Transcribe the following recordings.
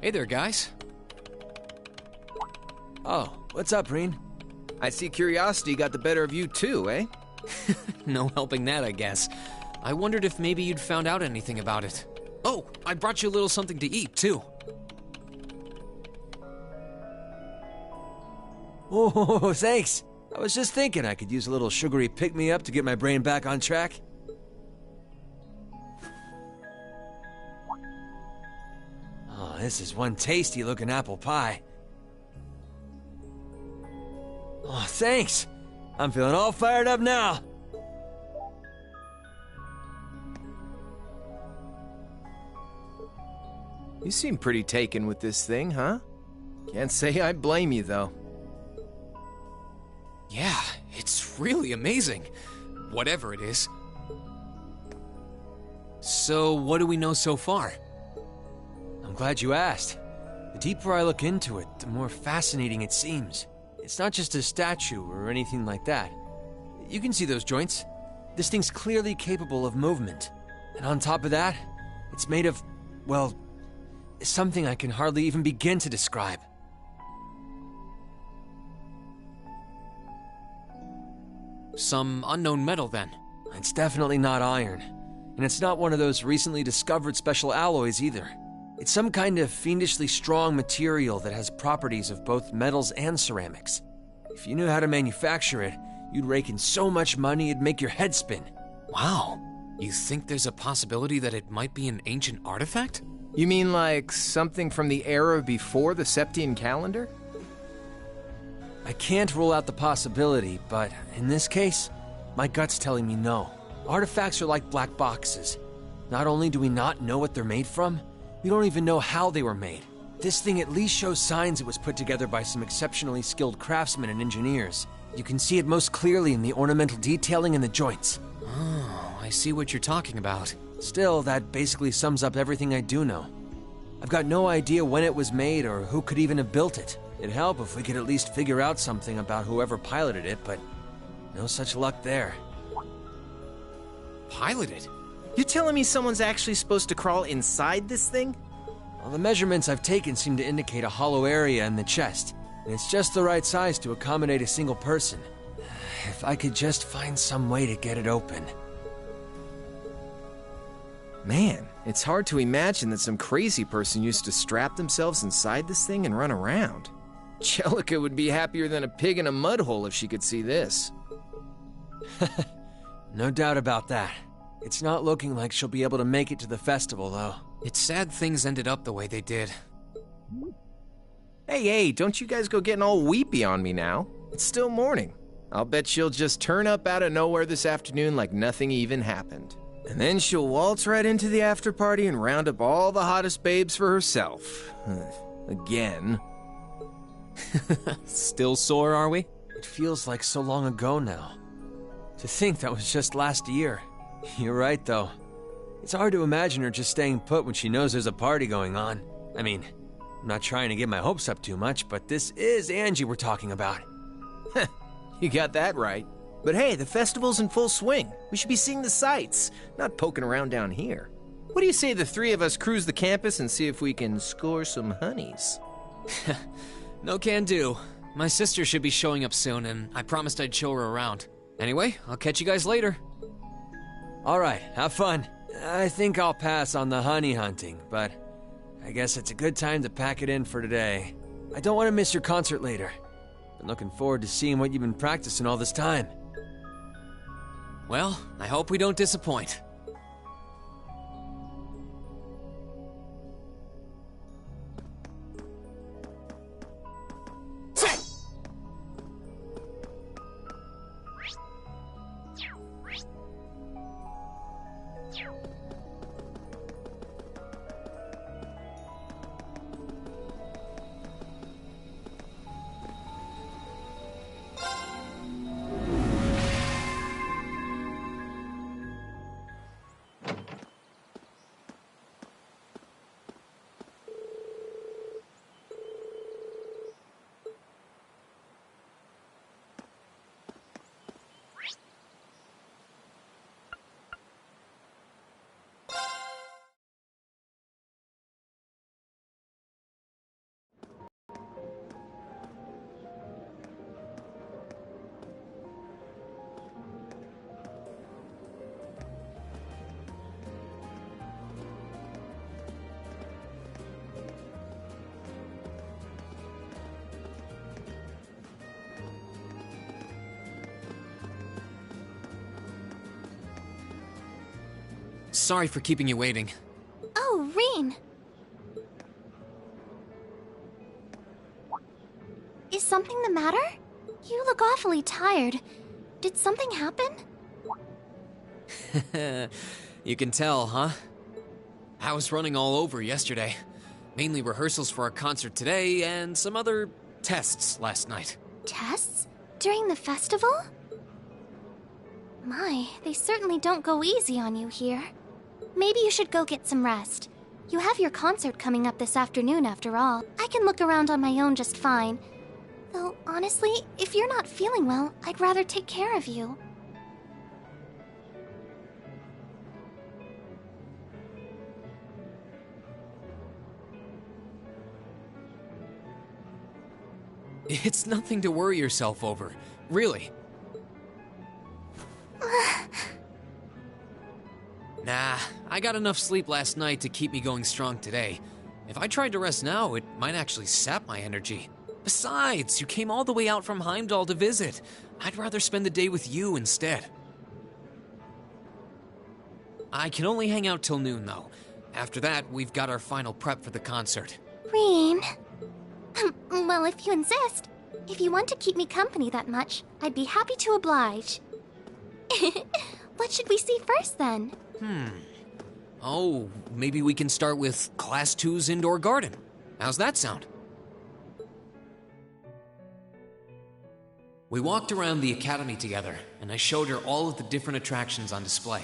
Hey there, guys. Oh, what's up, Reen? I see curiosity got the better of you too, eh? No helping that, I guess. I wondered if maybe you'd found out anything about it. Oh, I brought you a little something to eat, too. Oh, thanks. I was just thinking I could use a little sugary pick-me-up to get my brain back on track. Oh, this is one tasty-looking apple pie. Oh, thanks. I'm feeling all fired up now. You seem pretty taken with this thing, huh? Can't say I blame you, though. Yeah, it's really amazing. Whatever it is. So, what do we know so far? I'm glad you asked. The deeper I look into it, the more fascinating it seems. It's not just a statue or anything like that. You can see those joints. This thing's clearly capable of movement. And on top of that, it's made of, well, something I can hardly even begin to describe. Some unknown metal, then. It's definitely not iron. And it's not one of those recently discovered special alloys either. It's some kind of fiendishly strong material that has properties of both metals and ceramics. If you knew how to manufacture it, you'd rake in so much money it'd make your head spin. Wow. You think there's a possibility that it might be an ancient artifact? You mean like something from the era before the Septian calendar? I can't rule out the possibility, but in this case, my gut's telling me no. Artifacts are like black boxes. Not only do we not know what they're made from, we don't even know how they were made. This thing at least shows signs it was put together by some exceptionally skilled craftsmen and engineers. You can see it most clearly in the ornamental detailing in the joints. Oh, I see what you're talking about. Still, that basically sums up everything I do know. I've got no idea when it was made or who could even have built it. It'd help if we could at least figure out something about whoever piloted it, but no such luck there. Piloted? You telling me someone's actually supposed to crawl inside this thing? Well, the measurements I've taken seem to indicate a hollow area in the chest, and it's just the right size to accommodate a single person. If I could just find some way to get it open. Man, it's hard to imagine that some crazy person used to strap themselves inside this thing and run around. Jellica would be happier than a pig in a mud hole if she could see this. No doubt about that. It's not looking like she'll be able to make it to the festival, though. It's sad things ended up the way they did. Hey, don't you guys go getting all weepy on me now. It's still morning. I'll bet she'll just turn up out of nowhere this afternoon like nothing even happened. And then she'll waltz right into the after party and round up all the hottest babes for herself. Again. Still sore, are we? It feels like so long ago now. To think that was just last year. You're right, though. It's hard to imagine her just staying put when she knows there's a party going on. I mean, I'm not trying to get my hopes up too much, but this is Angie we're talking about. You got that right. But hey, the festival's in full swing. We should be seeing the sights, not poking around down here. What do you say the three of us cruise the campus and see if we can score some honeys? No can do. My sister should be showing up soon, and I promised I'd show her around. Anyway, I'll catch you guys later. All right, have fun. I think I'll pass on the honey hunting, but I guess it's a good time to pack it in for today. I don't want to miss your concert later. Been looking forward to seeing what you've been practicing all this time. Well, I hope we don't disappoint. sorry for keeping you waiting. Oh, Reen. Is something the matter? You look awfully tired. Did something happen? You can tell, huh? I was running all over yesterday. Mainly rehearsals for our concert today and some other tests last night. Tests? During the festival? My, they certainly don't go easy on you here. Maybe you should go get some rest. You have your concert coming up this afternoon after all. I can look around on my own just fine. Though, honestly, if you're not feeling well, I'd rather take care of you. It's nothing to worry yourself over, really. Nah, I got enough sleep last night to keep me going strong today. If I tried to rest now, it might actually sap my energy. Besides, you came all the way out from Heimdall to visit. I'd rather spend the day with you instead. I can only hang out till noon, though. After that, we've got our final prep for the concert. Reen. Well, if you insist. If you want to keep me company that much, I'd be happy to oblige. What should we see first, then? Oh, maybe we can start with Class 2's indoor garden. How's that sound? We walked around the academy together, and I showed her all of the different attractions on display.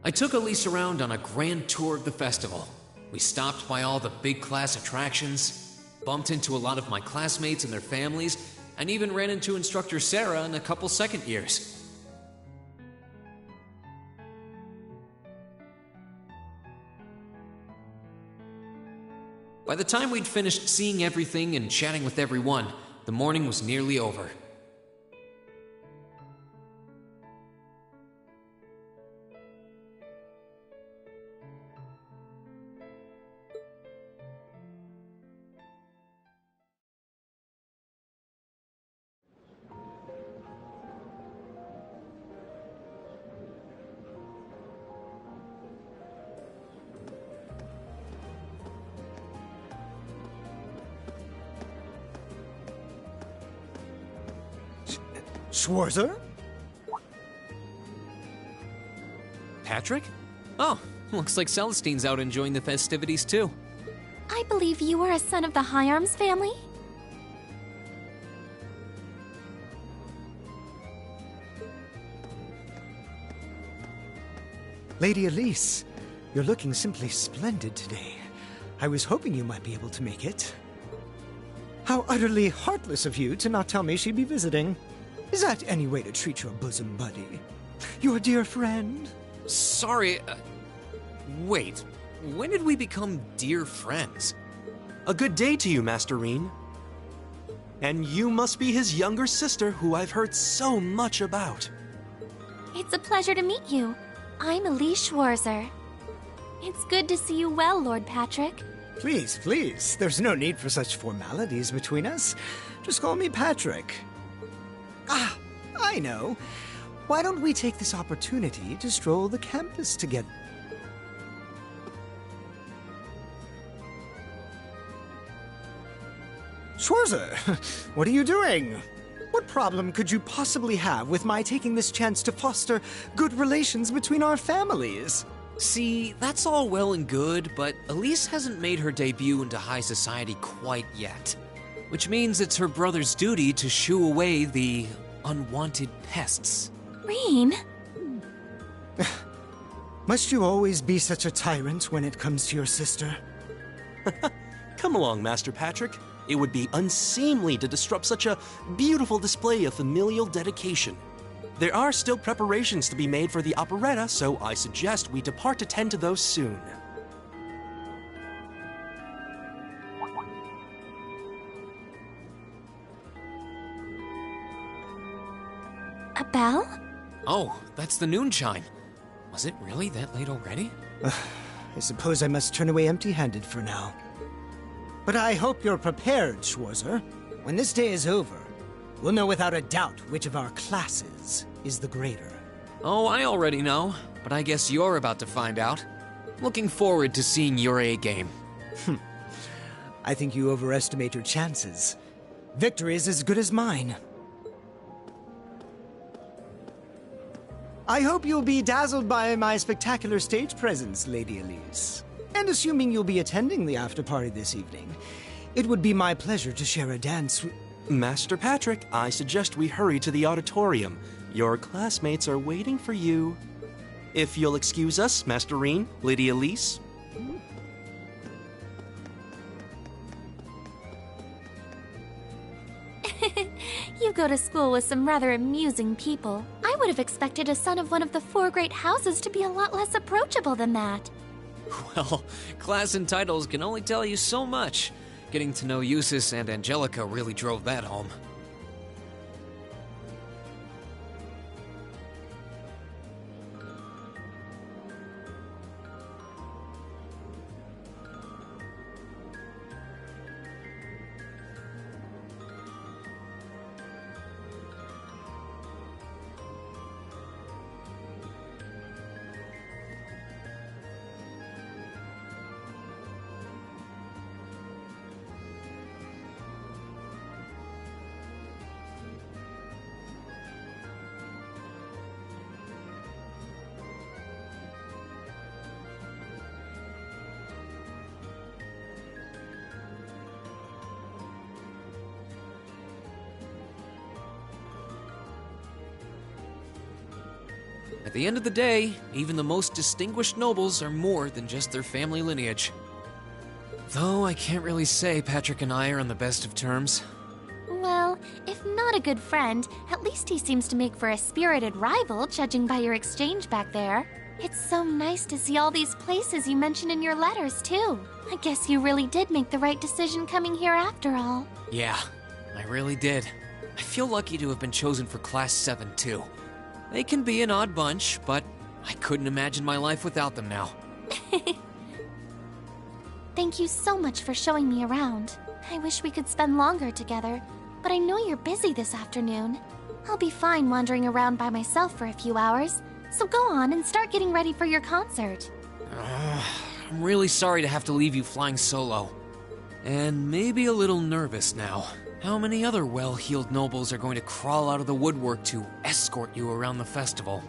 I took Elise around on a grand tour of the festival. We stopped by all the big class attractions, bumped into a lot of my classmates and their families, and even ran into instructor Sarah and a couple second years. By the time we'd finished seeing everything and chatting with everyone, the morning was nearly over. Schwarzer? Patrick? Oh, looks like Celestine's out enjoying the festivities too. I believe you are a son of the High Arms family? Lady Elise, you're looking simply splendid today. I was hoping you might be able to make it. How utterly heartless of you to not tell me she'd be visiting. Is that any way to treat your bosom buddy? Your dear friend? Sorry, wait. When did we become dear friends? A good day to you, Master Reen. And you must be his younger sister who I've heard so much about. It's a pleasure to meet you. I'm Elise Schwarzer. It's good to see you well, Lord Patrick. Please, please. There's no need for such formalities between us. Just call me Patrick. Ah, I know. Why don't we take this opportunity to stroll the campus together? Schwarzer, what are you doing? What problem could you possibly have with my taking this chance to foster good relations between our families? See, that's all well and good, but Elise hasn't made her debut into high society quite yet. Which means it's her brother's duty to shoo away the unwanted pests. Reen? Must you always be such a tyrant when it comes to your sister? Come along, Master Patrick. It would be unseemly to disrupt such a beautiful display of familial dedication. There are still preparations to be made for the operetta, so I suggest we depart to tend to those soon. A bell? Oh, that's the noon chime. Was it really that late already? I suppose I must turn away empty-handed for now. But I hope you're prepared, Schwarzer. When this day is over, we'll know without a doubt which of our classes is the greater. Oh, I already know, but I guess you're about to find out. Looking forward to seeing your A game. I think you overestimate your chances. Victory is as good as mine. I hope you'll be dazzled by my spectacular stage presence, Lady Elise. And assuming you'll be attending the after-party this evening, it would be my pleasure to share a dance with... Master Patrick, I suggest we hurry to the auditorium. Your classmates are waiting for you. If you'll excuse us, Master Reen, Lady Elise. You go to school with some rather amusing people. I would have expected a son of one of the 4 great houses to be a lot less approachable than that. Well, class and titles can only tell you so much. Getting to know Eustace and Angelica really drove that home. At the end of the day, even the most distinguished nobles are more than just their family lineage. Though I can't really say Patrick and I are on the best of terms. Well, if not a good friend, at least he seems to make for a spirited rival, judging by your exchange back there. It's so nice to see all these places you mentioned in your letters, too. I guess you really did make the right decision coming here after all. Yeah, I really did. I feel lucky to have been chosen for Class 7, too. They can be an odd bunch, but I couldn't imagine my life without them now. Thank you so much for showing me around. I wish we could spend longer together, but I know you're busy this afternoon. I'll be fine wandering around by myself for a few hours, so go on and start getting ready for your concert. I'm really sorry to have to leave you flying solo. And maybe a little nervous now. How many other well-heeled nobles are going to crawl out of the woodwork to escort you around the festival?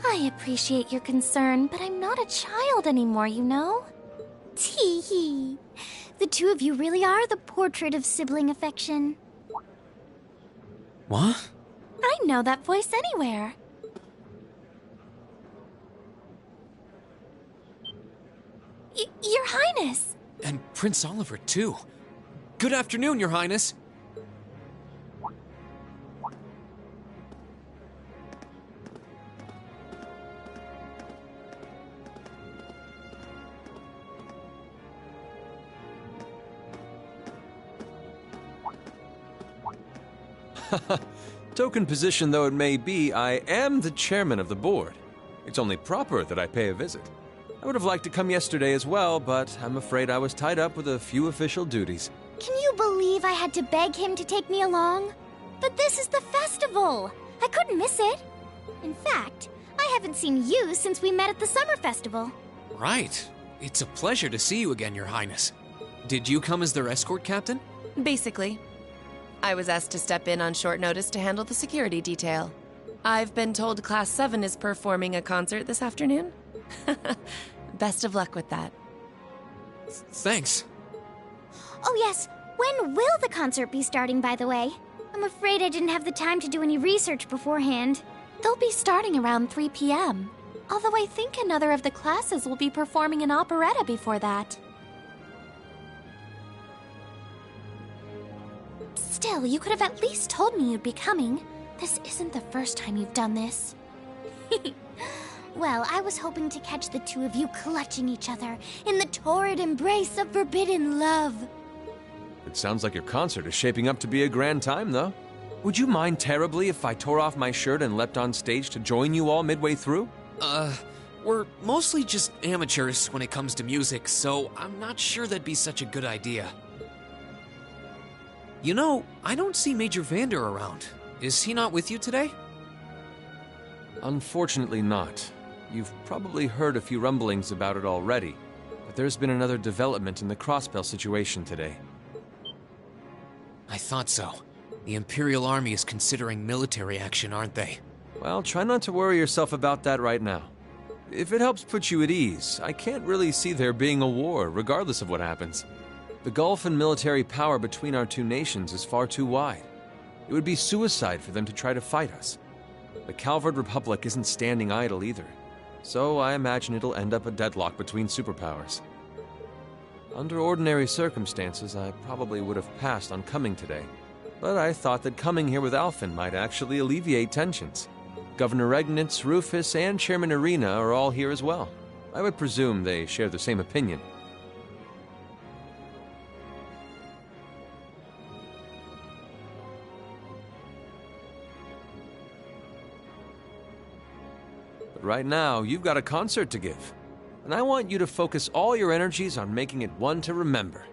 I appreciate your concern, but I'm not a child anymore, you know? Tee hee. The two of you really are the portrait of sibling affection. What? I know that voice anywhere. Your Highness! And Prince Oliver, too. Good afternoon, Your Highness. Token position though it may be, I am the chairman of the board. It's only proper that I pay a visit. I would have liked to come yesterday as well, but I'm afraid I was tied up with a few official duties. Can you believe I had to beg him to take me along? But this is the festival! I couldn't miss it. In fact, I haven't seen you since we met at the summer festival. Right. It's a pleasure to see you again, Your Highness. Did you come as their escort captain? Basically. I was asked to step in on short notice to handle the security detail. I've been told Class 7 is performing a concert this afternoon. Best of luck with that. Thanks. Oh yes, when will the concert be starting, by the way? I'm afraid I didn't have the time to do any research beforehand. They'll be starting around 3 p.m. Although I think another of the classes will be performing an operetta before that. Still, you could have at least told me you'd be coming. This isn't the first time you've done this. Well, I was hoping to catch the two of you clutching each other in the torrid embrace of forbidden love. It sounds like your concert is shaping up to be a grand time, though. Would you mind terribly if I tore off my shirt and leapt on stage to join you all midway through? We're mostly just amateurs when it comes to music, so I'm not sure that'd be such a good idea. You know, I don't see Major Vander around. Is he not with you today? Unfortunately not. You've probably heard a few rumblings about it already, but there's been another development in the Crossbell situation today. I thought so. The Imperial Army is considering military action, aren't they? Well, try not to worry yourself about that right now. If it helps put you at ease, I can't really see there being a war, regardless of what happens. The gulf in military power between our two nations is far too wide. It would be suicide for them to try to fight us. The Calvard Republic isn't standing idle either, so I imagine it'll end up a deadlock between superpowers. Under ordinary circumstances, I probably would have passed on coming today, but I thought that coming here with Alphen might actually alleviate tensions. Governor Regnitz, Rufus, and Chairman Arena are all here as well. I would presume they share the same opinion. But right now, you've got a concert to give, and I want you to focus all your energies on making it one to remember.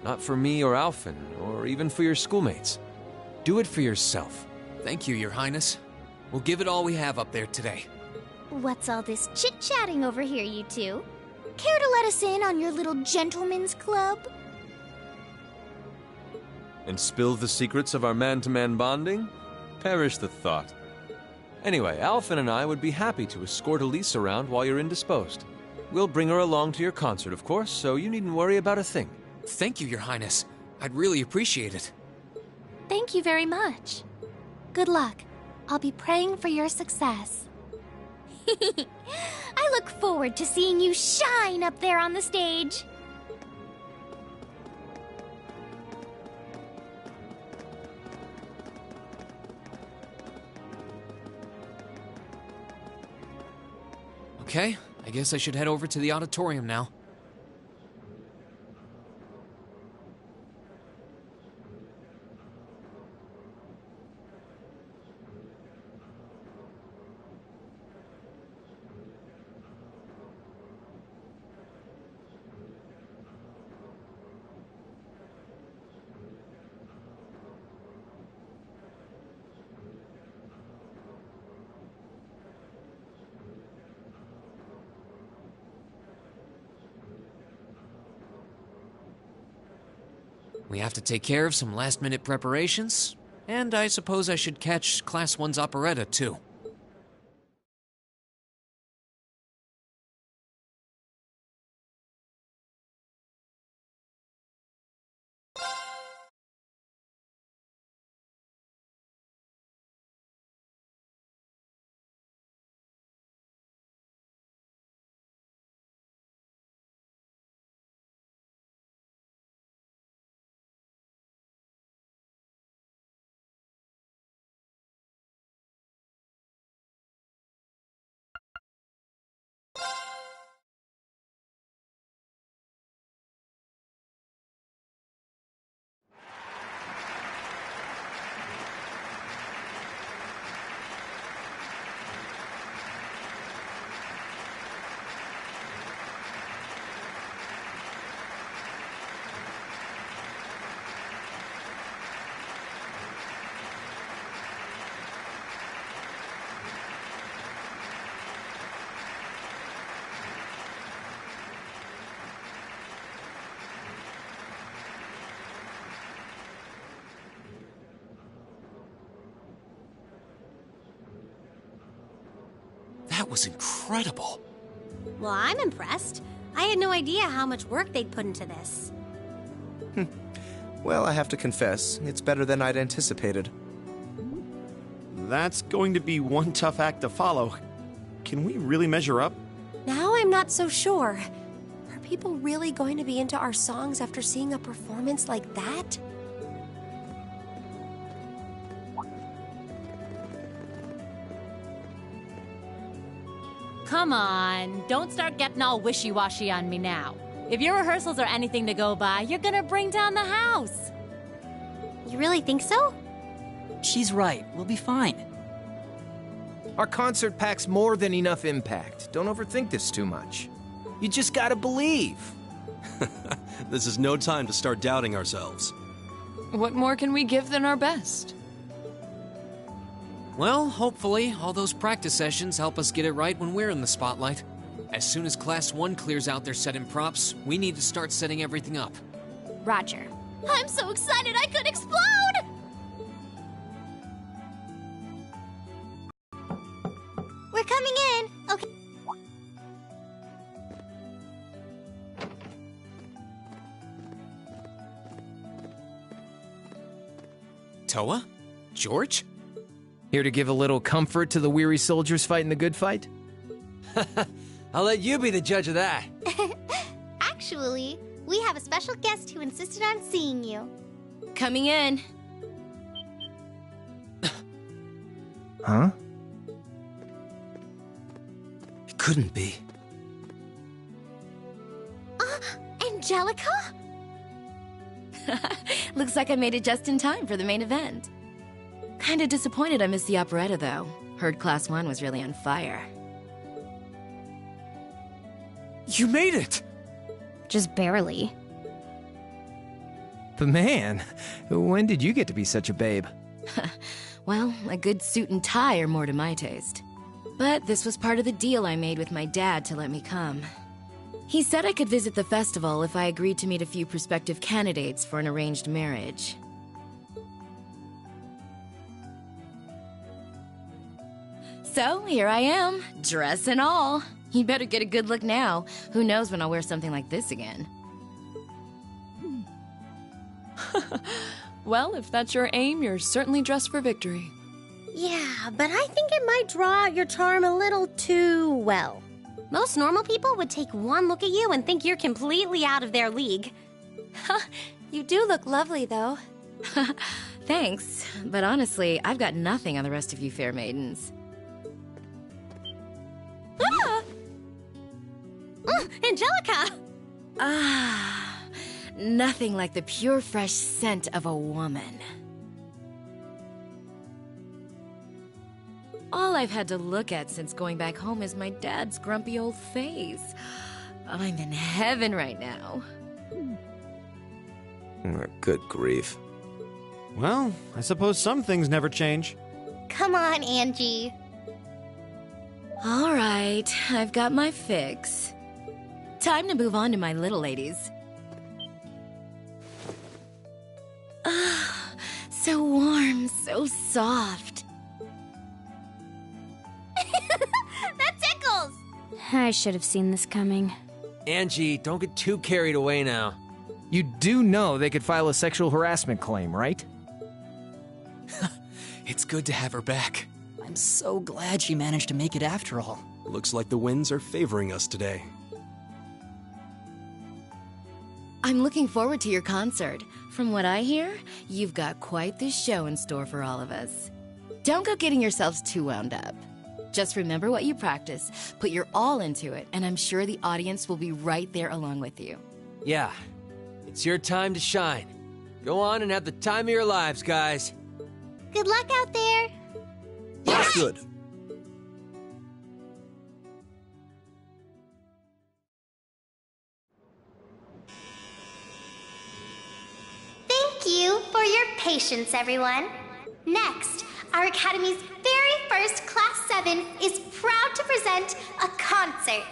Not for me or Alphen, or even for your schoolmates. Do it for yourself. Thank you, Your Highness. We'll give it all we have up there today. What's all this chit-chatting over here, you two? Care to let us in on your little gentleman's club? And spill the secrets of our man-to-man bonding? Perish the thought. Anyway, Alphen and I would be happy to escort Elise around while you're indisposed. We'll bring her along to your concert, of course, so you needn't worry about a thing. Thank you, Your Highness. I'd really appreciate it. Thank you very much. Good luck. I'll be praying for your success. I look forward to seeing you shine up there on the stage. Okay, I guess I should head over to the auditorium now. We have to take care of some last-minute preparations, and I suppose I should catch Class 1's operetta, too. That was incredible. Well, I'm impressed. I had no idea how much work they'd put into this. Well, I have to confess, it's better than I'd anticipated. That's going to be one tough act to follow. Can we really measure up? Now I'm not so sure. Are people really going to be into our songs after seeing a performance like that? Come on, don't start getting all wishy-washy on me now. If your rehearsals are anything to go by, you're gonna bring down the house. You really think so? She's right. We'll be fine. Our concert packs more than enough impact. Don't overthink this too much. You just gotta believe. This is no time to start doubting ourselves. What more can we give than our best? Well, hopefully, all those practice sessions help us get it right when we're in the spotlight. As soon as Class 1 clears out their set and props, we need to start setting everything up. Roger. I'm so excited I could explode! We're coming in. Okay. Toa? George? Here to give a little comfort to the weary soldiers fighting the good fight? I'll let you be the judge of that. Actually, we have a special guest who insisted on seeing you. Coming in. Huh? It couldn't be. Angelica? Looks like I made it just in time for the main event. Kinda disappointed I missed the operetta, though. Heard Class 1 was really on fire. You made it! Just barely. But man, when did you get to be such a babe? Well, a good suit and tie are more to my taste. But this was part of the deal I made with my dad to let me come. He said I could visit the festival if I agreed to meet a few prospective candidates for an arranged marriage. So, here I am, dress and all. You better get a good look now. Who knows when I'll wear something like this again. Well, if that's your aim, you're certainly dressed for victory. Yeah, but I think it might draw out your charm a little too well. Most normal people would take one look at you and think you're completely out of their league. You do look lovely, though. Thanks, but honestly, I've got nothing on the rest of you fair maidens. Angelica! Nothing like the pure, fresh scent of a woman. All I've had to look at since going back home is my dad's grumpy old face. I'm in heaven right now. Good grief. Well, I suppose some things never change. Come on, Angie. All right, I've got my fix. Time to move on to my little ladies. So warm, so soft. That tickles! I should have seen this coming. Angie, don't get too carried away now. You do know they could file a sexual harassment claim, right? It's good to have her back. I'm so glad she managed to make it after all. Looks like the winds are favoring us today. I'm looking forward to your concert. From what I hear, you've got quite the show in store for all of us. Don't go getting yourselves too wound up. Just remember what you practice, put your all into it, and I'm sure the audience will be right there along with you. Yeah, it's your time to shine. Go on and have the time of your lives, guys. Good luck out there. That's good. Thank you for your patience, everyone. Next, our Academy's very first Class 7 is proud to present a concert.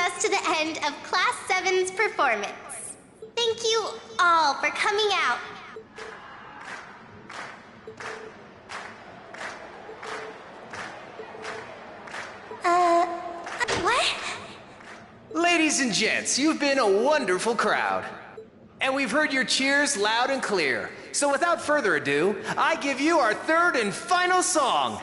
us to the end of Class 7's performance. Thank you all for coming out. What? Ladies and gents, you've been a wonderful crowd. And we've heard your cheers loud and clear. So without further ado, I give you our third and final song.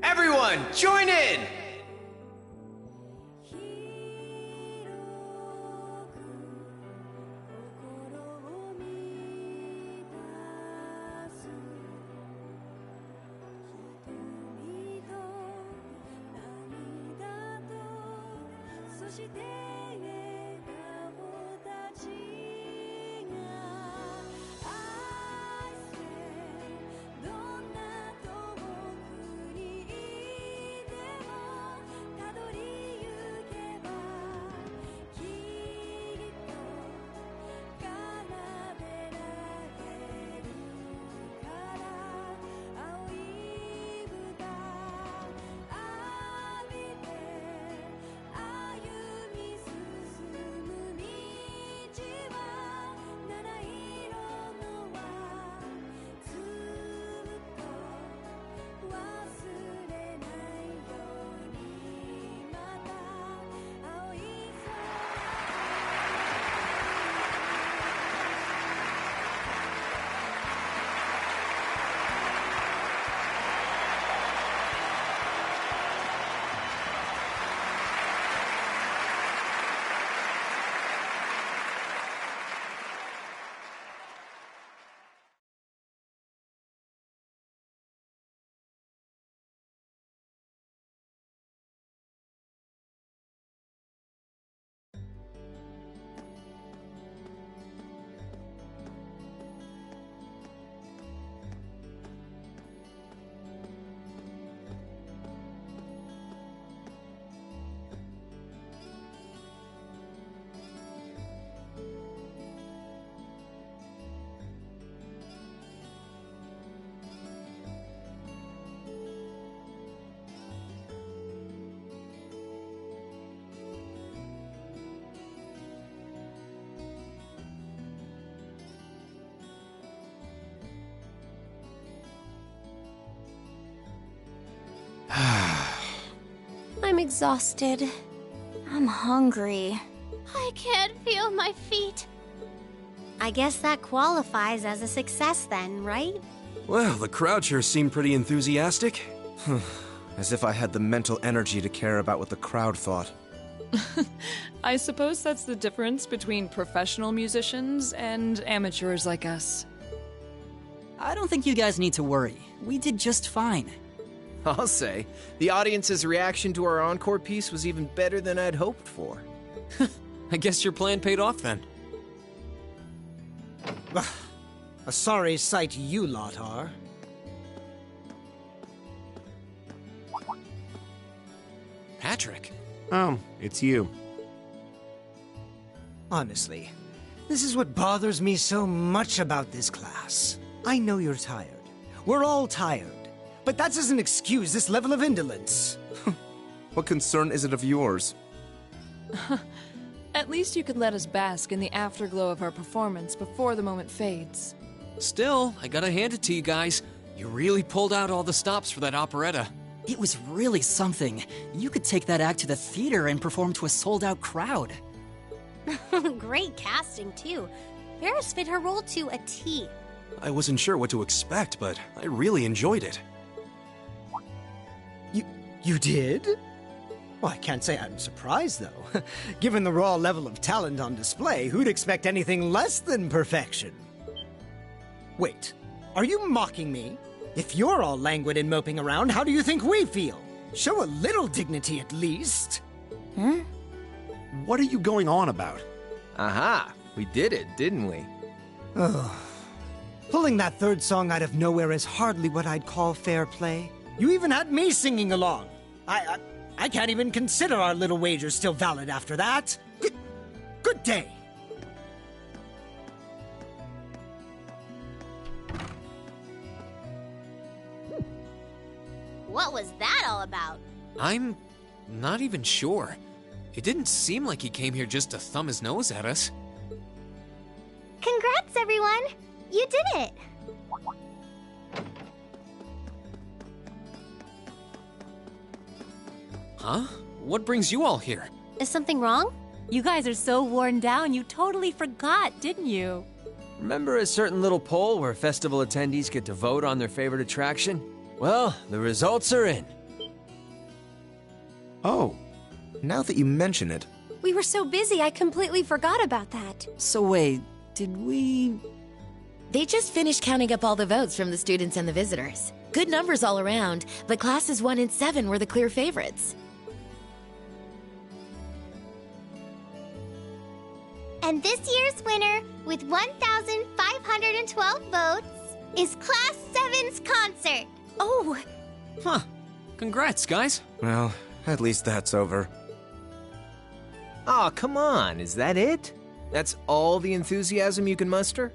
Everyone, join in! I'm exhausted. I'm hungry. I can't feel my feet. I guess that qualifies as a success then, right? Well, the crowd sure seemed pretty enthusiastic. As if I had the mental energy to care about what the crowd thought. I suppose that's the difference between professional musicians and amateurs like us. I don't think you guys need to worry. We did just fine. I'll say, the audience's reaction to our encore piece was even better than I'd hoped for. I guess your plan paid off then. A sorry sight you lot are. Patrick? Oh, it's you. Honestly, this is what bothers me so much about this class. I know you're tired. We're all tired. but that doesn't excuse this level of indolence. What concern is it of yours? At least you could let us bask in the afterglow of our performance before the moment fades. Still, I gotta hand it to you guys. You really pulled out all the stops for that operetta. It was really something. You could take that act to the theater and perform to a sold-out crowd. Great casting, too. Ferris fit her role to a T. I wasn't sure what to expect, but I really enjoyed it. You did? Well, I can't say I'm surprised, though. Given the raw level of talent on display, who'd expect anything less than perfection? Wait, are you mocking me? If you're all languid and moping around, how do you think we feel? Show a little dignity at least. Huh? What are you going on about? Aha, we did it, didn't we? Ugh. Pulling that third song out of nowhere is hardly what I'd call fair play. You even had me singing along. I can't even consider our little wager still valid after that. Good day. What was that all about? I'm not even sure. It didn't seem like he came here just to thumb his nose at us. Congrats, everyone! You did it! Huh? What brings you all here? Is something wrong? You guys are so worn down, you totally forgot, didn't you? Remember a certain little poll where festival attendees get to vote on their favorite attraction? Well, the results are in. Oh, now that you mention it. We were so busy, I completely forgot about that. So wait, did we... They just finished counting up all the votes from the students and the visitors. Good numbers all around, but classes 1 and 7 were the clear favorites. And this year's winner, with 1,512 votes, is Class 7's concert. Oh! Huh. Congrats, guys. Well, at least that's over. Aw, come on, is that it? That's all the enthusiasm you can muster?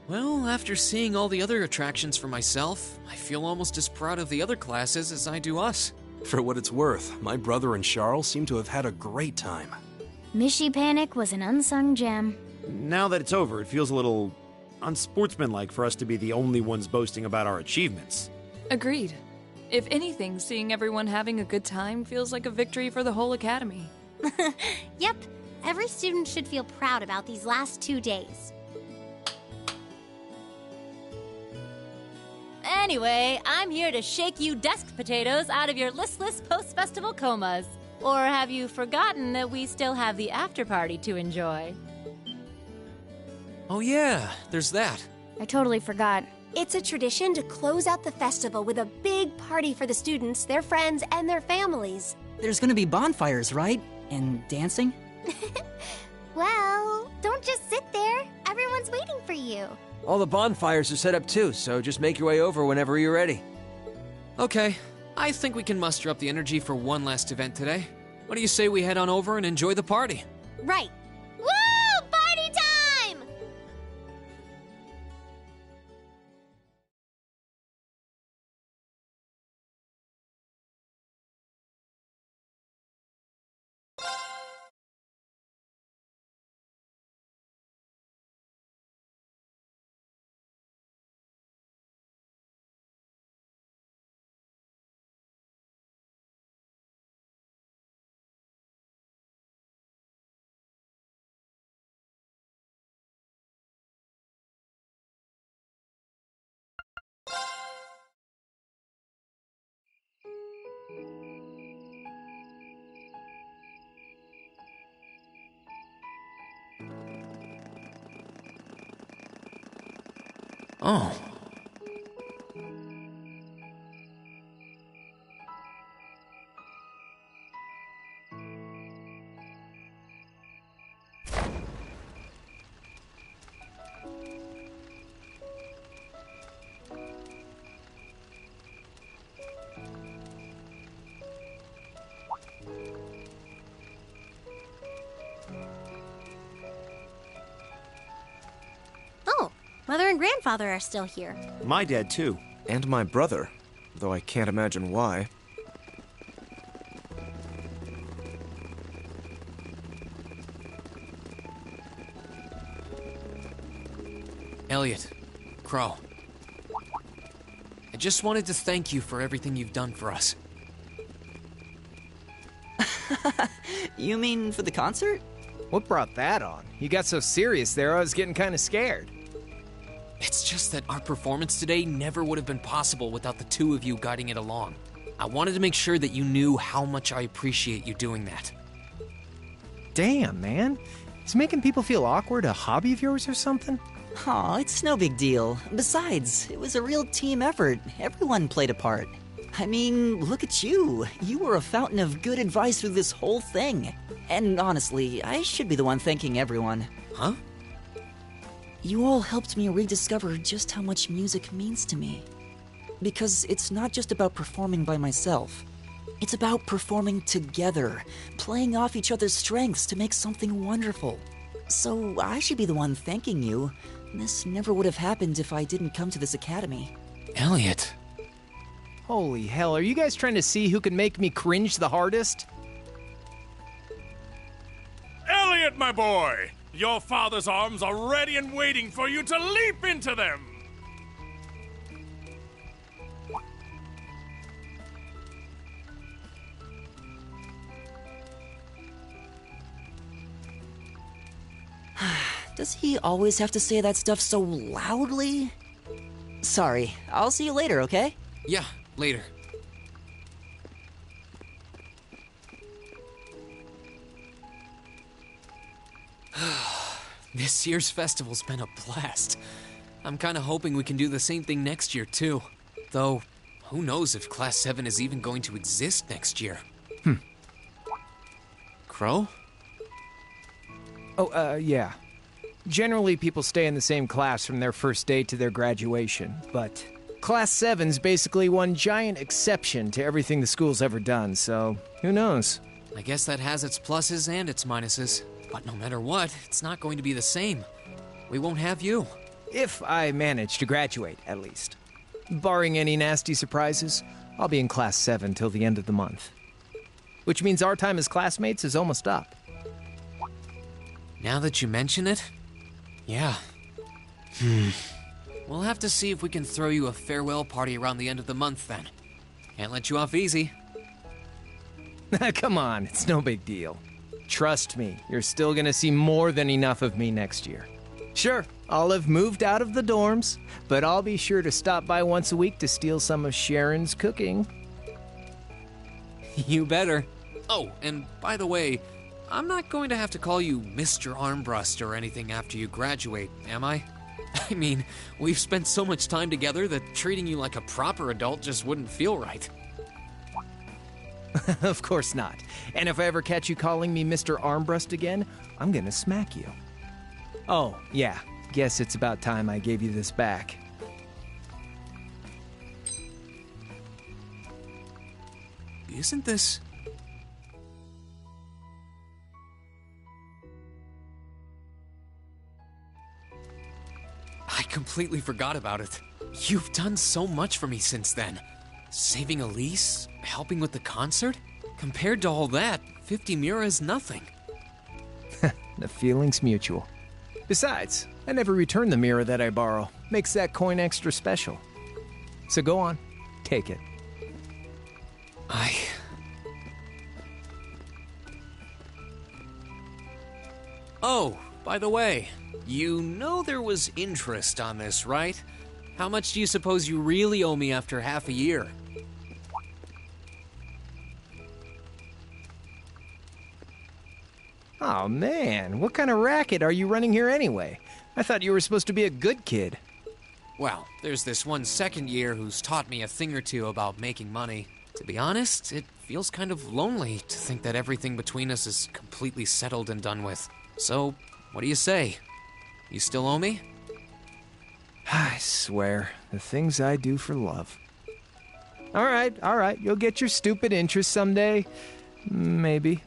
Well, after seeing all the other attractions for myself, I feel almost as proud of the other classes as I do us. For what it's worth, my brother and Charles seem to have had a great time. Mishy Panic was an unsung gem. Now that it's over, it feels a little unsportsmanlike for us to be the only ones boasting about our achievements. Agreed. If anything, seeing everyone having a good time feels like a victory for the whole academy. Yep, every student should feel proud about these last 2 days. Anyway, I'm here to shake you desk potatoes out of your listless post-festival comas. Or have you forgotten that we still have the after-party to enjoy? Oh yeah, there's that. I totally forgot. It's a tradition to close out the festival with a big party for the students, their friends, and their families. There's gonna be bonfires, right? And dancing? Well, don't just sit there. Everyone's waiting for you. All the bonfires are set up too, so just make your way over whenever you're ready. Okay, I think we can muster up the energy for one last event today. What do you say we head on over and enjoy the party? Right. Woo! Party time! Oh. Oh, Mother and Grandfather are still here. My dad, too. And my brother. though I can't imagine why. Elliot, Crow. I just wanted to thank you for everything you've done for us. You mean for the concert? What brought that on? You got so serious there, I was getting kind of scared. It's just that our performance today never would have been possible without the two of you guiding it along. I wanted to make sure that you knew how much I appreciate you doing that. Damn, man. Is making people feel awkward a hobby of yours or something? Aw, it's no big deal. Besides, it was a real team effort. Everyone played a part. I mean, look at you. You were a fountain of good advice through this whole thing. And honestly, I should be the one thanking everyone. Huh? You all helped me rediscover just how much music means to me. Because it's not just about performing by myself. It's about performing together, playing off each other's strengths to make something wonderful. So I should be the one thanking you. This never would have happened if I didn't come to this academy. Elliot. Holy hell, are you guys trying to see who can make me cringe the hardest? Elliot, my boy! Your father's arms are ready and waiting for you to leap into them! Does he always have to say that stuff so loudly? Sorry, I'll see you later, okay? Yeah, later. This year's festival's been a blast. I'm kinda hoping we can do the same thing next year, too. Though, who knows if Class 7 is even going to exist next year. Crow? Oh, yeah. Generally, people stay in the same class from their first day to their graduation, but Class 7's basically one giant exception to everything the school's ever done, so who knows? I guess that has its pluses and its minuses. But no matter what, it's not going to be the same. We won't have you. If I manage to graduate, at least. Barring any nasty surprises, I'll be in Class 7 till the end of the month. Which means our time as classmates is almost up. Now that you mention it, yeah. We'll have to see if we can throw you a farewell party around the end of the month then. Can't let you off easy. Come on, it's no big deal. Trust me, you're still gonna see more than enough of me next year. Sure, I'll have moved out of the dorms, but I'll be sure to stop by once a week to steal some of Sharon's cooking. You better. Oh, and by the way, I'm not going to have to call you Mr. Armbrust or anything after you graduate, am I? I mean, we've spent so much time together that treating you like a proper adult just wouldn't feel right. Of course not. And if I ever catch you calling me Mr. Armbrust again, I'm gonna smack you. Oh, yeah. Guess it's about time I gave you this back. Isn't this... I completely forgot about it. You've done so much for me since then. Saving Elise, helping with the concert? Compared to all that, 50 Mira is nothing. The feeling's mutual. Besides, I never return the mirror that I borrow. Makes that coin extra special. So go on, take it. Oh, by the way, you know there was interest on this, right? How much do you suppose you really owe me after half a year? Oh man, what kind of racket are you running here anyway? I thought you were supposed to be a good kid. Well, there's this one second year who's taught me a thing or two about making money. To be honest, it feels kind of lonely to think that everything between us is completely settled and done with. So, what do you say? You still owe me? I swear, the things I do for love. All right, you'll get your stupid interest someday. Maybe.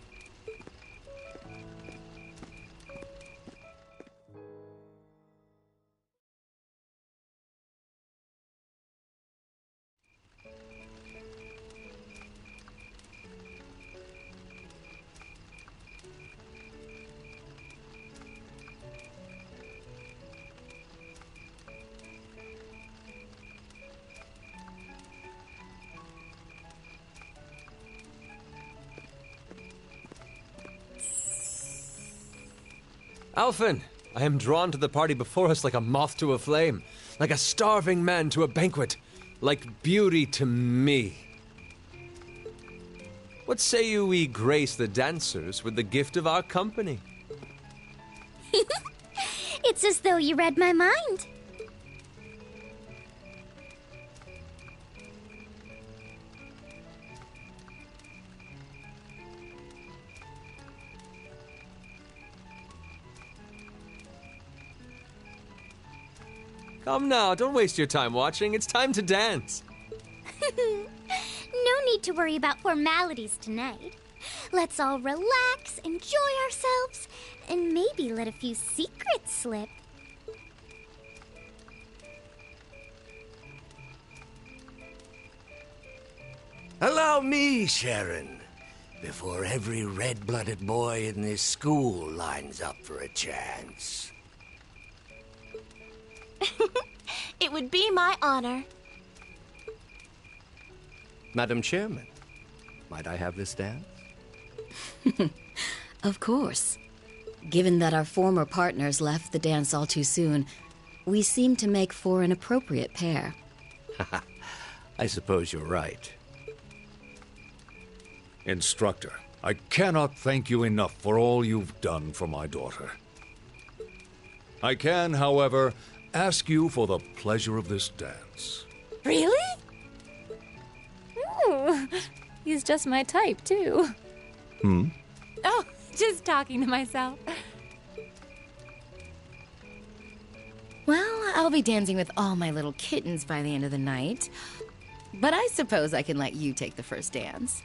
Alphen, I am drawn to the party before us like a moth to a flame, like a starving man to a banquet, like beauty to me. What say you we grace the dancers with the gift of our company? It's as though you read my mind. Come now, don't waste your time watching. It's time to dance. No need to worry about formalities tonight. Let's all relax, enjoy ourselves, and maybe let a few secrets slip. Allow me, Sharon, before every red-blooded boy in this school lines up for a chance. It would be my honor. Madam Chairman, might I have this dance? Of course. Given that our former partners left the dance all too soon, we seem to make for an appropriate pair. I suppose you're right. Instructor, I cannot thank you enough for all you've done for my daughter. I can, however, ask you for the pleasure of this dance. Really? Ooh, he's just my type, too. Oh, just talking to myself. Well, I'll be dancing with all my little kittens by the end of the night. But I suppose I can let you take the first dance.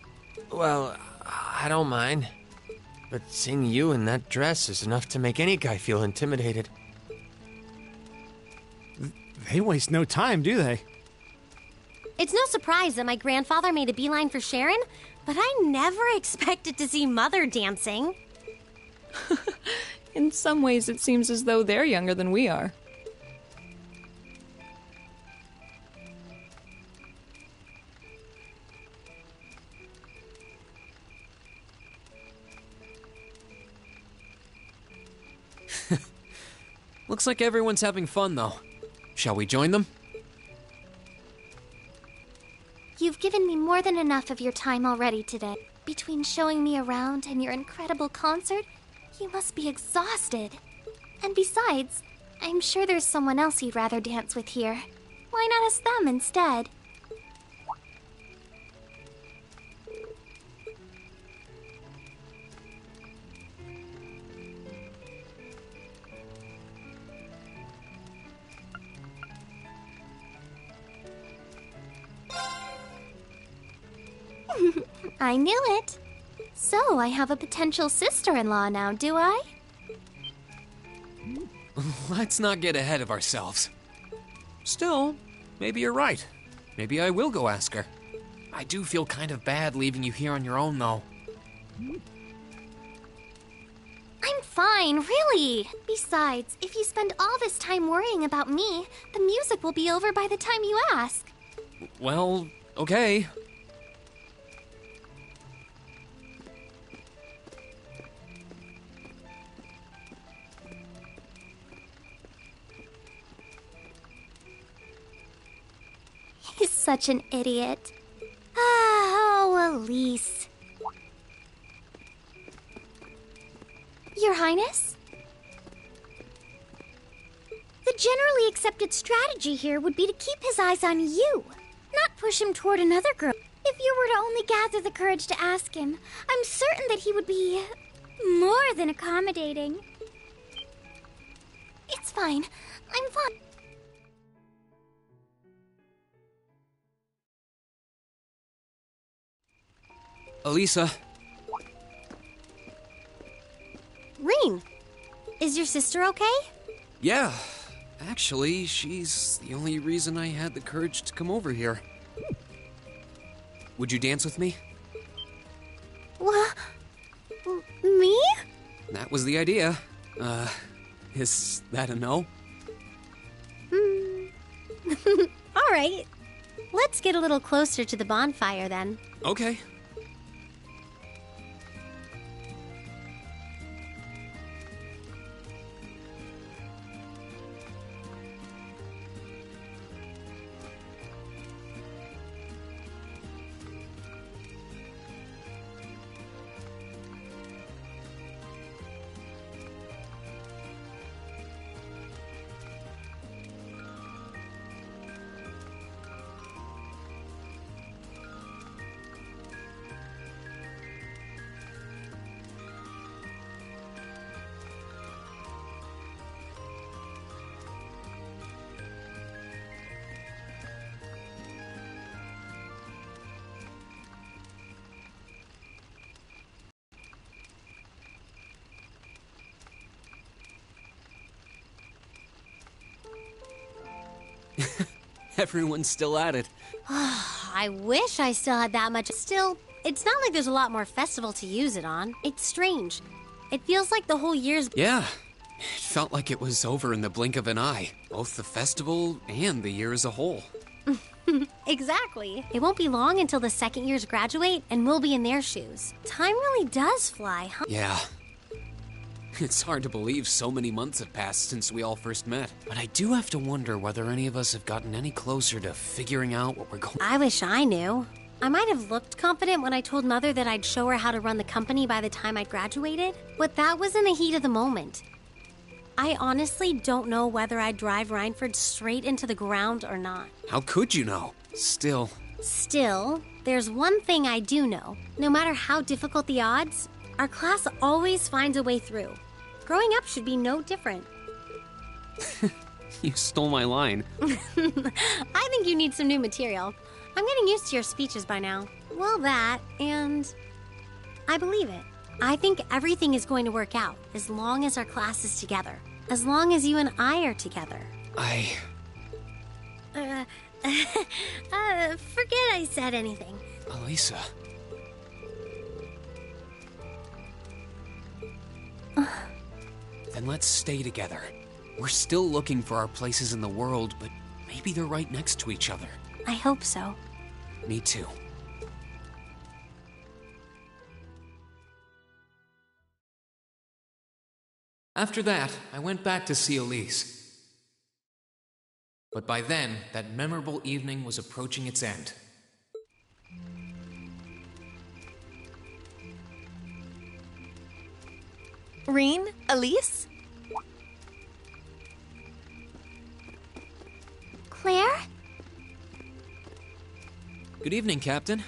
Well, I don't mind. But seeing you in that dress is enough to make any guy feel intimidated. They waste no time, do they? It's no surprise that my grandfather made a beeline for Sharon, but I never expected to see Mother dancing. In some ways, it seems as though they're younger than we are. Looks like everyone's having fun, though. Shall we join them? You've given me more than enough of your time already today. Between showing me around and your incredible concert, you must be exhausted. And besides, I'm sure there's someone else you'd rather dance with here. Why not ask them instead? I knew it. So, I have a potential sister-in-law now, do I? Let's not get ahead of ourselves. Still, maybe you're right. Maybe I will go ask her. I do feel kind of bad leaving you here on your own, though. I'm fine, really. Besides, if you spend all this time worrying about me, the music will be over by the time you ask. Well, okay. He's such an idiot. Oh, Elise. Your Highness? The generally accepted strategy here would be to keep his eyes on you, not push him toward another girl. If you were to only gather the courage to ask him, I'm certain that he would be more than accommodating. It's fine. I'm fine. Elisa. Rean, is your sister okay? Yeah. Actually, she's the only reason I had the courage to come over here. Would you dance with me? What? Me? That was the idea. Is that a no? All right. Let's get a little closer to the bonfire then. Okay. Everyone's still at it. I wish I still had that much. Still, it's not like there's a lot more festival to use it on. It's strange. It feels like the whole year's... Yeah, it felt like it was over in the blink of an eye. Both the festival and the year as a whole. Exactly. It won't be long until the second years graduate, and we'll be in their shoes. Time really does fly, huh? Yeah. It's hard to believe so many months have passed since we all first met. But I do have to wonder whether any of us have gotten any closer to figuring out what we're going... I wish I knew. I might have looked confident when I told Mother that I'd show her how to run the company by the time I'd graduated, but that was in the heat of the moment. I honestly don't know whether I'd drive Rhineford straight into the ground or not. How could you know? Still, There's one thing I do know. No matter how difficult the odds, our class always finds a way through. Growing up should be no different. you stole my line. I think you need some new material. I'm getting used to your speeches by now. Well, that, and I believe it. I think everything is going to work out as long as our class is together. As long as you and I are together. Forget I said anything. Elisa. Then let's stay together. We're still looking for our places in the world, but maybe they're right next to each other. I hope so. Me too. After that, I went back to see Elise. But by then, that memorable evening was approaching its end. Reen? Elise? Claire? Good evening, Captain.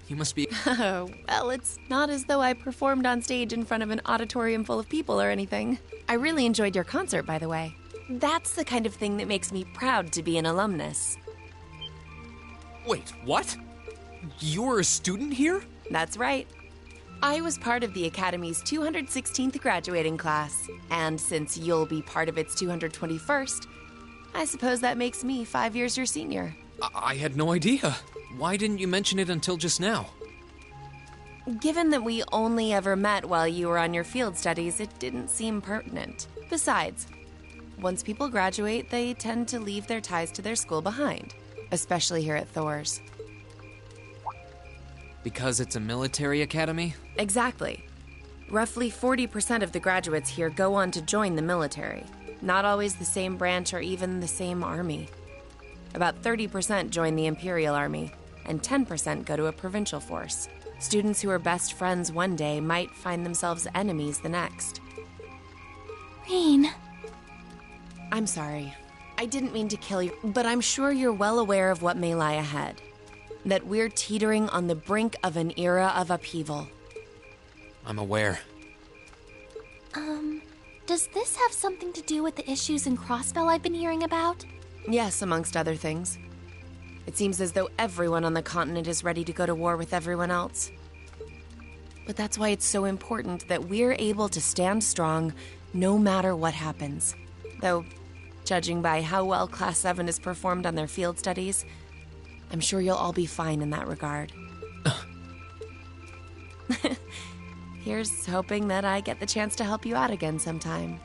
You must be... Oh, well, it's not as though I performed on stage in front of an auditorium full of people or anything. I really enjoyed your concert, by the way. That's the kind of thing that makes me proud to be an alumnus. Wait, what? You were a student here? That's right. I was part of the Academy's 216th graduating class, and since you'll be part of its 221st, I suppose that makes me 5 years your senior. I had no idea. Why didn't you mention it until just now? Given that we only ever met while you were on your field studies, it didn't seem pertinent. Besides, once people graduate, they tend to leave their ties to their school behind, especially here at Thor's. Because it's a military academy? Exactly. Roughly 40% of the graduates here go on to join the military. Not always the same branch or even the same army. About 30% join the Imperial Army, and 10% go to a provincial force. Students who are best friends one day might find themselves enemies the next. Reen. I'm sorry. I didn't mean to kill you, but I'm sure you're well aware of what may lie ahead. That we're teetering on the brink of an era of upheaval. I'm aware. Does this have something to do with the issues in Crossbell I've been hearing about? Yes, amongst other things. It seems as though everyone on the continent is ready to go to war with everyone else. But that's why it's so important that we're able to stand strong no matter what happens. Though, judging by how well Class 7 has performed on their field studies, I'm sure you'll all be fine in that regard. Here's hoping that I get the chance to help you out again sometime.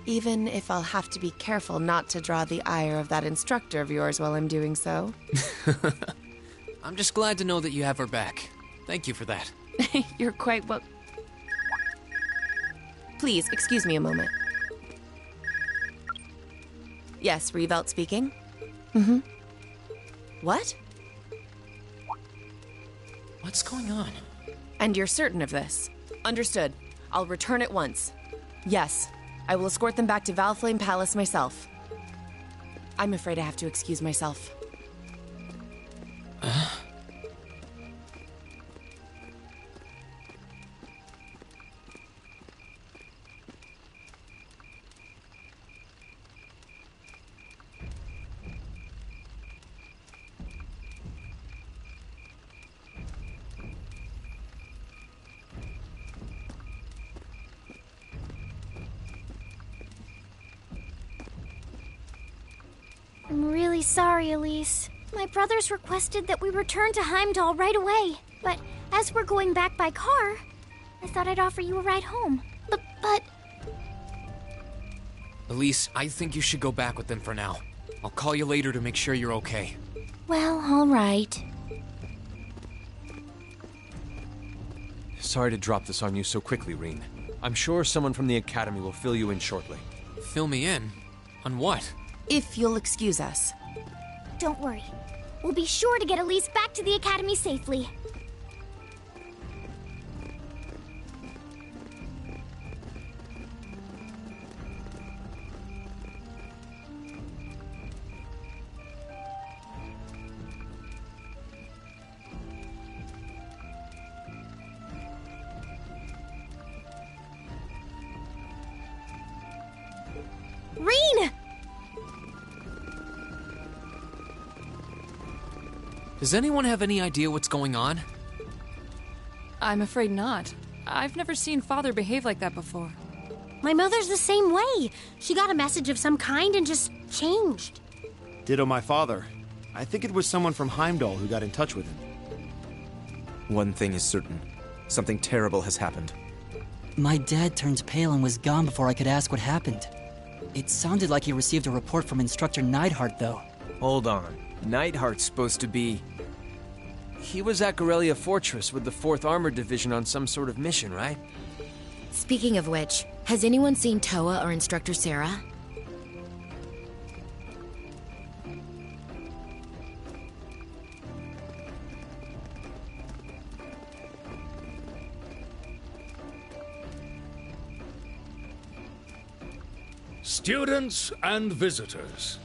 Even if I'll have to be careful not to draw the ire of that instructor of yours while I'm doing so. I'm just glad to know that you have her back. Thank you for that. You're quite well... Please, excuse me a moment. Yes, Revelt speaking. Mm-hmm. What? What's going on? And you're certain of this? Understood. I'll return at once. Yes, I will escort them back to Valflame Palace myself. I'm afraid I have to excuse myself. I'm really sorry, Elise. My brothers requested that we return to Heimdall right away. But as we're going back by car, I thought I'd offer you a ride home. But... Elise, I think you should go back with them for now. I'll call you later to make sure you're okay. Well, all right. Sorry to drop this on you so quickly, Reen. I'm sure someone from the Academy will fill you in shortly. Fill me in? On what? If you'll excuse us. Don't worry. We'll be sure to get Elise back to the Academy safely. Reen! Does anyone have any idea what's going on? I'm afraid not. I've never seen Father behave like that before. My mother's the same way. She got a message of some kind and just changed. Ditto my father. I think it was someone from Heimdall who got in touch with him. One thing is certain. Something terrible has happened. My dad turned pale and was gone before I could ask what happened. It sounded like he received a report from Instructor Neidhart, though. Hold on. Neidhart's supposed to be... He was at Gorelia Fortress with the 4th Armored Division on some sort of mission, right? Speaking of which, has anyone seen Toa or Instructor Sarah? Students and visitors.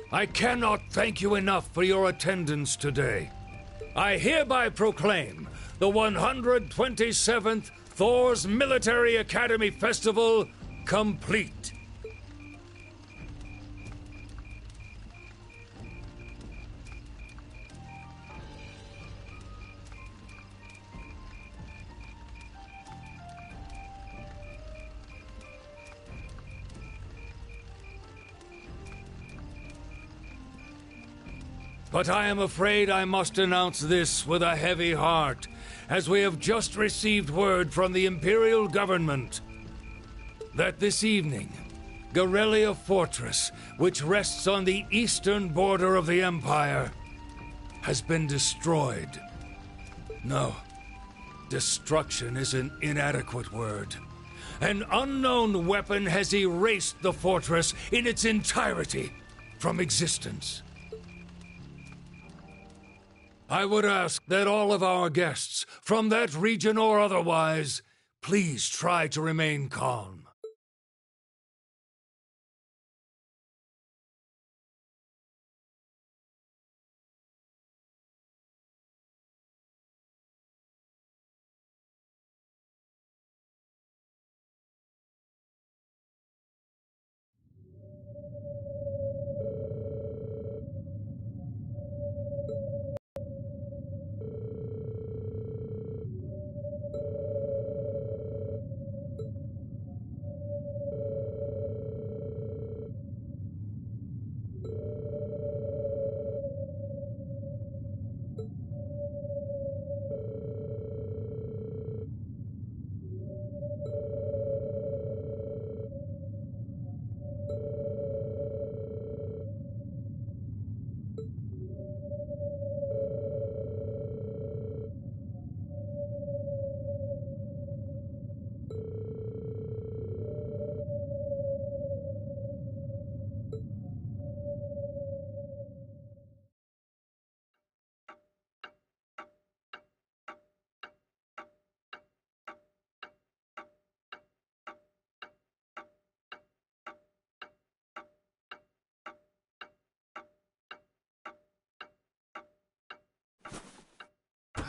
I cannot thank you enough for your attendance today. I hereby proclaim the 127th Thor's Military Academy Festival complete. But I am afraid I must announce this with a heavy heart, as we have just received word from the Imperial government that this evening, Gorelia Fortress, which rests on the eastern border of the Empire, has been destroyed. No, destruction is an inadequate word. An unknown weapon has erased the fortress in its entirety from existence. I would ask that all of our guests, from that region or otherwise, please try to remain calm.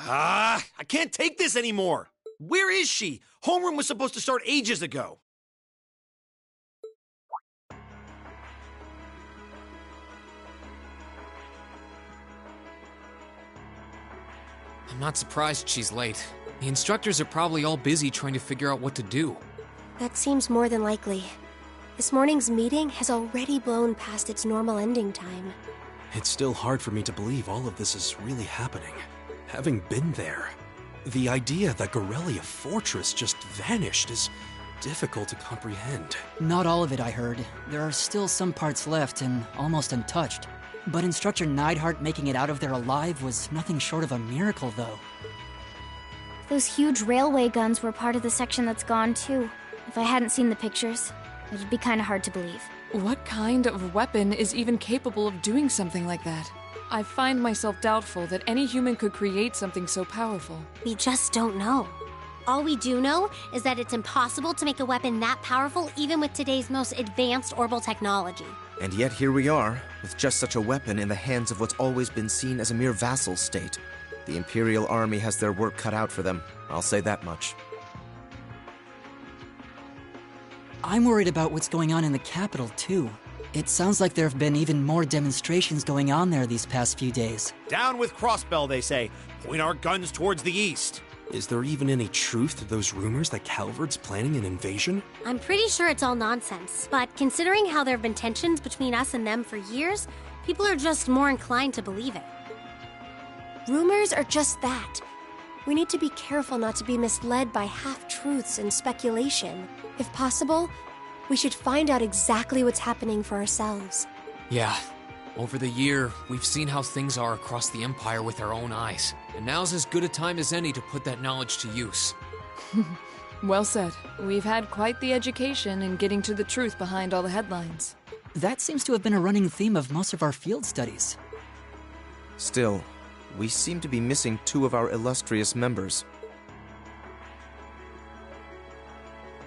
I can't take this anymore. Where is she? Homeroom was supposed to start ages ago. I'm not surprised she's late. The instructors are probably all busy trying to figure out what to do. That seems more than likely. This morning's meeting has already blown past its normal ending time. It's still hard for me to believe all of this is really happening. Having been there, the idea that Gorelia Fortress just vanished is difficult to comprehend. Not all of it, I heard. There are still some parts left and almost untouched. But Instructor Neidhart making it out of there alive was nothing short of a miracle, though. Those huge railway guns were part of the section that's gone, too. If I hadn't seen the pictures, it'd be kind of hard to believe. What kind of weapon is even capable of doing something like that? I find myself doubtful that any human could create something so powerful. We just don't know. All we do know is that it's impossible to make a weapon that powerful even with today's most advanced orbital technology. And yet here we are, with just such a weapon in the hands of what's always been seen as a mere vassal state. The Imperial Army has their work cut out for them, I'll say that much. I'm worried about what's going on in the capital, too. It sounds like there have been even more demonstrations going on there these past few days. Down with Crossbell, they say. Point our guns towards the east. Is there even any truth to those rumors that Calvard's planning an invasion? I'm pretty sure it's all nonsense, but considering how there have been tensions between us and them for years, people are just more inclined to believe it. Rumors are just that. We need to be careful not to be misled by half-truths and speculation. If possible, we should find out exactly what's happening for ourselves. Yeah. Over the year, we've seen how things are across the Empire with our own eyes. And now's as good a time as any to put that knowledge to use. Well said. We've had quite the education in getting to the truth behind all the headlines. That seems to have been a running theme of most of our field studies. Still, we seem to be missing two of our illustrious members.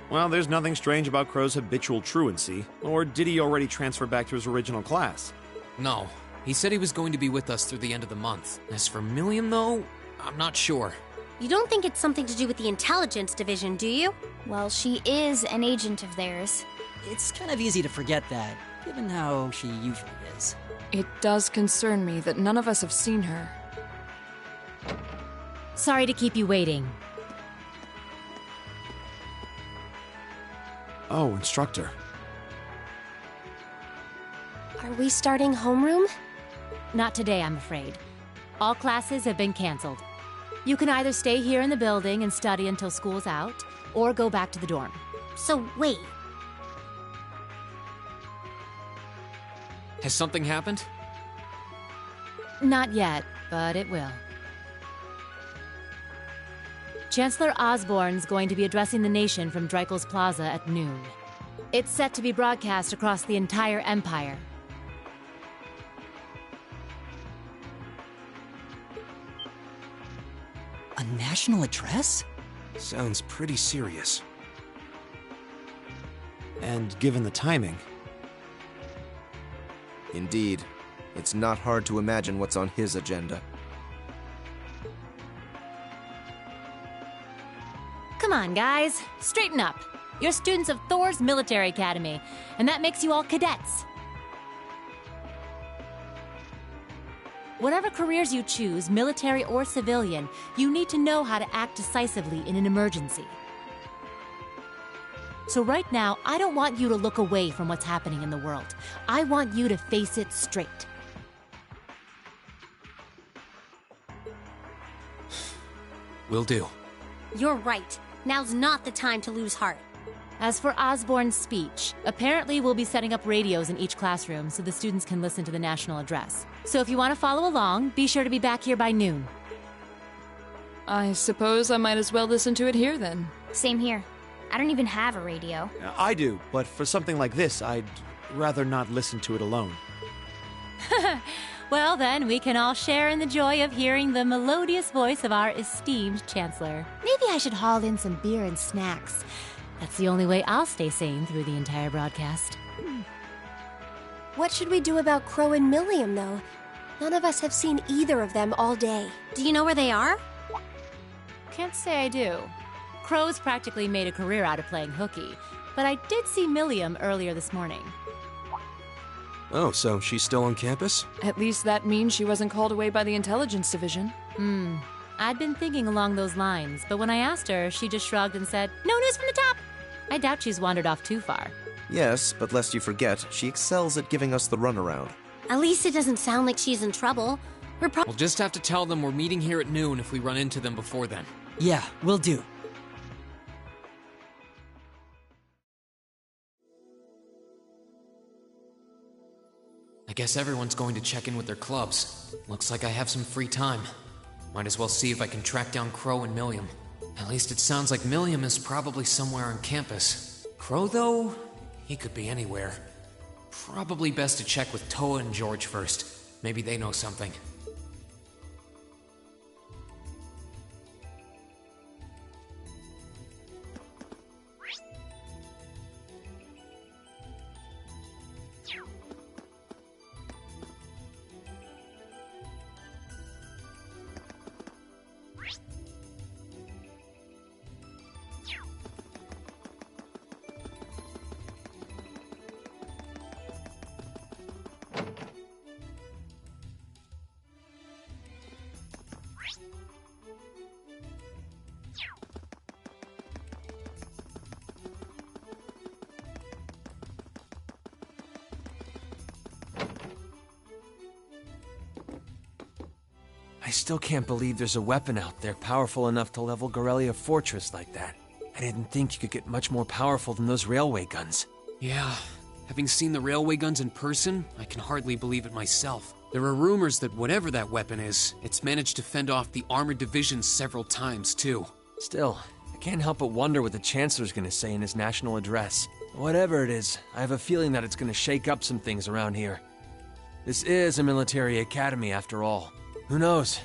Well, there's nothing strange about Crow's habitual truancy. Or did he already transfer back to his original class? No. He said he was going to be with us through the end of the month. As for Milliam, though, I'm not sure. You don't think it's something to do with the intelligence division, do you? Well, she is an agent of theirs. It's kind of easy to forget that, given how she usually is. It does concern me that none of us have seen her. Sorry to keep you waiting. Oh, instructor. Are we starting homeroom? Not today, I'm afraid. All classes have been canceled. You can either stay here in the building and study until school's out, or go back to the dorm. So, wait. Has something happened? Not yet, but it will. Chancellor Osborne's going to be addressing the nation from Dreikel's Plaza at noon. It's set to be broadcast across the entire Empire. A national address? Sounds pretty serious. And given the timing... Indeed. It's not hard to imagine what's on his agenda. Come on, guys. Straighten up. You're students of Thor's Military Academy, and that makes you all cadets. Whatever careers you choose, military or civilian, you need to know how to act decisively in an emergency. So right now, I don't want you to look away from what's happening in the world. I want you to face it straight. Will do. You're right. Now's not the time to lose heart. As for Osborne's speech, apparently we'll be setting up radios in each classroom so the students can listen to the national address. So if you want to follow along, be sure to be back here by noon. I suppose I might as well listen to it here then. Same here. I don't even have a radio. I do, but for something like this, I'd rather not listen to it alone. Well then, we can all share in the joy of hearing the melodious voice of our esteemed Chancellor. Maybe I should haul in some beer and snacks. That's the only way I'll stay sane through the entire broadcast. What should we do about Crow and Milliam, though? None of us have seen either of them all day. Do you know where they are? can't say I do. Crow's practically made a career out of playing hooky, but I did see Milliam earlier this morning. Oh, so she's still on campus? At least that means she wasn't called away by the intelligence division. I'd been thinking along those lines, but when I asked her, she just shrugged and said, "No news from the top." I doubt she's wandered off too far. Yes, but lest you forget, she excels at giving us the runaround. At least it doesn't sound like she's in trouble. We'll just have to tell them we're meeting here at noon if we run into them before then. Yeah, will do. I guess everyone's going to check in with their clubs. Looks like I have some free time. Might as well see if I can track down Crow and Milliam. At least it sounds like Milliam is probably somewhere on campus. Crow, though? He could be anywhere. Probably best to check with Toa and George first. Maybe they know something. I still can't believe there's a weapon out there powerful enough to level Gorelia Fortress like that. I didn't think you could get much more powerful than those railway guns. Yeah, having seen the railway guns in person, I can hardly believe it myself. There are rumors that whatever that weapon is, it's managed to fend off the armored divisions several times, too. Still, I can't help but wonder what the Chancellor's gonna say in his national address. Whatever it is, I have a feeling that it's gonna shake up some things around here. This is a military academy, after all. Who knows?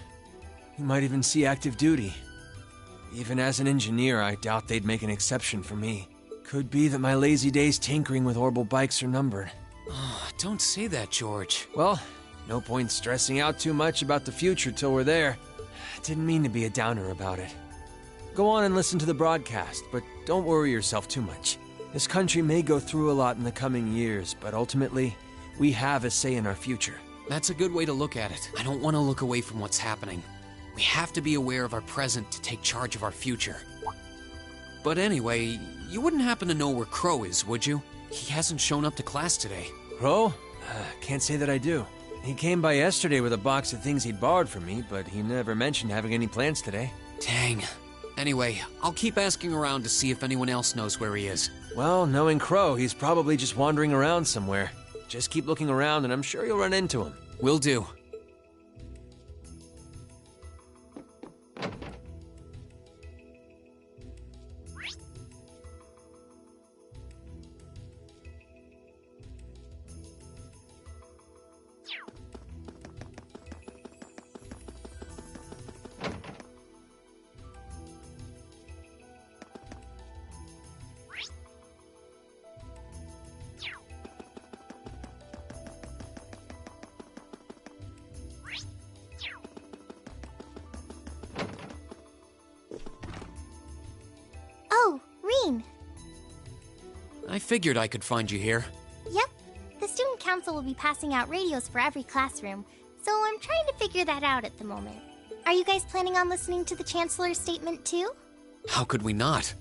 You might even see active duty. Even as an engineer, I doubt they'd make an exception for me. Could be that my lazy days tinkering with orbital bikes are numbered. Oh, don't say that, George. Well, no point stressing out too much about the future till we're there. Didn't mean to be a downer about it. Go on and listen to the broadcast, but don't worry yourself too much. This country may go through a lot in the coming years, but ultimately, we have a say in our future. That's a good way to look at it. I don't want to look away from what's happening. We have to be aware of our present to take charge of our future. But anyway, you wouldn't happen to know where Crow is, would you? He hasn't shown up to class today. Crow? Can't say that I do. He came by yesterday with a box of things he'd borrowed from me, but he never mentioned having any plans today. Dang. Anyway, I'll keep asking around to see if anyone else knows where he is. Well, knowing Crow, he's probably just wandering around somewhere. Just keep looking around and I'm sure you'll run into him. Will do. Oh, Reen. I figured I could find you here. Yep. The student council will be passing out radios for every classroom, so I'm trying to figure that out at the moment. Are you guys planning on listening to the Chancellor's statement too? How could we not?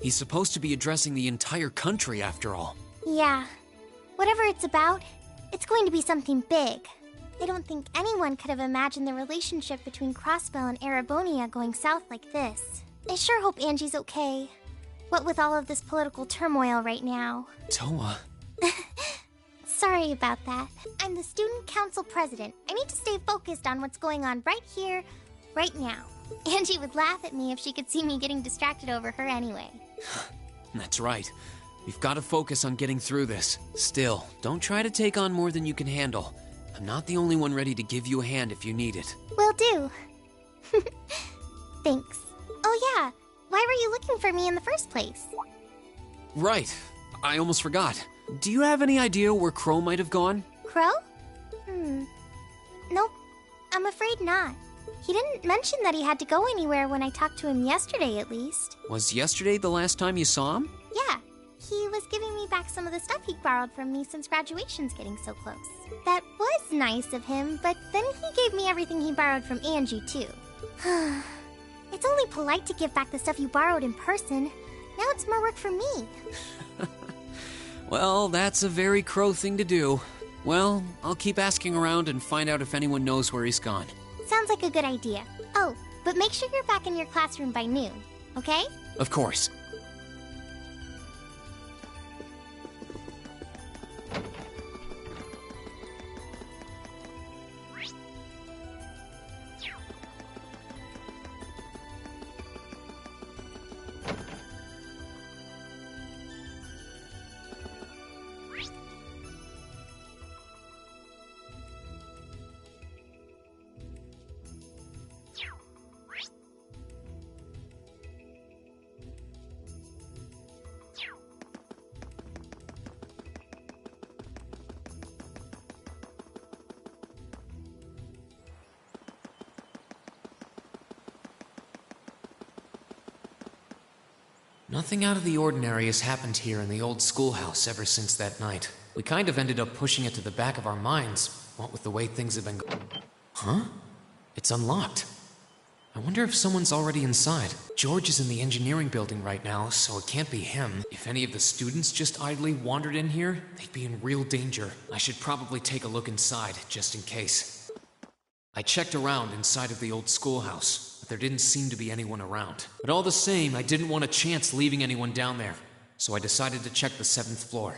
He's supposed to be addressing the entire country, after all. Yeah. Whatever it's about, it's going to be something big. I don't think anyone could have imagined the relationship between Crossbell and Erebonia going south like this. I sure hope Angie's okay. What with all of this political turmoil right now. Toa. Sorry about that. I'm the student council president. I need to stay focused on what's going on right here, right now. Angie would laugh at me if she could see me getting distracted over her anyway. That's right. We've got to focus on getting through this. Still, don't try to take on more than you can handle. I'm not the only one ready to give you a hand if you need it. Will do. Thanks. Oh yeah, why were you looking for me in the first place? Right. I almost forgot. Do you have any idea where Crow might have gone? Crow? Nope. I'm afraid not. He didn't mention that he had to go anywhere when I talked to him yesterday, at least. Was yesterday the last time you saw him? Yeah, he was giving me back some of the stuff he borrowed from me since graduation's getting so close. That was nice of him, but then he gave me everything he borrowed from Angie, too. It's only polite to give back the stuff you borrowed in person. Now it's more work for me. Well, that's a very Crow thing to do. Well, I'll keep asking around and find out if anyone knows where he's gone. Sounds like a good idea. Oh, but make sure you're back in your classroom by noon, okay? Of course. Nothing out of the ordinary has happened here in the old schoolhouse ever since that night. We kind of ended up pushing it to the back of our minds, what with the way things have been going. Huh? It's unlocked. I wonder if someone's already inside. George is in the engineering building right now, so it can't be him. If any of the students just idly wandered in here, they'd be in real danger. I should probably take a look inside, just in case. I checked around inside of the old schoolhouse, but there didn't seem to be anyone around. But all the same, I didn't want a chance leaving anyone down there, so I decided to check the 7th floor.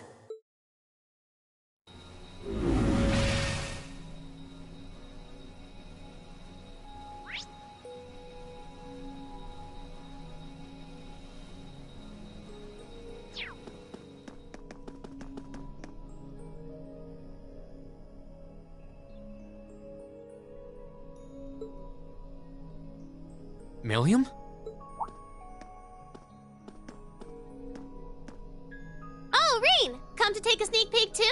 Milliam? Oh, Reen! Come to take a sneak peek too?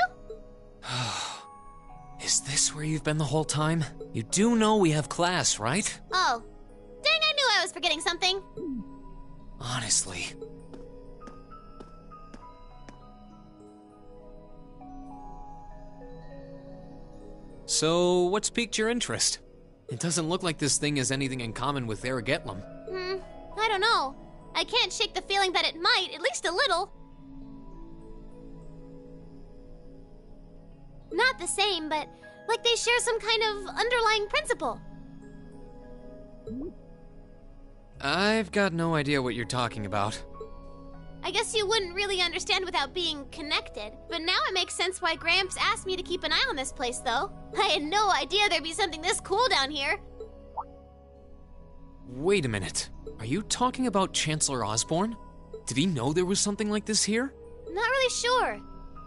Is this where you've been the whole time? You do know we have class, right? Oh. Dang, I knew I was forgetting something. Honestly. So, what's piqued your interest? It doesn't look like this thing has anything in common with Aragetlum. I don't know. I can't shake the feeling that it might, at least a little. Not the same, but like they share some kind of underlying principle. I've got no idea what you're talking about. I guess you wouldn't really understand without being connected. But now it makes sense why Gramps asked me to keep an eye on this place, though. I had no idea there'd be something this cool down here. Wait a minute. Are you talking about Chancellor Osborne? Did he know there was something like this here? Not really sure.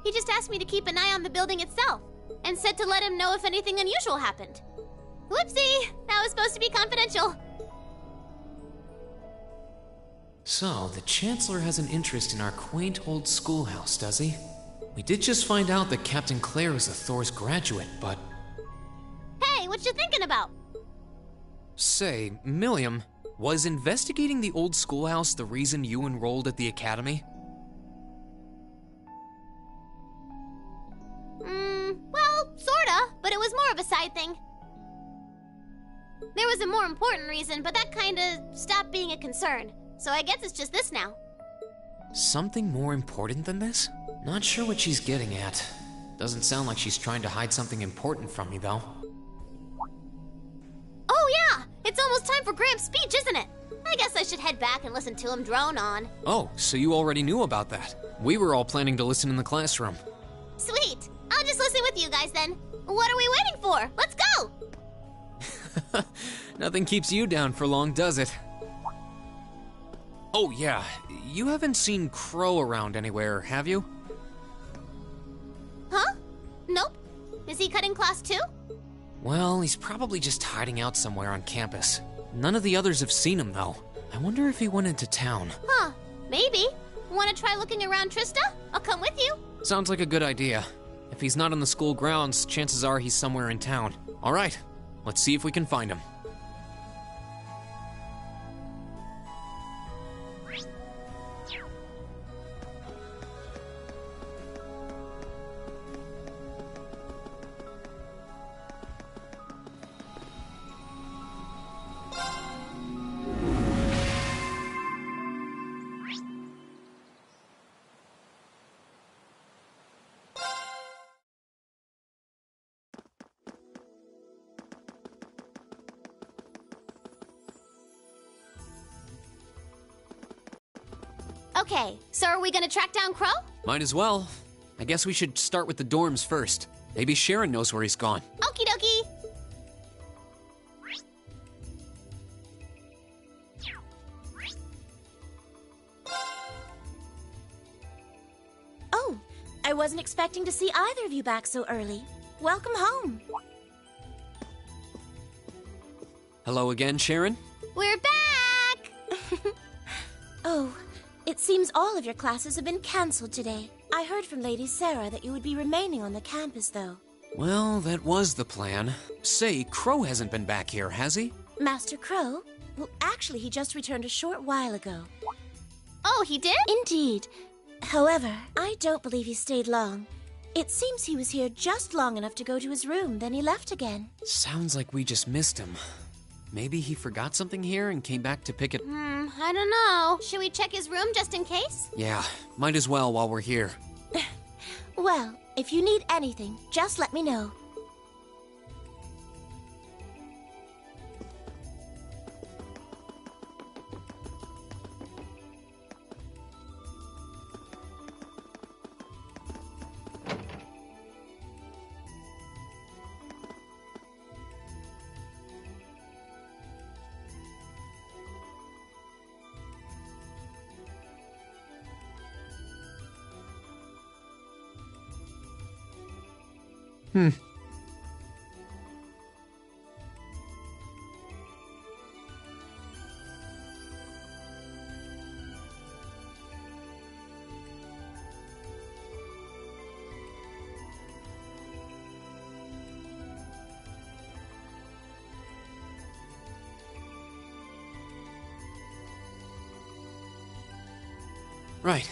He just asked me to keep an eye on the building itself, and said to let him know if anything unusual happened. Whoopsie! That was supposed to be confidential. So, the Chancellor has an interest in our quaint old schoolhouse, does he? We did just find out that Captain Claire is a Thor's graduate, but... Hey, what you thinking about? Say, Milliam, was investigating the old schoolhouse the reason you enrolled at the academy? Well, sorta, but it was more of a side thing. There was a more important reason, but that kinda stopped being a concern. So I guess it's just this now. Something more important than this? Not sure what she's getting at. Doesn't sound like she's trying to hide something important from me, though. Oh yeah! It's almost time for Gramps' speech, isn't it? I guess I should head back and listen to him drone on. Oh, so you already knew about that. We were all planning to listen in the classroom. Sweet! I'll just listen with you guys then. What are we waiting for? Let's go! Nothing keeps you down for long, does it? Oh yeah, you haven't seen Crow around anywhere, have you? Huh? Nope. Is he cutting class too? Well, he's probably just hiding out somewhere on campus. None of the others have seen him, though. I wonder if he went into town. Huh. Maybe. Want to try looking around, Trista? I'll come with you. Sounds like a good idea. If he's not on the school grounds, chances are he's somewhere in town. All right, let's see if we can find him. Okay, so are we gonna track down Crow? Might as well. I guess we should start with the dorms first. Maybe Sharon knows where he's gone. Okie dokie! Oh, I wasn't expecting to see either of you back so early. Welcome home. Hello again, Sharon? We're back! Oh, it seems all of your classes have been cancelled today. I heard from Lady Sarah that you would be remaining on the campus, though. Well, that was the plan. Say, Crow hasn't been back here, has he? Master Crow? Well, actually, he just returned a short while ago. Oh, he did? Indeed. However, I don't believe he stayed long. It seems he was here just long enough to go to his room, then he left again. Sounds like we just missed him. Maybe he forgot something here and came back to pick it. I don't know. Should we check his room just in case? Yeah, might as well while we're here. Well, if you need anything, just let me know. Right.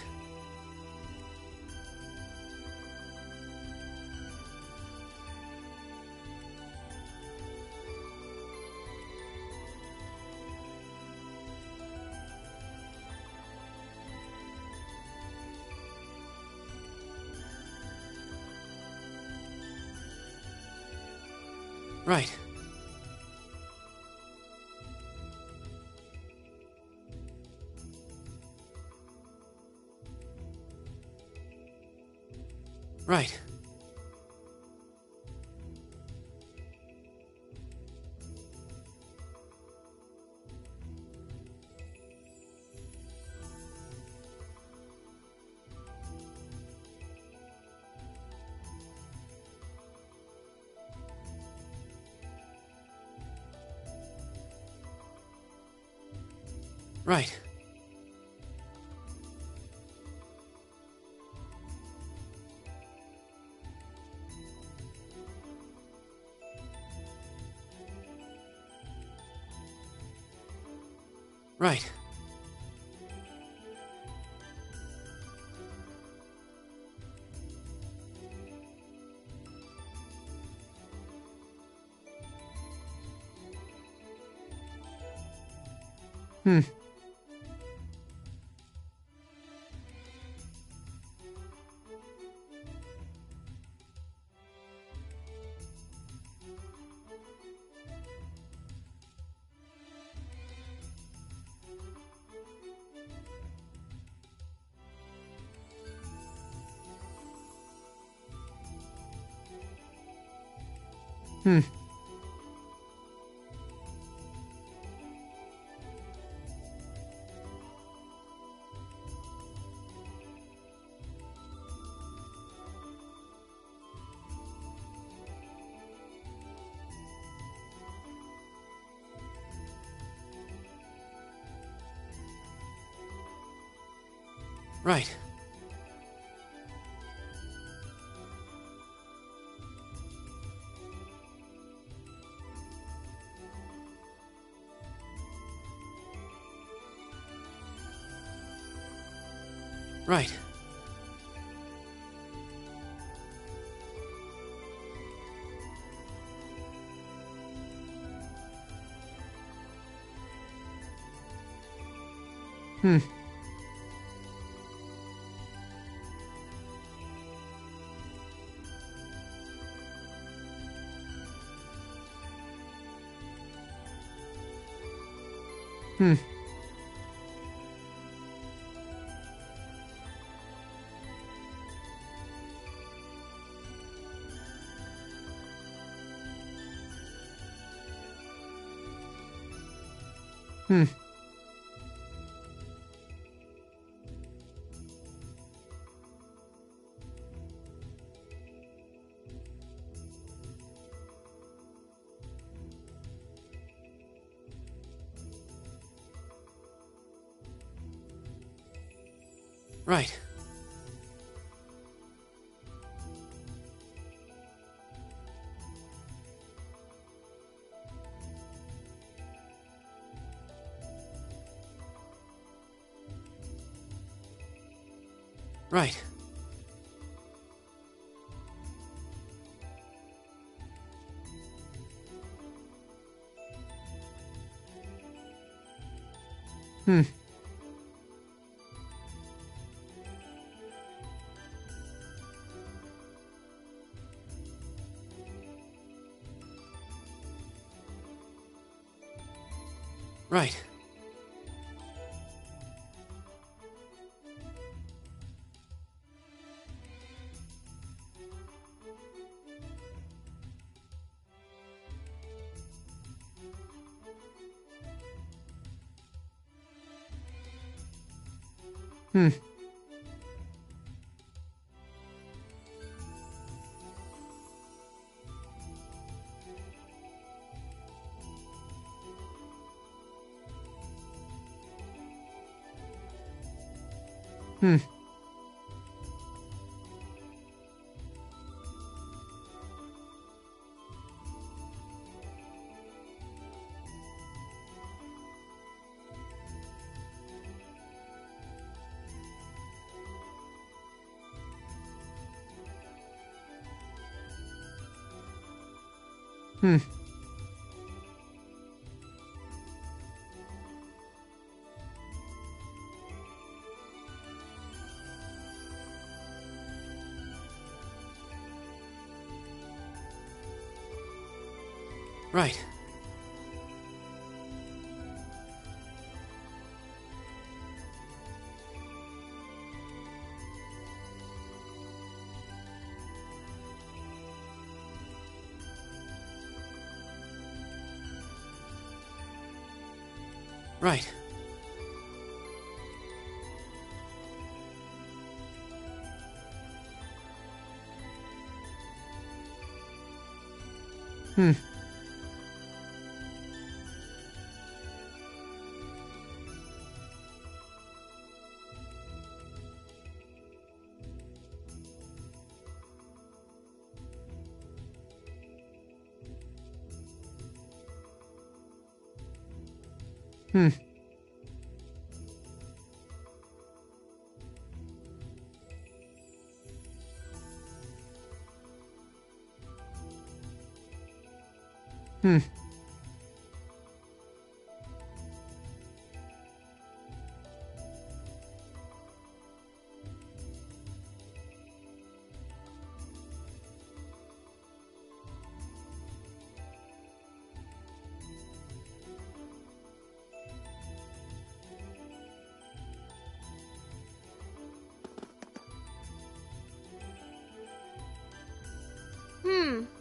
Right. Right. Right. Right. Right. Right. Right. Right. Right. Right. Right.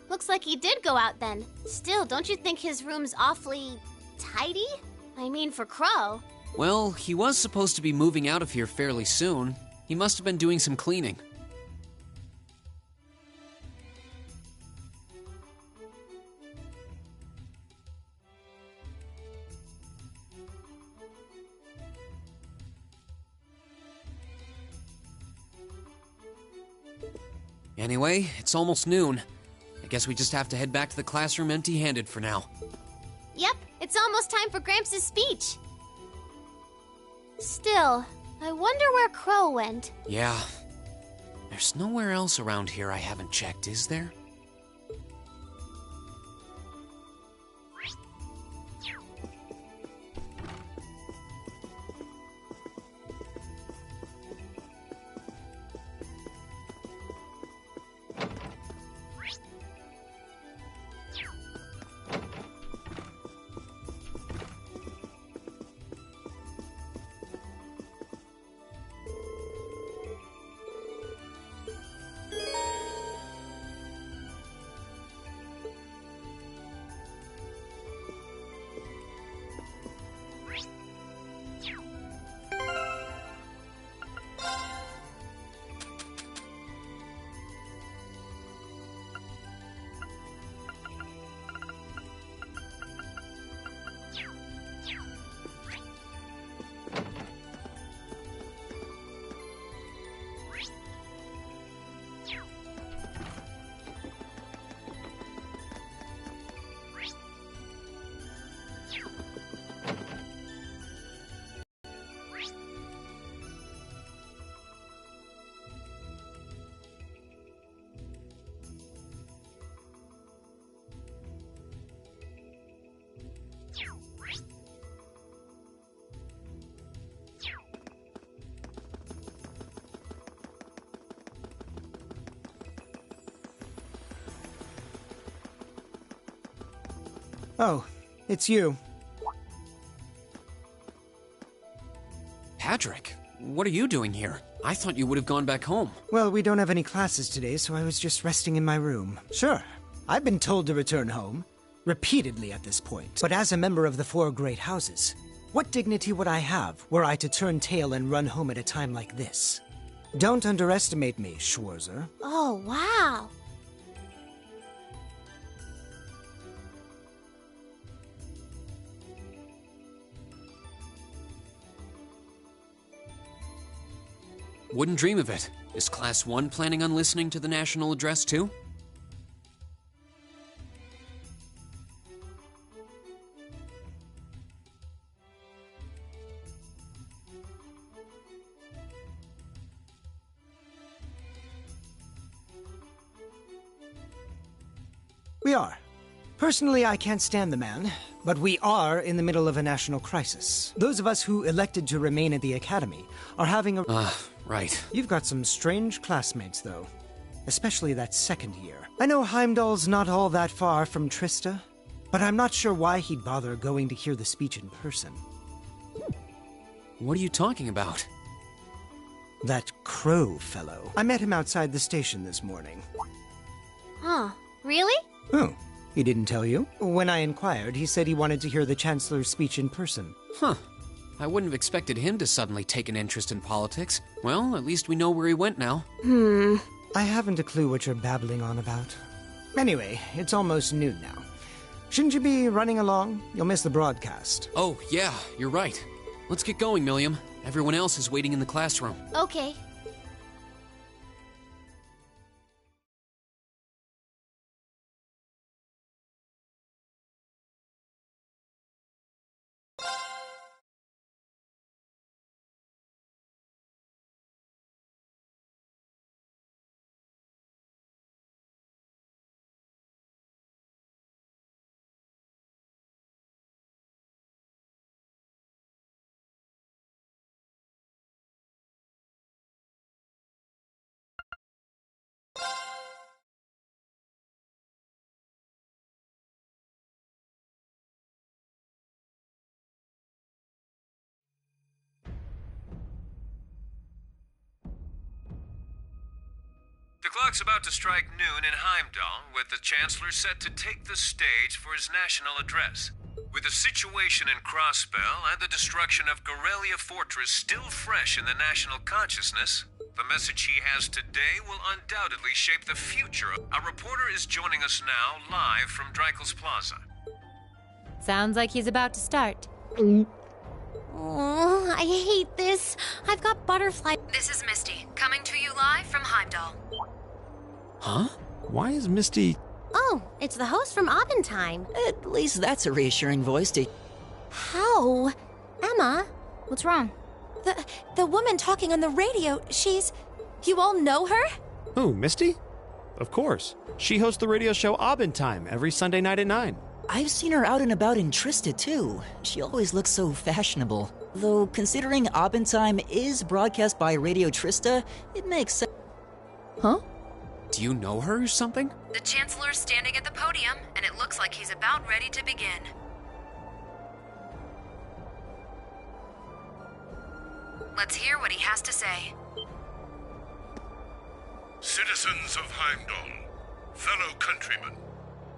Looks like he did go out then. Still, don't you think his room's awfully tidy? I mean, for Crow. Well, he was supposed to be moving out of here fairly soon. He must have been doing some cleaning. Anyway, it's almost noon. I guess we just have to head back to the classroom empty-handed for now. Yep, it's almost time for Gramps' speech. Still, I wonder where Crow went. Yeah. There's nowhere else around here I haven't checked, is there? Oh, it's you. Patrick, what are you doing here? I thought you would have gone back home. Well, we don't have any classes today, so I was just resting in my room. Sure, I've been told to return home, repeatedly at this point. But as a member of the four great houses, what dignity would I have were I to turn tail and run home at a time like this? Don't underestimate me, Schwarzer. Oh, wow. Wouldn't dream of it. Is Class 1 planning on listening to the national address too? We are. Personally, I can't stand the man, but we are in the middle of a national crisis. Those of us who elected to remain at the academy are having a... right. You've got some strange classmates, though. Especially that second year. I know Heimdall's not all that far from Trista, but I'm not sure why he'd bother going to hear the speech in person. What are you talking about? That Crow fellow. I met him outside the station this morning. Huh. Really? Oh, he didn't tell you? When I inquired, he said he wanted to hear the Chancellor's speech in person. Huh. I wouldn't have expected him to suddenly take an interest in politics. Well, at least we know where he went now. I haven't a clue what you're babbling on about. Anyway, it's almost noon now. Shouldn't you be running along? You'll miss the broadcast. Oh, yeah, you're right. Let's get going, Milliam. Everyone else is waiting in the classroom. Okay. The clock's about to strike noon in Heimdall, with the Chancellor set to take the stage for his national address. With the situation in Crossbell and the destruction of Gorelia Fortress still fresh in the national consciousness, the message he has today will undoubtedly shape the future. Our reporter is joining us now live from Dreikel's Plaza. Sounds like he's about to start. Oh, I hate this. I've got butterfly. This is Misty, coming to you live from Heimdall. Huh? Why is Misty... Oh, it's the host from Abendheim. At least that's a reassuring voice to... How? Emma? What's wrong? The woman talking on the radio, she's... You all know her? Oh, Misty? Of course. She hosts the radio show Abendheim every Sunday night at 9. I've seen her out and about in Trista, too. She always looks so fashionable. Though, considering Abendheim is broadcast by Radio Trista, it makes sense. Huh? Do you know her or something? The Chancellor's standing at the podium, and it looks like he's about ready to begin. Let's hear what he has to say. Citizens of Heimdall, fellow countrymen,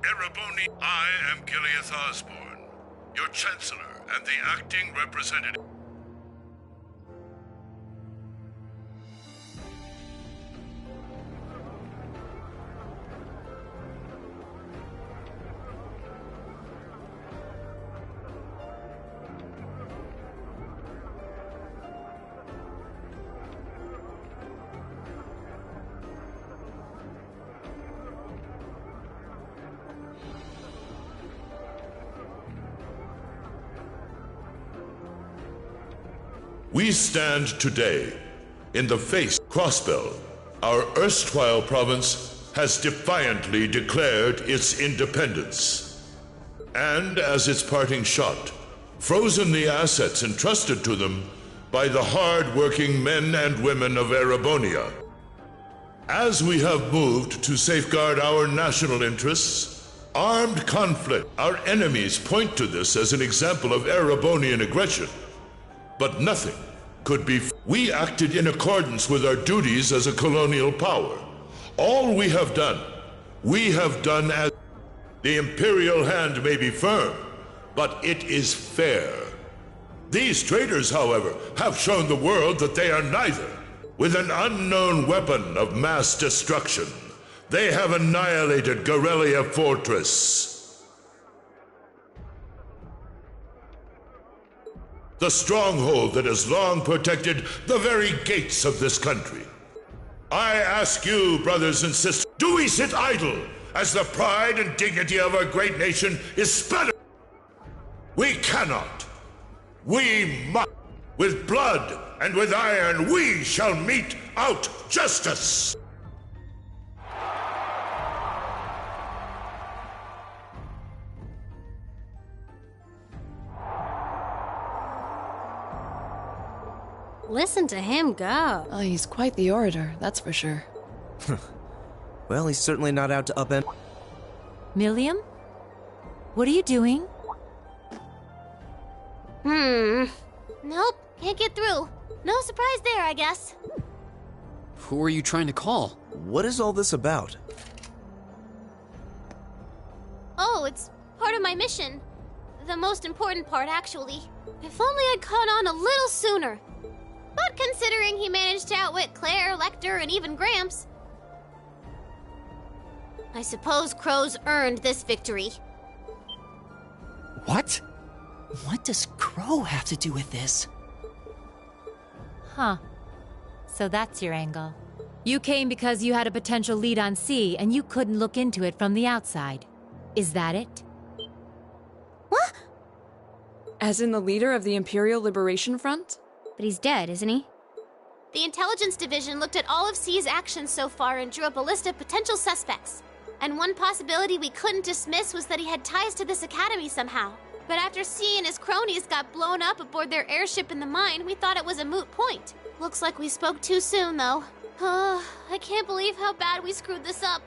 Ereboni, I am Gileath Osborne, your Chancellor and the acting representative. We stand today in the face of Crossbell. Our erstwhile province has defiantly declared its independence, and as its parting shot, frozen the assets entrusted to them by the hard-working men and women of Erebonia. As we have moved to safeguard our national interests, Armed conflict. Our enemies point to this as an example of Erebonian aggression. But nothing could be. We acted in accordance with our duties as a colonial power. All we have done as the Imperial hand may be firm, but it is fair. These traitors, however, have shown the world that they are neither. With an unknown weapon of mass destruction, they have annihilated Gorelia Fortress. The stronghold that has long protected the very gates of this country. I ask you, brothers and sisters, do we sit idle as the pride and dignity of our great nation is sputtered? We cannot. We must. With blood and with iron, we shall mete out justice. Listen to him go. Oh, he's quite the orator, that's for sure. Well, he's certainly not out to upend. Milliam? What are you doing? Nope, can't get through. No surprise there, I guess. Who are you trying to call? What is all this about? Oh, it's part of my mission. The most important part, actually. If only I'd caught on a little sooner. But considering he managed to outwit Claire, Lecter, and even Gramps, I suppose Crow's earned this victory. What? What does Crow have to do with this? Huh. So that's your angle. You came because you had a potential lead on C, and you couldn't look into it from the outside. Is that it? What? As in the leader of the Imperial Liberation Front? But he's dead, isn't he? The Intelligence Division looked at all of C's actions so far and drew up a list of potential suspects. And one possibility we couldn't dismiss was that he had ties to this academy somehow. But after C and his cronies got blown up aboard their airship in the mine, we thought it was a moot point. Looks like we spoke too soon, though. I can't believe how bad we screwed this up.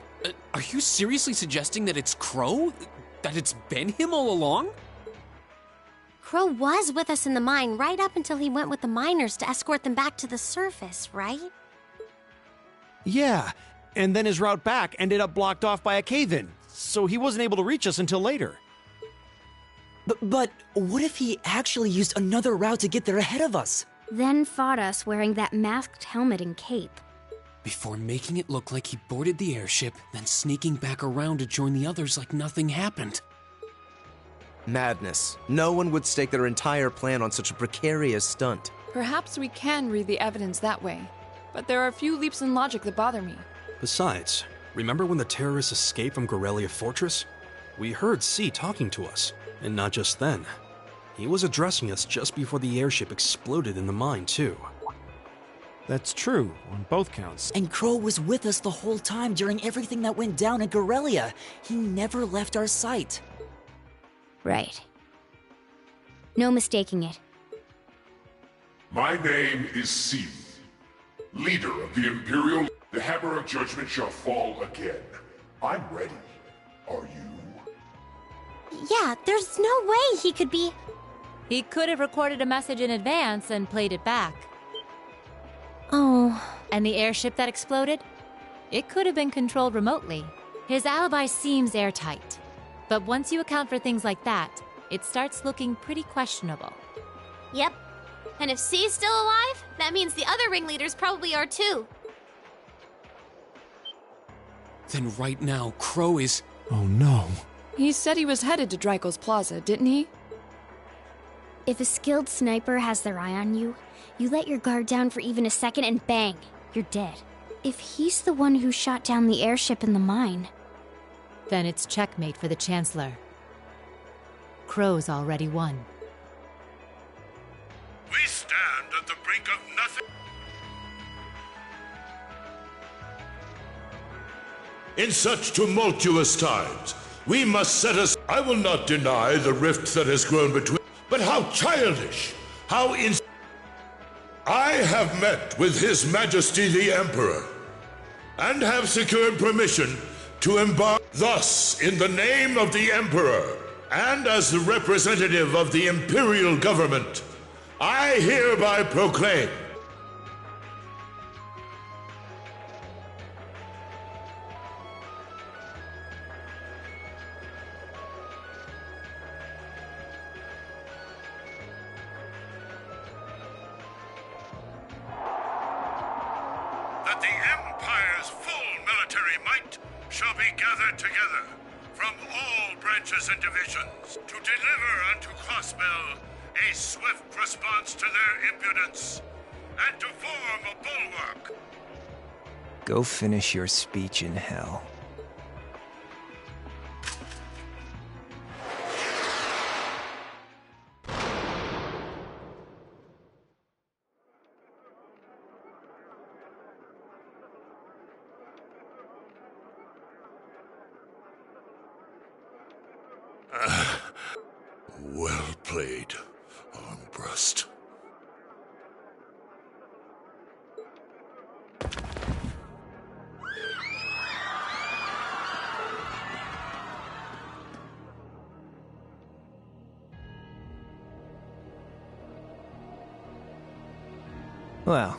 Are you seriously suggesting that it's Crow? That it's been him all along? Crow was with us in the mine right up until he went with the miners to escort them back to the surface, right? Yeah, and then his route back ended up blocked off by a cave-in, so he wasn't able to reach us until later. But what if he actually used another route to get there ahead of us? Then fought us wearing that masked helmet and cape. Before making it look like he boarded the airship, then sneaking back around to join the others like nothing happened. Madness. No one would stake their entire plan on such a precarious stunt. Perhaps we can read the evidence that way, but there are a few leaps in logic that bother me. Besides, remember when the terrorists escaped from Gorelia Fortress? We heard C talking to us, and not just then. He was addressing us just before the airship exploded in the mine, too. That's true, on both counts. And Crow was with us the whole time during everything that went down in Gorelia. He never left our sight. Right. No mistaking it. My name is C, leader of the Imperial. The hammer of judgment shall fall again. I'm ready. Are you? Yeah, there's no way he could be... He could have recorded a message in advance and played it back. Oh. And the airship that exploded? It could have been controlled remotely. His alibi seems airtight. But once you account for things like that, it starts looking pretty questionable. Yep. And if C's still alive, that means the other ringleaders probably are too. Then right now, Crow is... Oh no. He said he was headed to Drykel's Plaza, didn't he? If a skilled sniper has their eye on you, you let your guard down for even a second and bang, you're dead. If he's the one who shot down the airship in the mine... Then it's checkmate for the Chancellor. Crow's already won. We stand at the brink of nothing. In such tumultuous times, we must set us... I will not deny the rift that has grown between... But how childish! How I have met with His Majesty the Emperor, and have secured permission to embark. Thus, in the name of the Emperor, and as the representative of the Imperial Government, I hereby proclaim that the Empire's full military might shall be gathered together from all branches and divisions to deliver unto Crossbell a swift response to their impudence and to form a bulwark. Go finish your speech in hell. Well played, Armbrust. Well,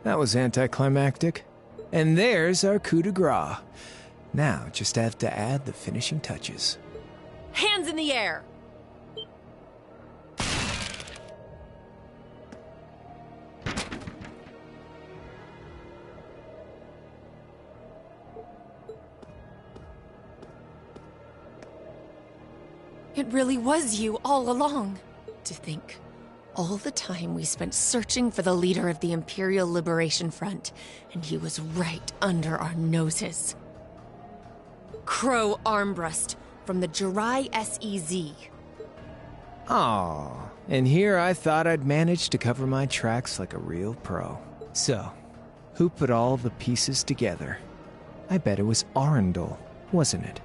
that was anticlimactic. And there's our coup de grace. Now, just have to add the finishing touches. Hands in the air! It really was you all along. To think, all the time we spent searching for the leader of the Imperial Liberation Front, and he was right under our noses. Crow Armbrust, from the Jirai SEZ. Aw, and here I thought I'd managed to cover my tracks like a real pro. So, who put all the pieces together? I bet it was Arundel, wasn't it?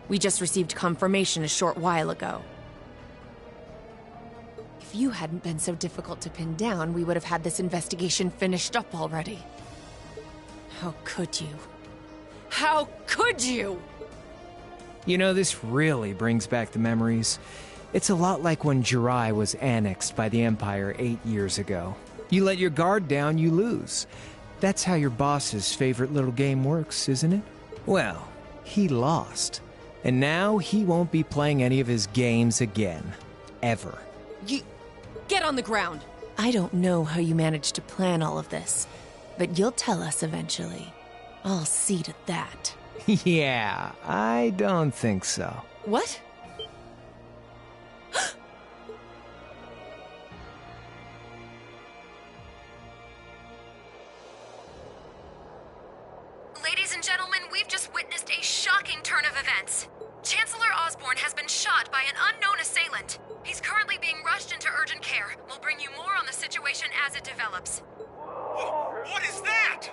We just received confirmation a short while ago. If you hadn't been so difficult to pin down, we would have had this investigation finished up already. How could you? How could you? You know, this really brings back the memories. It's a lot like when Jirai was annexed by the Empire 8 years ago. You let your guard down, you lose. That's how your boss's favorite little game works, isn't it? Well, he lost. And now he won't be playing any of his games again. Ever. Get on the ground! I don't know how you managed to plan all of this, but you'll tell us eventually. I'll see to that. Yeah, I don't think so. What? Ladies and gentlemen, we've just witnessed a shocking turn of events. Chancellor Osborne has been shot by an unknown assailant. He's currently being rushed into urgent care. We'll bring you more on the situation as it develops. What is that?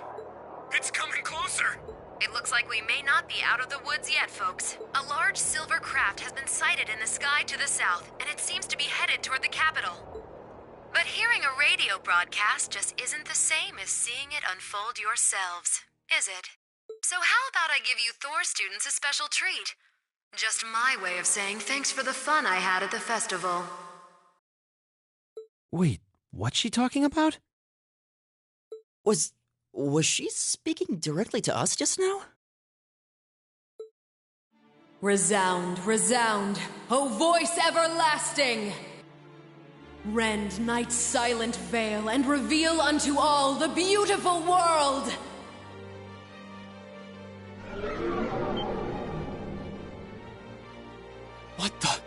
It's coming closer. It looks like we may not be out of the woods yet, folks. A large silver craft has been sighted in the sky to the south, and it seems to be headed toward the capital. But hearing a radio broadcast just isn't the same as seeing it unfold yourselves, is it? So how about I give you Thor students a special treat? Just my way of saying thanks for the fun I had at the festival. Wait, what's she talking about? Was she speaking directly to us just now? Resound, resound, O voice everlasting! Rend night's silent veil and reveal unto all the beautiful world! What the?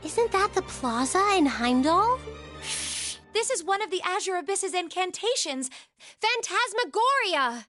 Isn't that the plaza in Heimdall? This is one of the Azure Abyss's incantations, Phantasmagoria!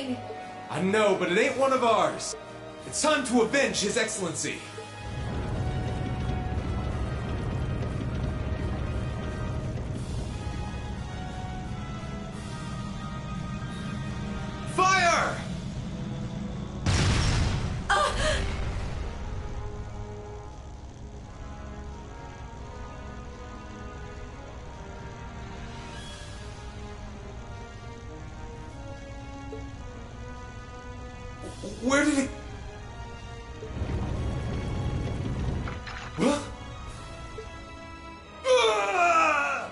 doing? I know, but it ain't one of ours. It's time to avenge His Excellency. Fire! Where did it... Huh? Ah!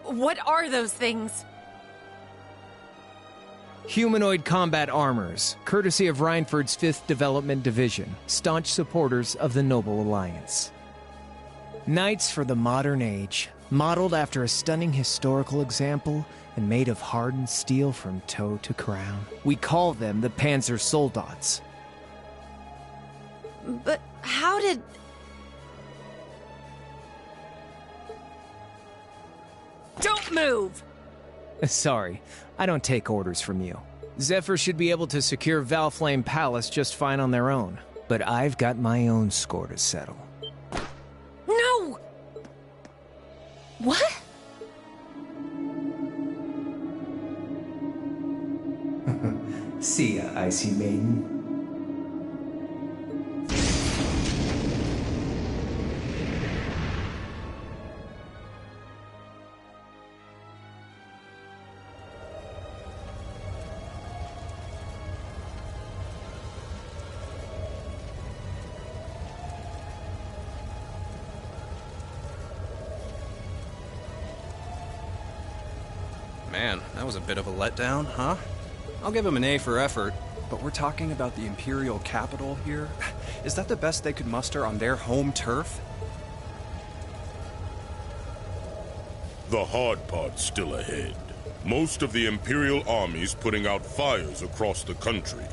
What are those things? Humanoid combat armors, courtesy of Reinford's 5th Development Division, staunch supporters of the Noble Alliance. Knights for the modern age, modeled after a stunning historical example and made of hardened steel from toe to crown. We call them the Panzer Soldats. But how did... Don't move! Sorry, I don't take orders from you. Zephyr should be able to secure Valflame Palace just fine on their own, but I've got my own score to settle. No! What? See ya, Icy Maiden. Man, that was a bit of a letdown, huh? I'll give him an A for effort. But we're talking about the Imperial capital here? Is that the best they could muster on their home turf? The hard part's still ahead. Most of the Imperial army's putting out fires across the country.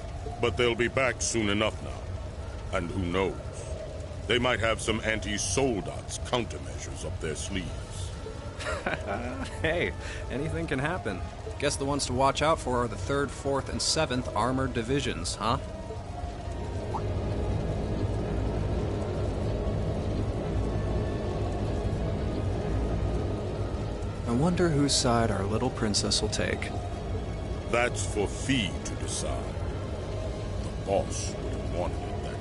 But they'll be back soon enough now. And who knows? They might have some anti-Soldats countermeasures up their sleeves. Hey, anything can happen. Guess the ones to watch out for are the 3rd, 4th, and 7th Armored Divisions, huh? I wonder whose side our little princess will take. That's for Fee to decide. The boss would have wanted it that way.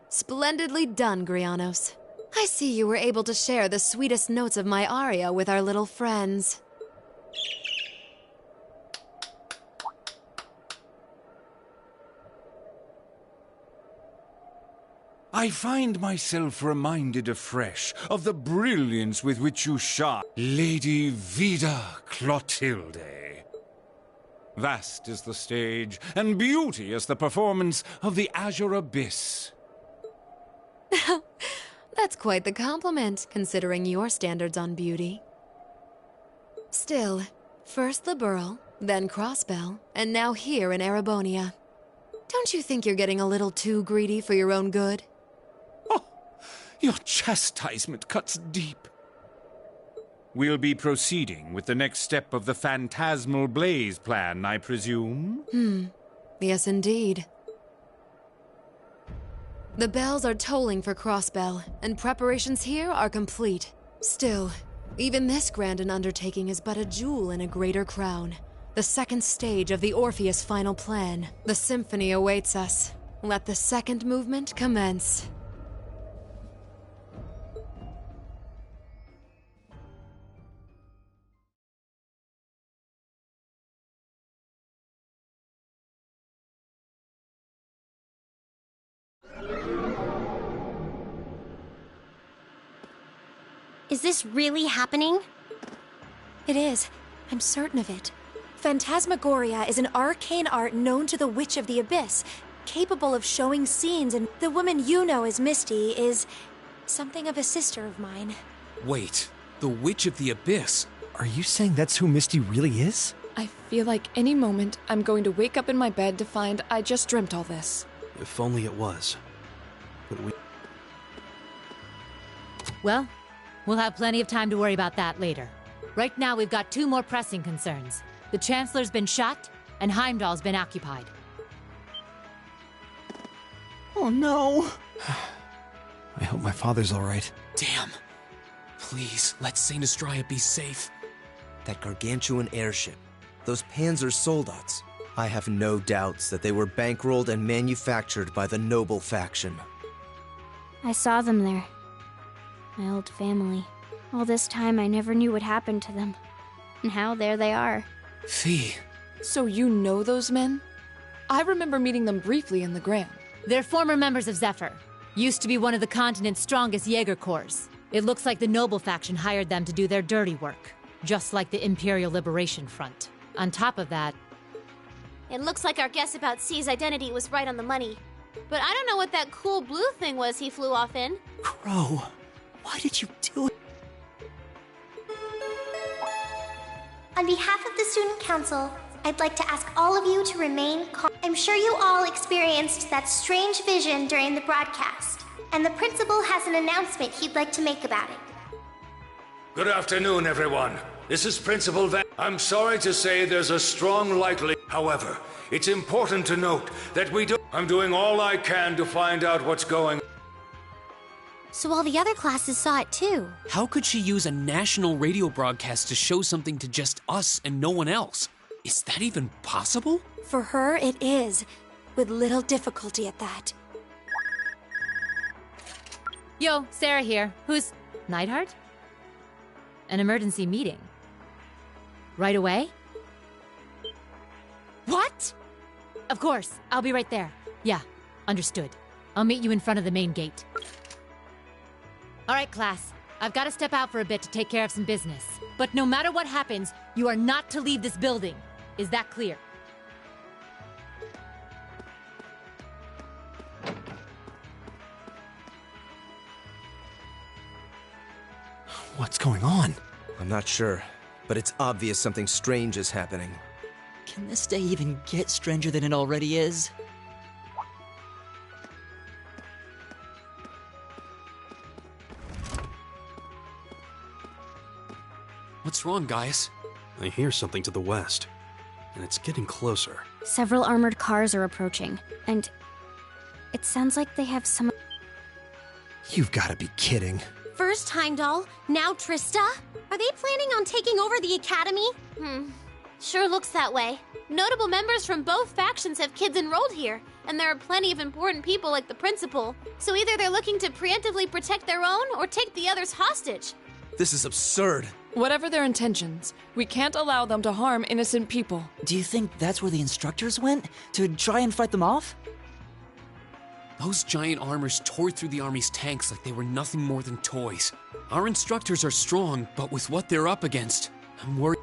Splendidly done, Grianos. I see you were able to share the sweetest notes of my aria with our little friends. I find myself reminded afresh of the brilliance with which you shine, Lady Vida Clotilde. Vast is the stage, and beauty is the performance of the Azure Abyss. That's quite the compliment, considering your standards on beauty. Still, first the Burl, then Crossbell, and now here in Erebonia. Don't you think you're getting a little too greedy for your own good? Oh, your chastisement cuts deep. We'll be proceeding with the next step of the Phantasmal Blaze plan, I presume? Yes, indeed. The bells are tolling for Crossbell, and preparations here are complete. Still, even this grand an undertaking is but a jewel in a greater crown. The second stage of the Orpheus final plan. The symphony awaits us. Let the second movement commence. Is this really happening? It is. I'm certain of it. Phantasmagoria is an arcane art known to the Witch of the Abyss, capable of showing scenes, and the woman you know as Misty is something of a sister of mine. Wait, the Witch of the Abyss? Are you saying that's who Misty really is? I feel like any moment I'm going to wake up in my bed to find I just dreamt all this. If only it was. But we... Well, we'll have plenty of time to worry about that later. Right now, we've got 2 more pressing concerns. The Chancellor's been shot, and Heimdall's been occupied. Oh no! I hope my father's alright. Damn. Please, let Saint Astraea be safe. That gargantuan airship. Those Panzer Soldats. I have no doubts that they were bankrolled and manufactured by the noble faction. I saw them there. My old family. All this time I never knew what happened to them. And now there they are. Fee. So you know those men? I remember meeting them briefly in the Grand. They're former members of Zephyr. Used to be one of the continent's strongest Jaeger Corps. It looks like the Noble faction hired them to do their dirty work. Just like the Imperial Liberation Front. On top of that... It looks like our guess about C's identity was right on the money. But I don't know what that cool blue thing was he flew off in. Crow, why did you do it? On behalf of the Student Council, I'd like to ask all of you to remain calm. I'm sure you all experienced that strange vision during the broadcast, and the principal has an announcement he'd like to make about it. Good afternoon, everyone. This is Principal Van. I'm sorry to say there's a strong likelihood. However, it's important to note that I'm doing all I can to find out what's going on. So all the other classes saw it too. How could she use a national radio broadcast to show something to just us and no one else? Is that even possible? For her, it is. With little difficulty at that. Yo, Sarah here. Who's... Neidhart? An emergency meeting. Right away? What? Of course. I'll be right there. Yeah, understood. I'll meet you in front of the main gate. All right, class. I've got to step out for a bit to take care of some business. But no matter what happens, you are not to leave this building. Is that clear? What's going on? I'm not sure, but it's obvious something strange is happening. Can this day even get stranger than it already is? What's wrong, guys? I hear something to the west, and it's getting closer. Several armored cars are approaching, and it sounds like they have some... You've got to be kidding. First Heimdall, now Trista? Are they planning on taking over the academy? Sure looks that way. Notable members from both factions have kids enrolled here, and there are plenty of important people like the principal. So either they're looking to preemptively protect their own or take the others hostage. This is absurd. Whatever their intentions, we can't allow them to harm innocent people. Do you think that's where the instructors went? To try and fight them off? Those giant armors tore through the army's tanks like they were nothing more than toys. Our instructors are strong, but with what they're up against, I'm worried.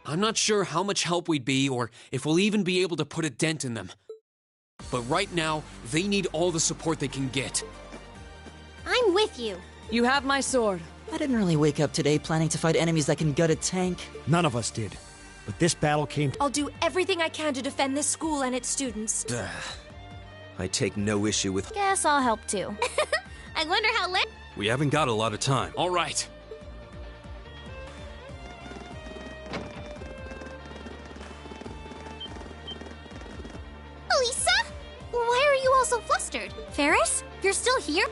I'm not sure how much help we'd be or if we'll even be able to put a dent in them. But right now, they need all the support they can get. I'm with you. You have my sword. I didn't really wake up today planning to fight enemies that can gut a tank. None of us did. But this battle came... I'll do everything I can to defend this school and its students. I take no issue with... Guess I'll help too. I wonder how late... We haven't got a lot of time. All right. Elisa? Why are you all so flustered? flustered. Ferris, you're still here?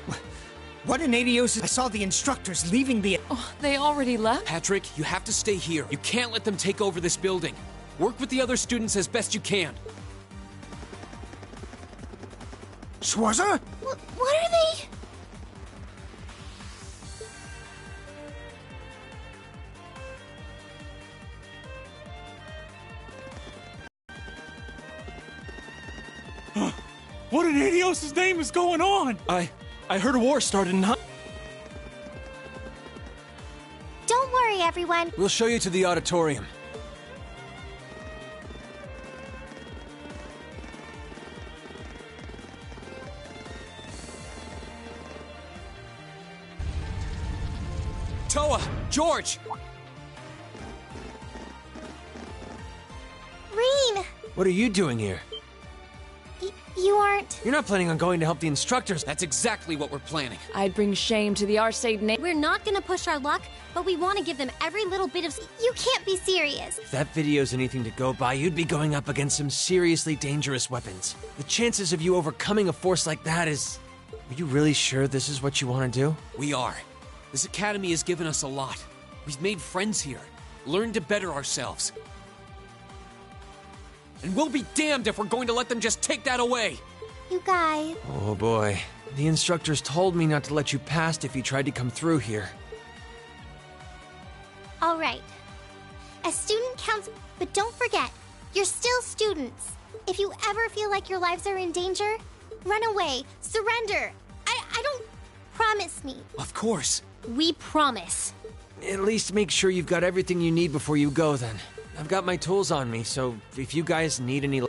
What in Adios? I saw the instructors leaving the... Oh, they already left? Patrick, you have to stay here. You can't let them take over this building. Work with the other students as best you can. Schwarzer? What are they? What in Adios' name is going on? I heard a war started in... Don't worry, everyone. We'll show you to the auditorium. Toa! George! Reen! What are you doing here? You aren't... You're not planning on going to help the instructors. That's exactly what we're planning. I'd bring shame to the Arcade name. We're not gonna push our luck, but we want to give them every little bit of... You can't be serious. If that video's anything to go by, you'd be going up against some seriously dangerous weapons. The chances of you overcoming a force like that is... Are you really sure this is what you want to do? We are. This academy has given us a lot. We've made friends here, learned to better ourselves. And we'll be damned if we're going to let them just take that away! You guys... Oh boy. The instructors told me not to let you past if you tried to come through here. All right. A student counts, but don't forget, you're still students. If you ever feel like your lives are in danger, run away, surrender. I don't... Promise me. Of course. We promise. At least make sure you've got everything you need before you go then. I've got my tools on me, so if you guys need any...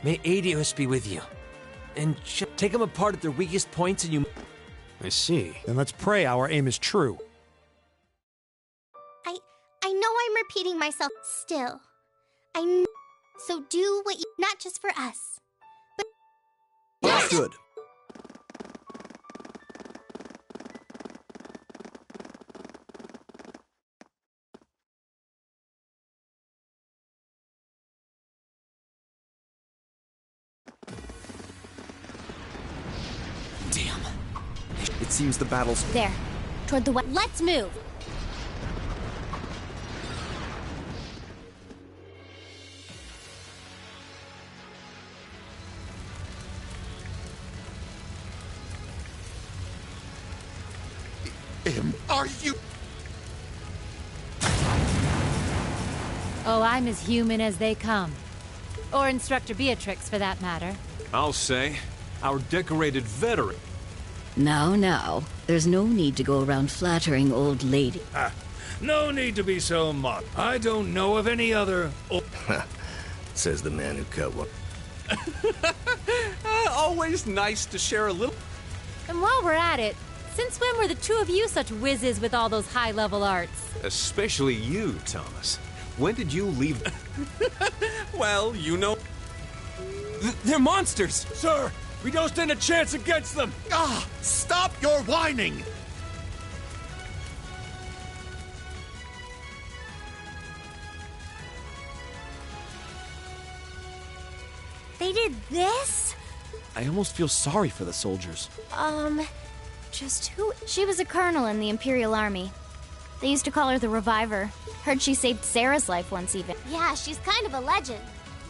May Adios be with you. And take them apart at their weakest points and you... I see. Then let's pray our aim is true. I know I'm repeating myself still. So do what you... Not just for us, but... Understood. Damn. It seems the battle's... There. Toward the west. Let's move! Are you... Oh, I'm as human as they come. Or Instructor Beatrix, for that matter. I'll say, our decorated veteran. Now, there's no need to go around flattering old lady. No need to be so mock. I don't know of any other... Says the man who cut one. Always nice to share a little... And while we're at it, since when were the two of you such whizzes with all those high-level arts? Especially you, Thomas. When did you leave... Well, you know... They're monsters! Sir, we don't stand a chance against them! Ah! Stop your whining! They did this? I almost feel sorry for the soldiers. Just who? She was a colonel in the Imperial Army. They used to call her the Reviver. Heard she saved Sarah's life once even. Yeah, she's kind of a legend.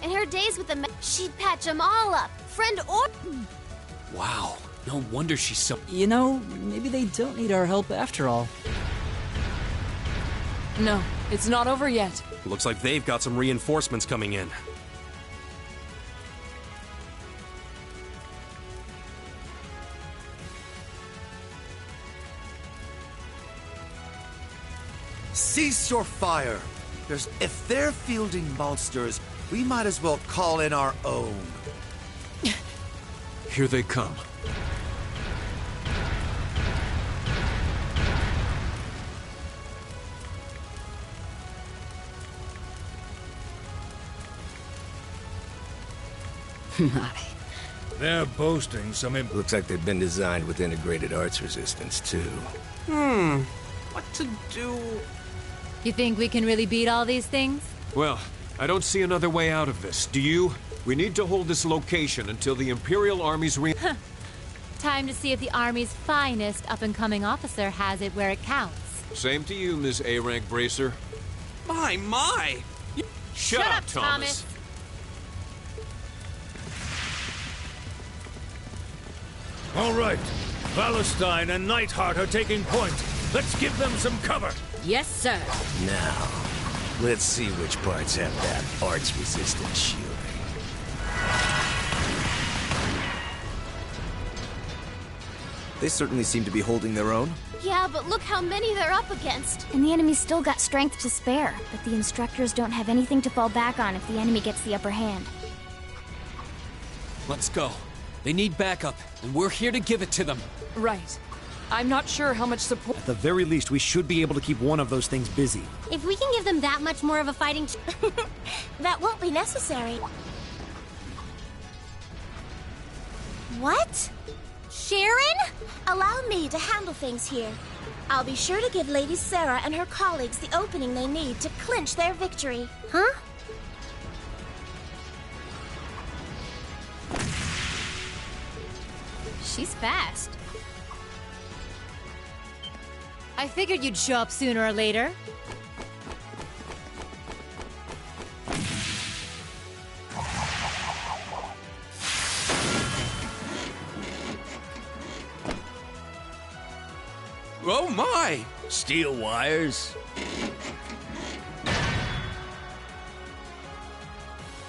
In her days with the she'd patch them all up, friend or... Wow, no wonder she's so... You know, maybe they don't need our help after all. No, it's not over yet. Looks like they've got some reinforcements coming in. Cease your fire! If they're fielding monsters, we might as well call in our own. Here they come. They're boasting some... Looks like they've been designed with integrated arts resistance, too. What to do? You think we can really beat all these things? Well, I don't see another way out of this. Do you? We need to hold this location until the Imperial Army's Time to see if the Army's finest up-and-coming officer has it where it counts. Same to you, Ms. A-Rank Bracer. My! Shut up, Thomas. All right. Valentine and Nightheart are taking point. Let's give them some cover. Yes, sir. Now, let's see which parts have that arts-resistant shielding. They certainly seem to be holding their own. Yeah, but look how many they're up against. And the enemy's still got strength to spare, but the instructors don't have anything to fall back on if the enemy gets the upper hand. Let's go. They need backup, and we're here to give it to them. Right. I'm not sure how much support... At the very least, we should be able to keep one of those things busy. If we can give them that much more of a fighting... That won't be necessary. What? Sharon? Allow me to handle things here. I'll be sure to give Lady Sarah and her colleagues the opening they need to clinch their victory. Huh? She's fast. I figured you'd show up sooner or later. Oh my! Steel wires.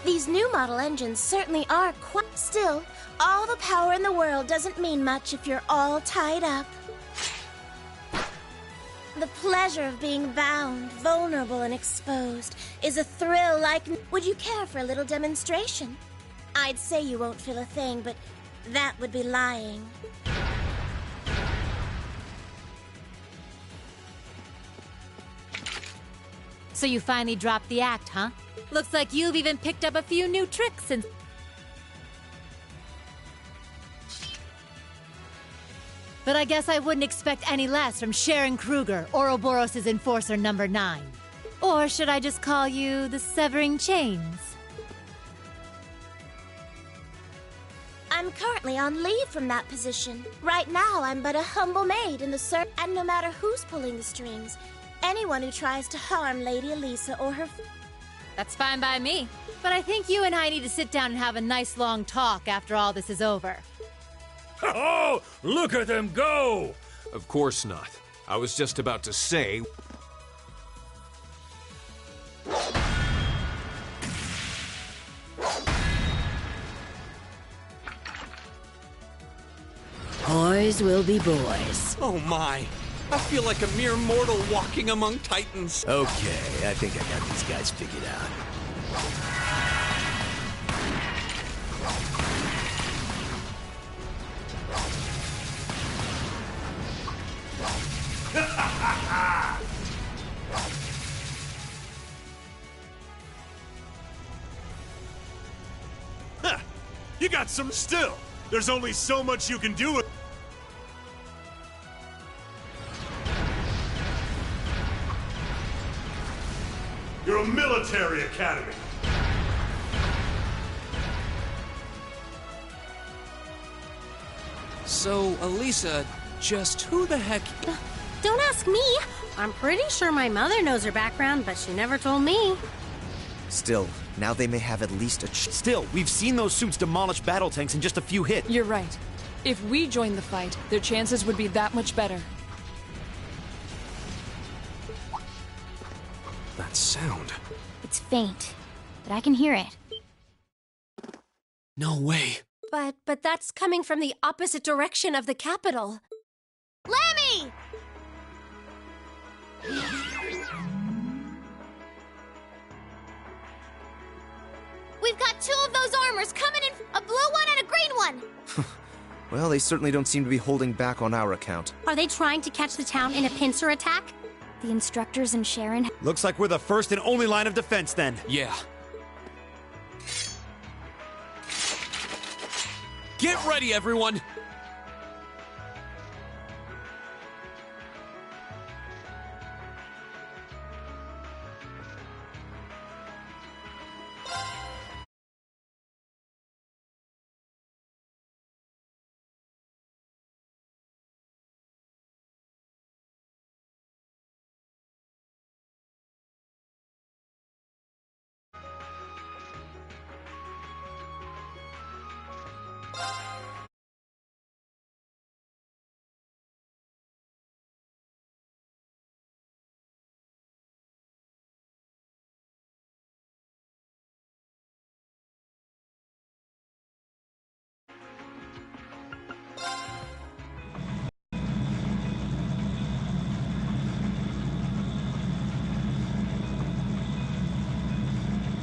These new model engines certainly are quite... Still, all the power in the world doesn't mean much if you're all tied up. The pleasure of being bound, vulnerable, and exposed is a thrill like... Would you care for a little demonstration? I'd say you won't feel a thing, but that would be lying. So you finally dropped the act, huh? Looks like you've even picked up a few new tricks since... But I guess I wouldn't expect any less from Sharon Kruger, Ouroboros' Enforcer number 9. Or should I just call you the Severing Chains? I'm currently on leave from that position. Right now, I'm but a humble maid in the and no matter who's pulling the strings, anyone who tries to harm Lady Elisa or her... That's fine by me. But I think you and I need to sit down and have a nice long talk after all this is over. Oh, look at them go! Of course not. I was just about to say... Boys will be boys. Oh my. I feel like a mere mortal walking among titans. Okay, I think I got these guys figured out. You got some still. There's only so much you can do with... You're a military academy. So, Elisa, just who the heck... Don't ask me. I'm pretty sure my mother knows her background, but she never told me. Still, now they may have at least a Still, we've seen those suits demolish battle tanks in just a few hits. You're right. If we joined the fight, their chances would be that much better. That sound. It's faint, but I can hear it. No way. But that's coming from the opposite direction of the capital. Lammy! We've got 2 of those armors coming in, a blue one and a green one. Well, they certainly don't seem to be holding back on our account. Are they trying to catch the town in a pincer attack? The instructors and Sharon... Looks like we're the first and only line of defense then. Yeah. Get ready, everyone!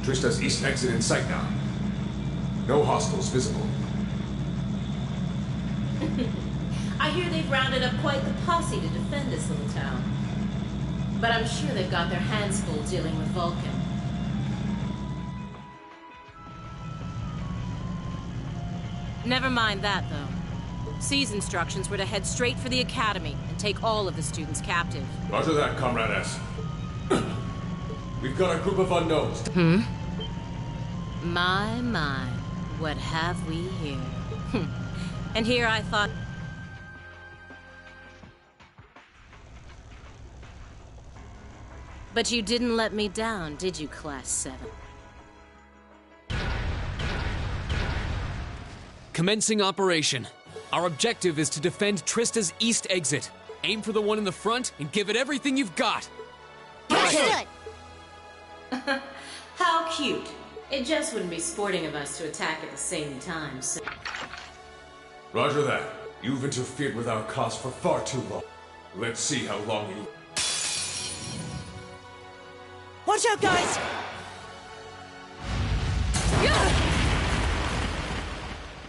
Trista's east exit in sight now. No hostiles visible. I hear they've rounded up quite the posse to defend this little town. But I'm sure they've got their hands full dealing with Vulcan. Never mind that, though. C's instructions were to head straight for the academy and take all of the students captive. Roger that, Comrade S. We've got a group of unknowns. My, what have we here? And here I thought... But you didn't let me down, did you, Class 7? Commencing operation. Our objective is to defend Trista's east exit. Aim for the one in the front and give it everything you've got. Understood. How cute. It just wouldn't be sporting of us to attack at the same time, so... Roger that. You've interfered with our cause for far too long. Let's see how long you... Watch out, guys!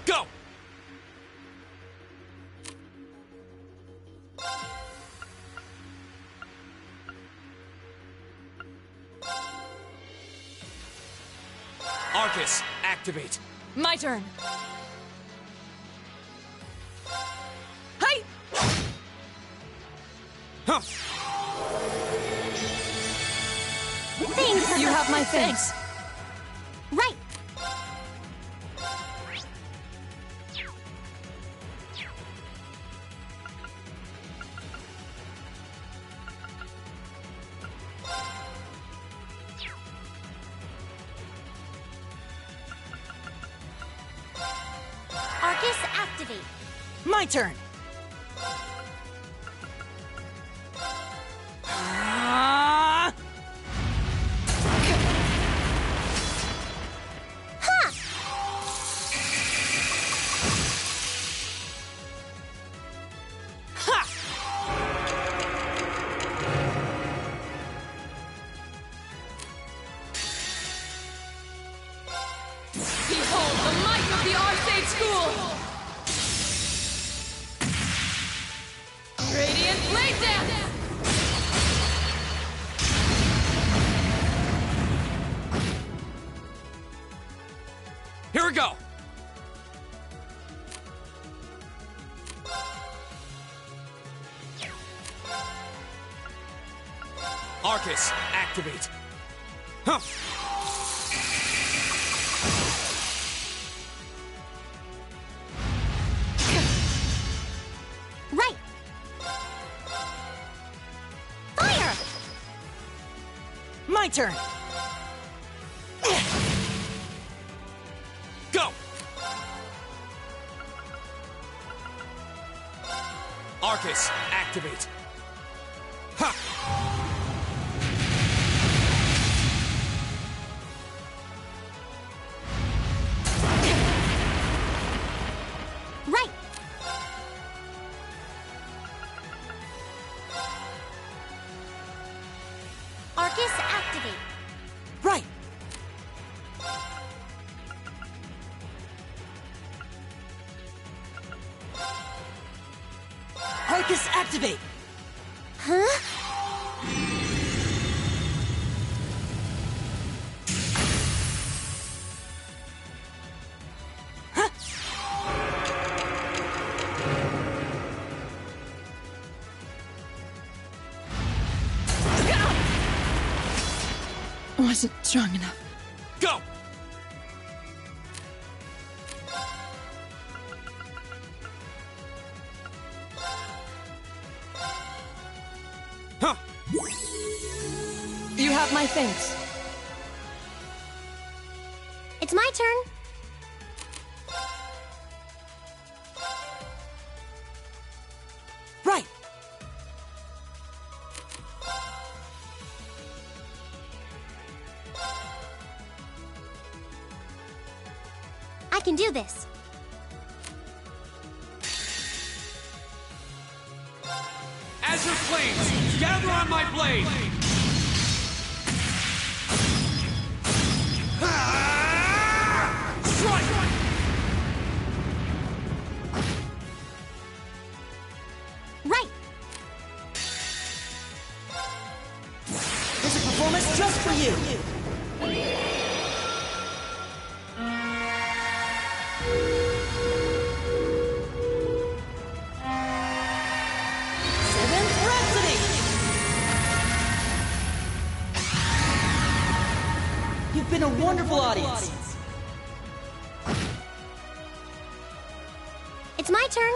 Go! Arcus, activate. My turn. Hi! Huh. Thanks. You have my thanks. Right. Arcus, activate. My turn. Behold the might of the Arcade School! Radiant Blade Dance! Here we go. Arcus, activate. Huh. Right. Fire! My turn. Go! Arcus, activate. Ha! Right. Arcus, activate. Right. Arcus, activate. Huh? Wasn't strong enough. Go! Huh! You have my thanks. It's my turn. Right. I can do this. Azure flames, gather on my blade! Strike! Right. There's a performance just for you. Seventh Rhapsody! You've been a wonderful audience. It's my turn.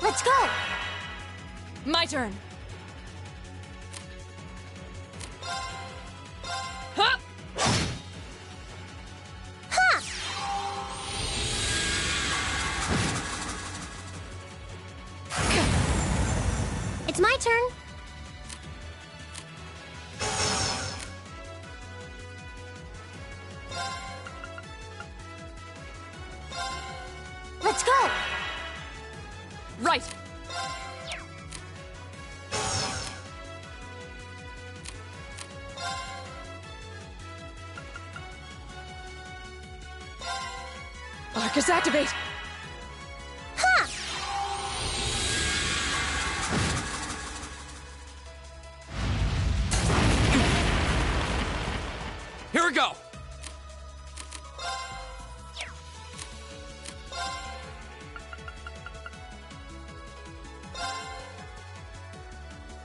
Let's go. My turn. Huh! Ha! It's my turn. Let's go. Right. Arcus, activate. Ha!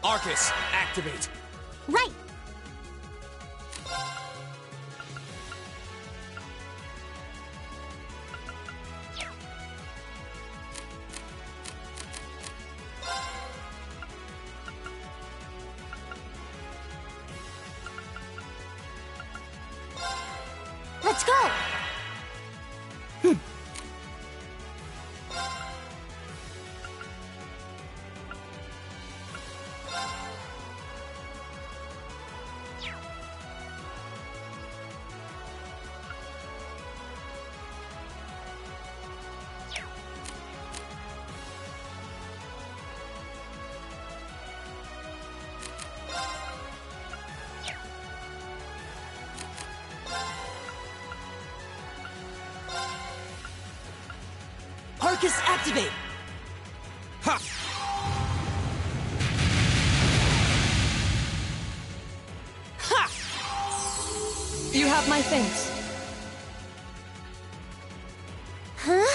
Arcus, activate. Right. Let's go! Arcus, activate! Ha! Ha! You have my thanks. Huh?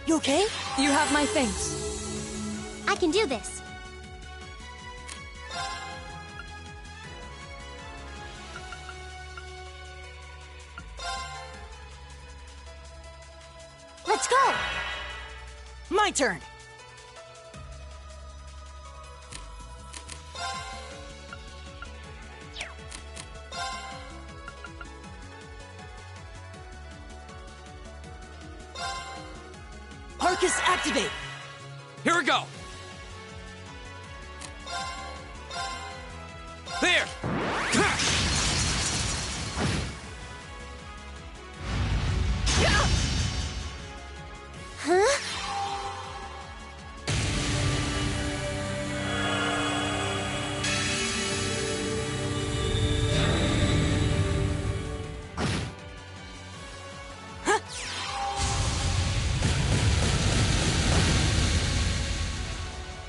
You okay? You have my thanks. I can do this. Let's go! My turn. Arcus, activate! Here we go! There! Huh?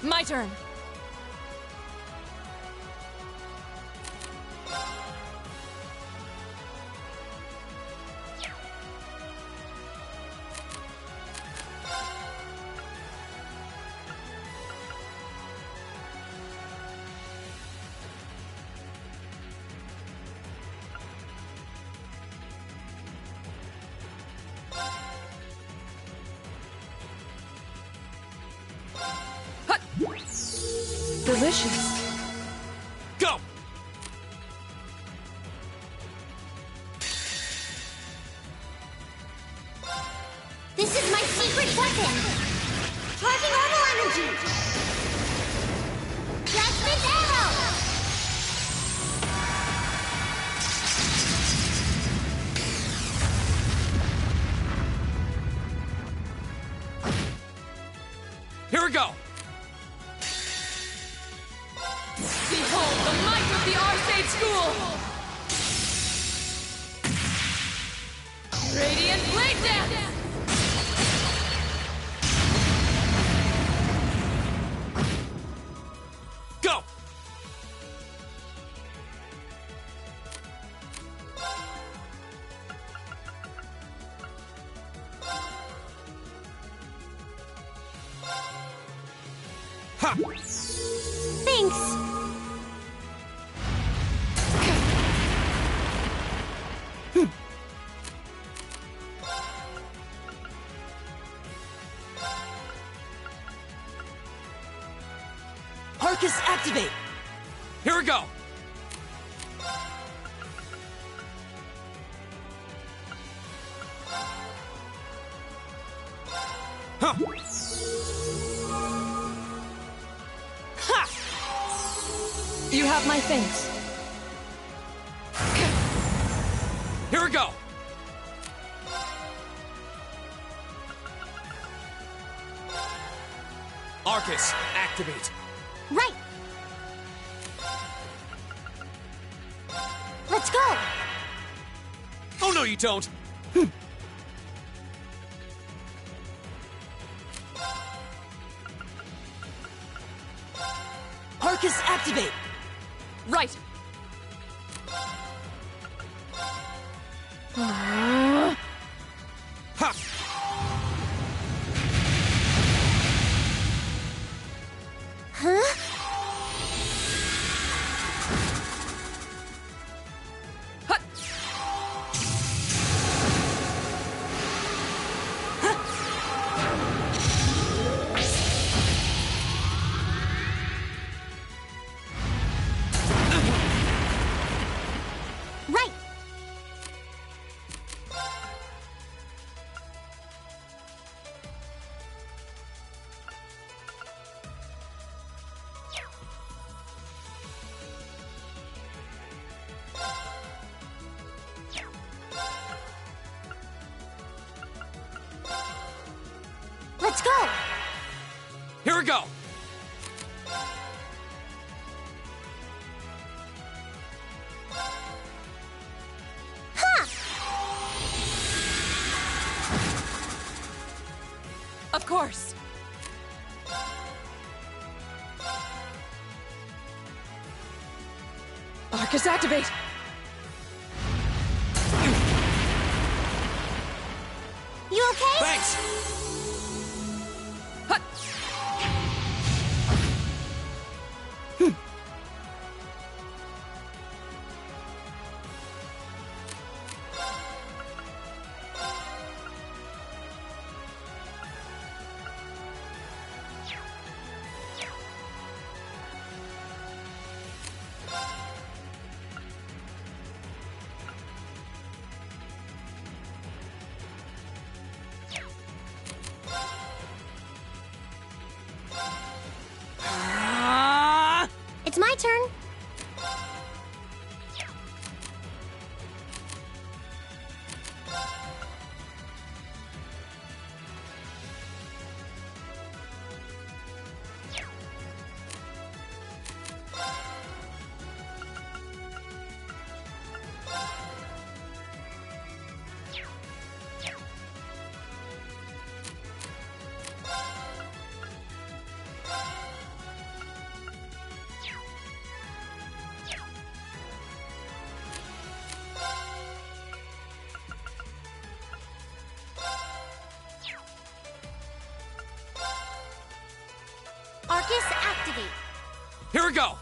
My turn. Delicious. Go! This is my secret weapon! Charging normal energy! Plasmid arrow! Here we go! Behold the might of the Arcade School! Radiant Blade Dance! Go! Ha! Thanks! Arcus, activate! Here we go! Huh! Ha! You have my thanks. Here we go! Arcus, activate! Right! Let's go! Oh no, you don't! activate! Right! Ha! Huh? Right! Let's go! Here we go! Of course! Arcus, activate! You okay? Thanks! It's my turn. Arcus, activate. Here we go!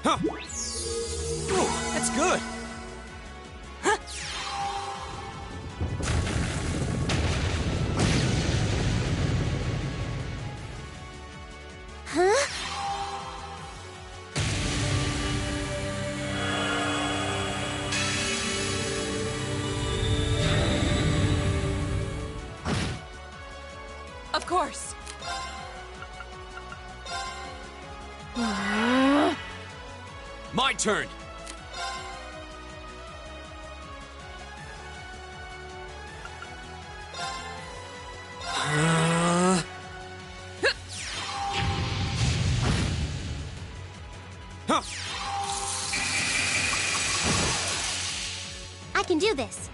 Huh! Ooh, that's good! Huh? Of course! My turn! Huh. I can do this.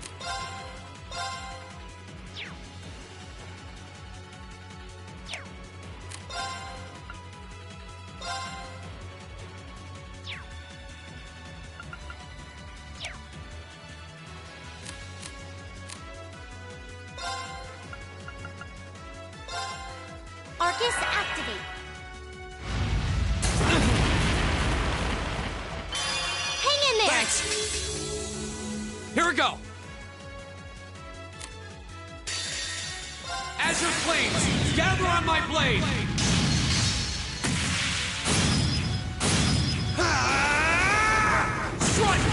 Arcus, activate. Hang in there! Thanks! Here we go! Azure Flames, gather on my blade! Strike!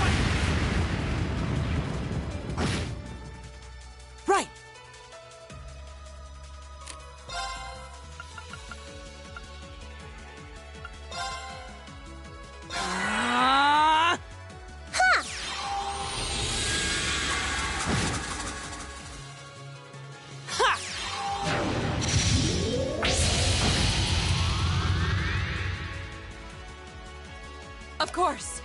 Right! Of course.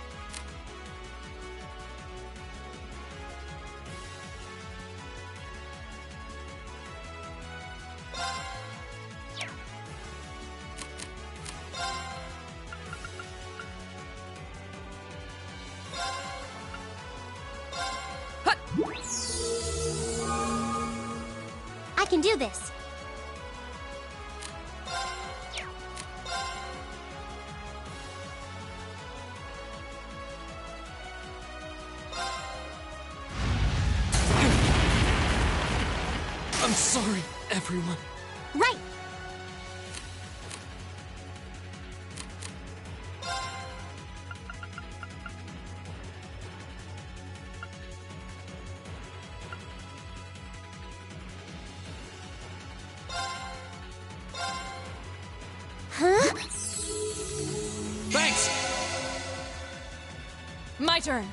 I can do this. I'm sorry, everyone. Right. Huh? Thanks! My turn.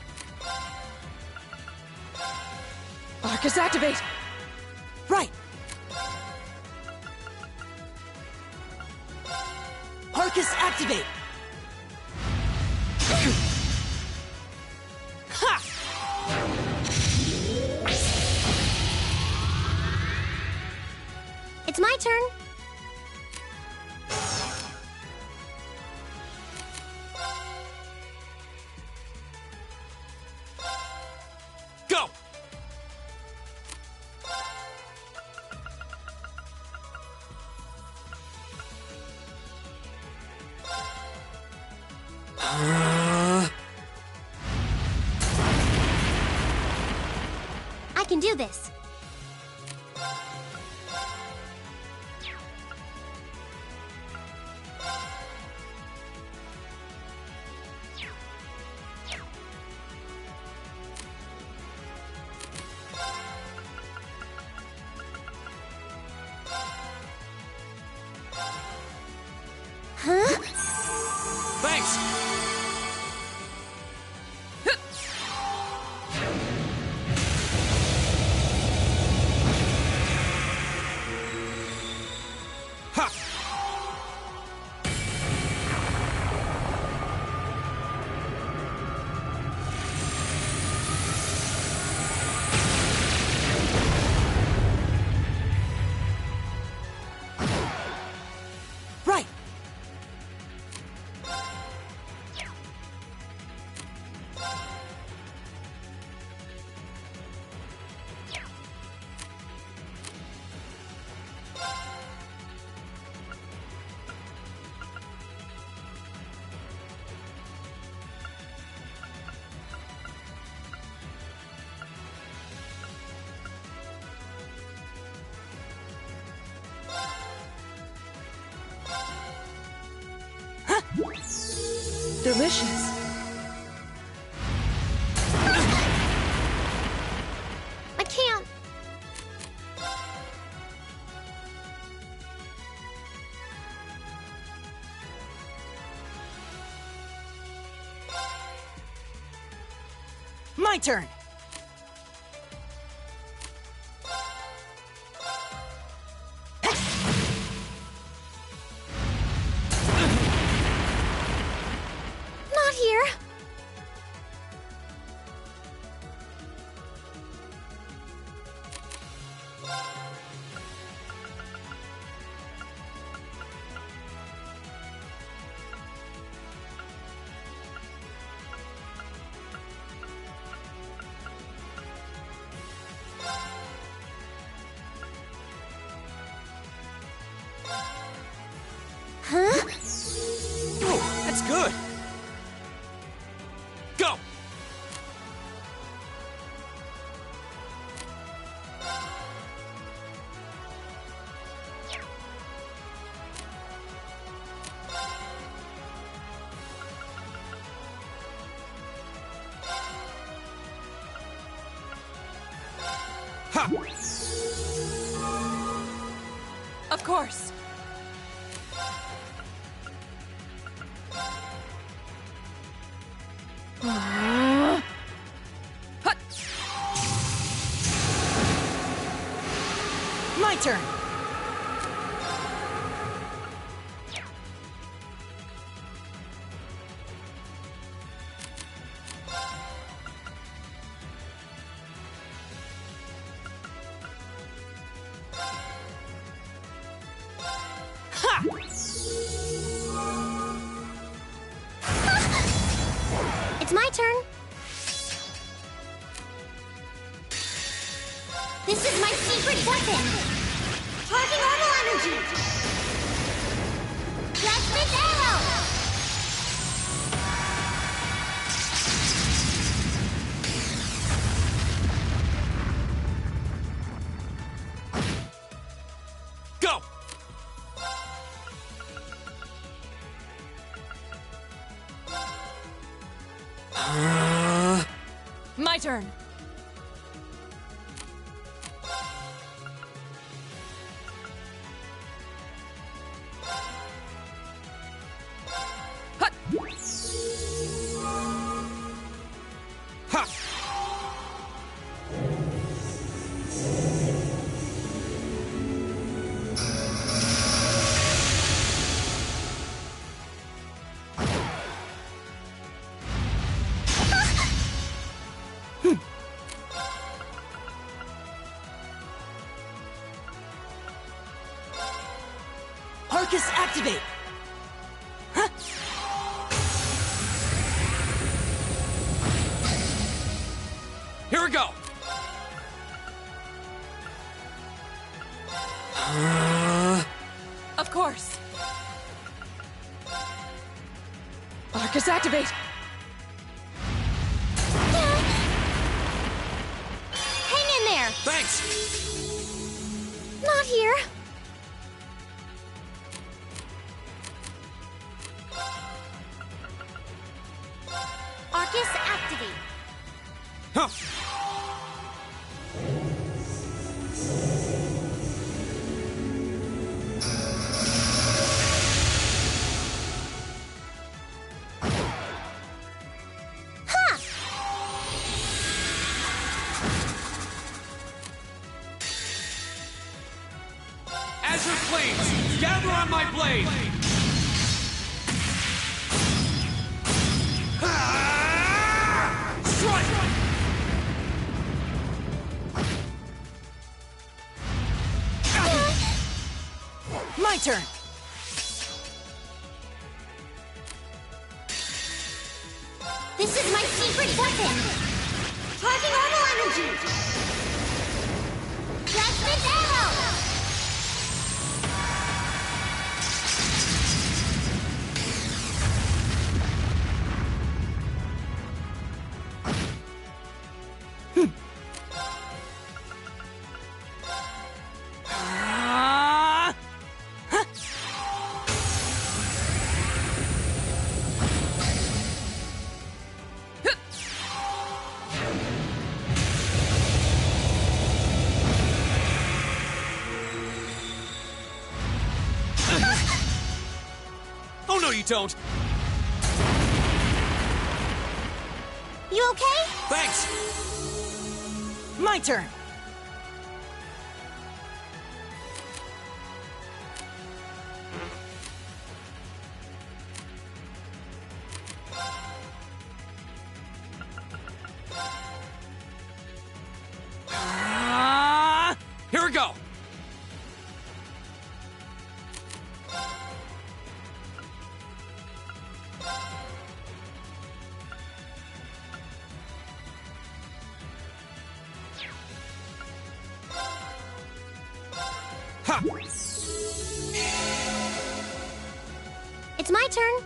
Arcus, activate! Right! Arcus, activate! Ha! It's my turn. Go! I can do this. Huh? Thanks! Ha! Right! Delicious. I can't. My turn! Not here. Huh? Oh, that's good! Go! Ha! Of course. My turn! secret weapon! Charging normal energy! Plasmid arrow! Go! My turn. Hut! Ha! Arcus, activate! Huh? Here we go! Of course. Arcus, activate! Hang in there! Thanks! Not here! Arcus, activate! Huh! Azure flames, gather on my blade! Strike! My turn. This is my secret weapon! Charging normal energy! Plasmid arrow! Oh no, you don't! You okay? Thanks! My turn. Here we go! Ha! It's my turn.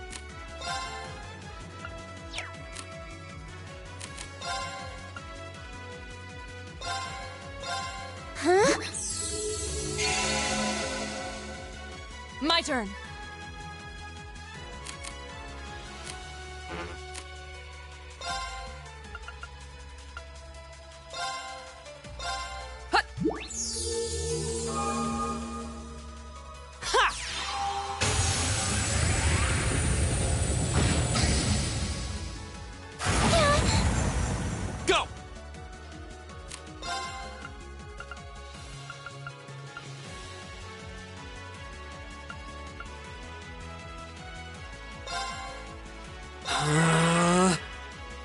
Huh? My turn. Hut! Ha! Go!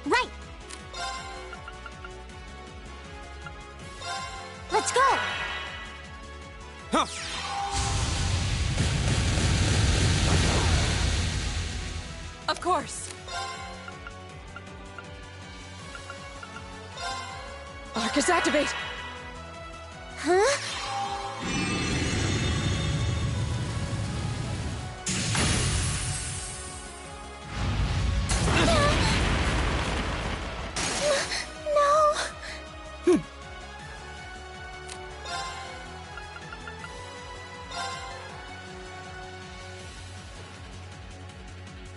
Right. Let's go. Huh. Of course. Arcus, activate! Huh? No!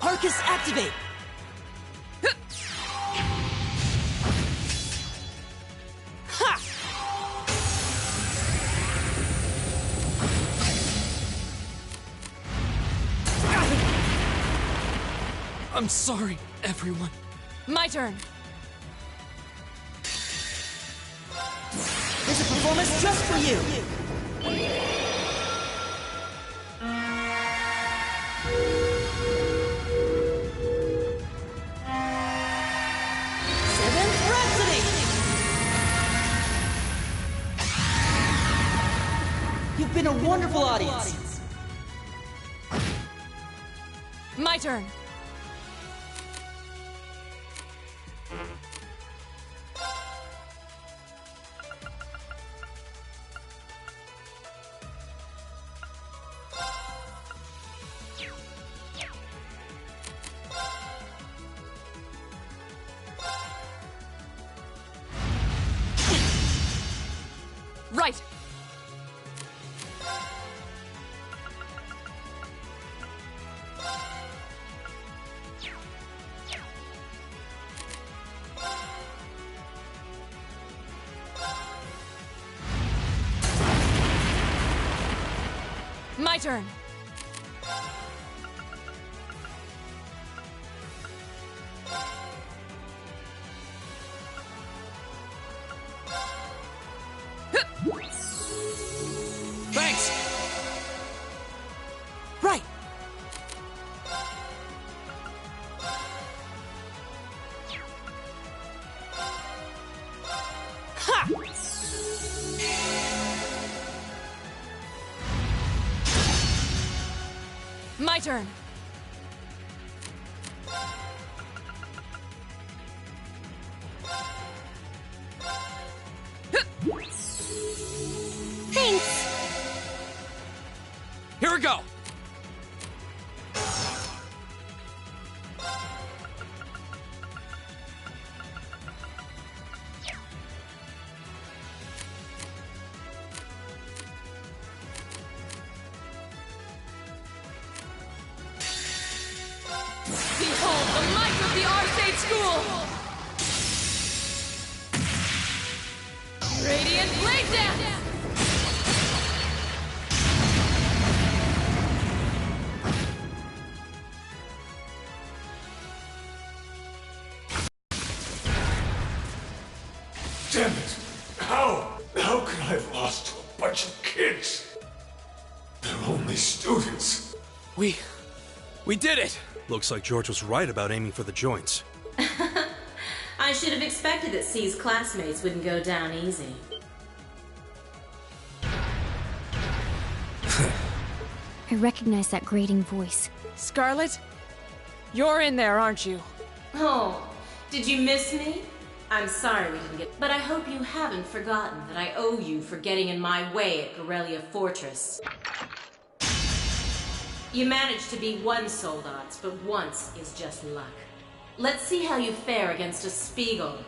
Arcus, activate! I'm sorry, everyone. My turn. There's a performance just for you! Seventh Rhapsody! You've been a wonderful audience. My turn. Right. My turn. Thanks! Right! Ha! My turn. Thanks! Here we go! Behold the might of the Arcade School! Radiant Blade Dance! Damn it! How? How could I have lost to a bunch of kids? They're only students. We did it! Looks like George was right about aiming for the joints. I should have expected that C's classmates wouldn't go down easy. I recognize that grating voice. Scarlet? You're in there, aren't you? Oh, did you miss me? I'm sorry we didn't get... But I hope you haven't forgotten that I owe you for getting in my way at Corellia Fortress. You managed to beat one sold odds, but once is just luck. Let's see how you fare against a Spiegel.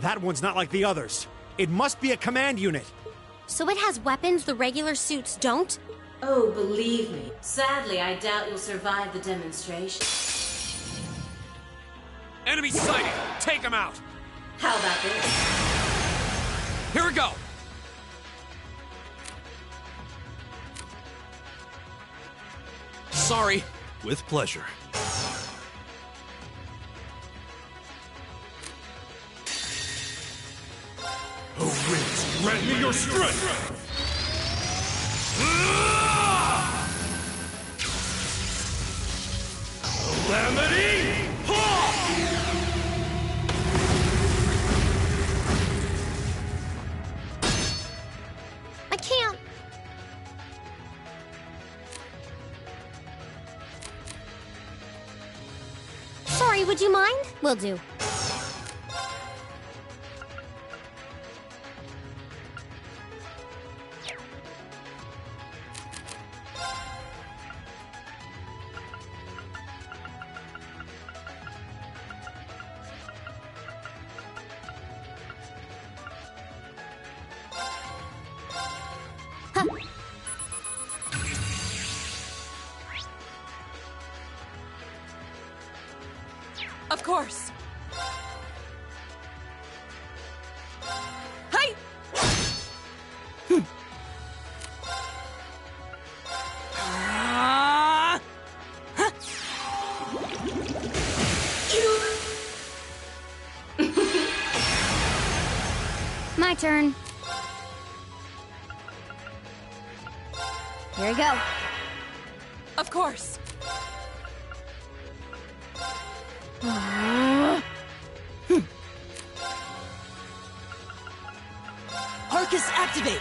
That one's not like the others. It must be a command unit. So it has weapons the regular suits don't? Oh, believe me. Sadly, I doubt you'll survive the demonstration. Enemy sighted! Take him out! How about this? Here we go! Sorry. With pleasure. Oh, winds, grant me your strength! Calamity! I can't. Sorry, would you mind? Will do. Of course. Hi! My turn. Here we go. Of course. Arcus, activate!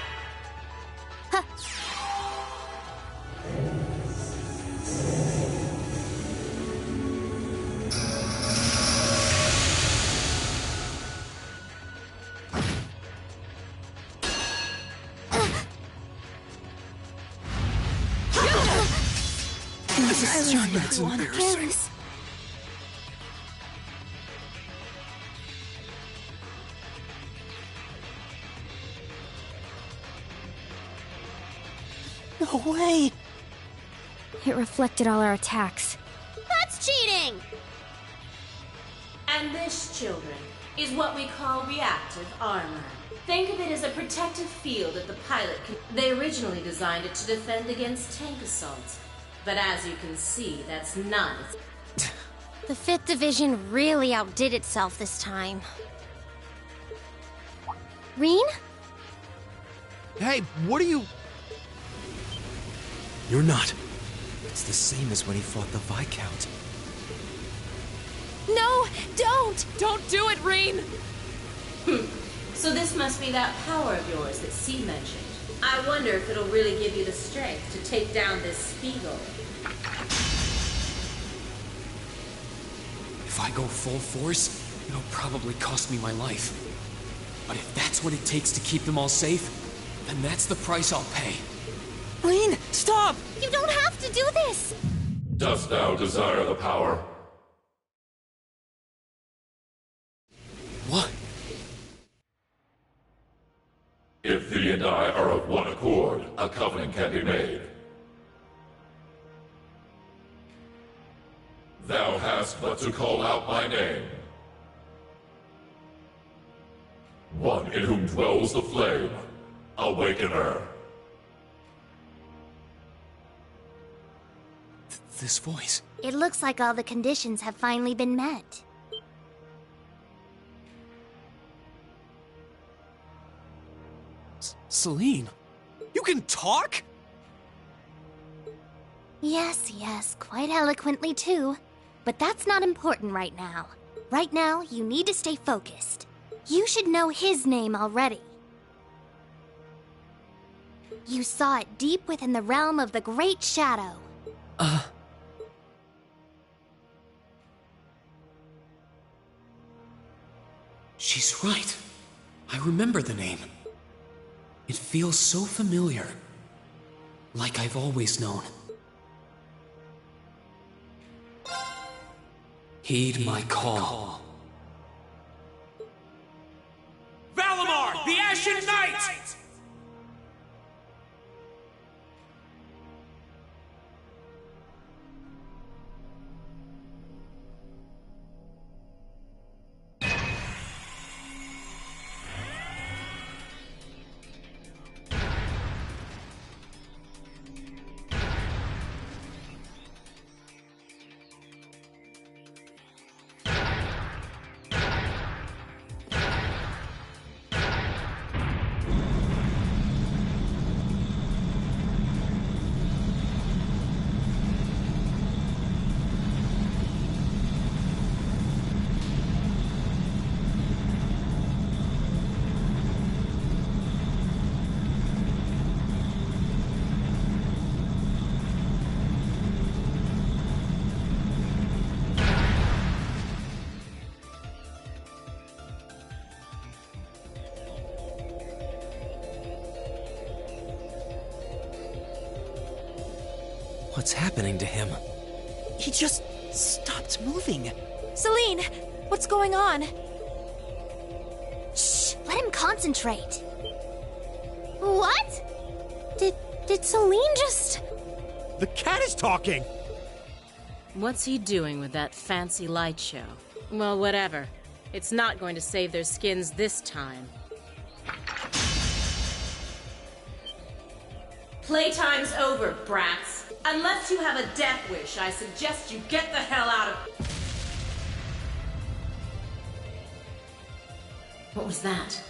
This is that's embarrassing. No way! It reflected all our attacks. That's cheating! And this, children, is what we call reactive armor. Think of it as a protective field that the pilot can... They originally designed it to defend against tank assault. But as you can see, that's not its... The 5th Division really outdid itself this time. Reen? Hey, what are you... You're not. It's the same as when he fought the Viscount. No, don't! Don't do it, Reen! So this must be that power of yours that C mentioned. I wonder if it'll really give you the strength to take down this Spiegel. If I go full force, it'll probably cost me my life. But if that's what it takes to keep them all safe, then that's the price I'll pay. Reen, stop! You don't have to do this! Dost thou desire the power? What? If thee and I are of one accord, a covenant can be made. Thou hast but to call out my name. One in whom dwells the flame, Awakener. This voice. It looks like all the conditions have finally been met. Celine, you can talk? Yes, quite eloquently too. But that's not important right now. Right now, you need to stay focused. You should know his name already. You saw it deep within the realm of the Great Shadow. She's right. I remember the name. It feels so familiar. Like I've always known. Heed my call. Valimar, the Ashen Knight! What's happening to him? He just stopped moving. Celine, what's going on? Shh, let him concentrate. What? Did Did Celine just... The cat is talking! What's he doing with that fancy light show? Well, whatever. It's not going to save their skins this time. Playtime's over, brats. Unless you have a death wish, I suggest you get the hell out of... What was that?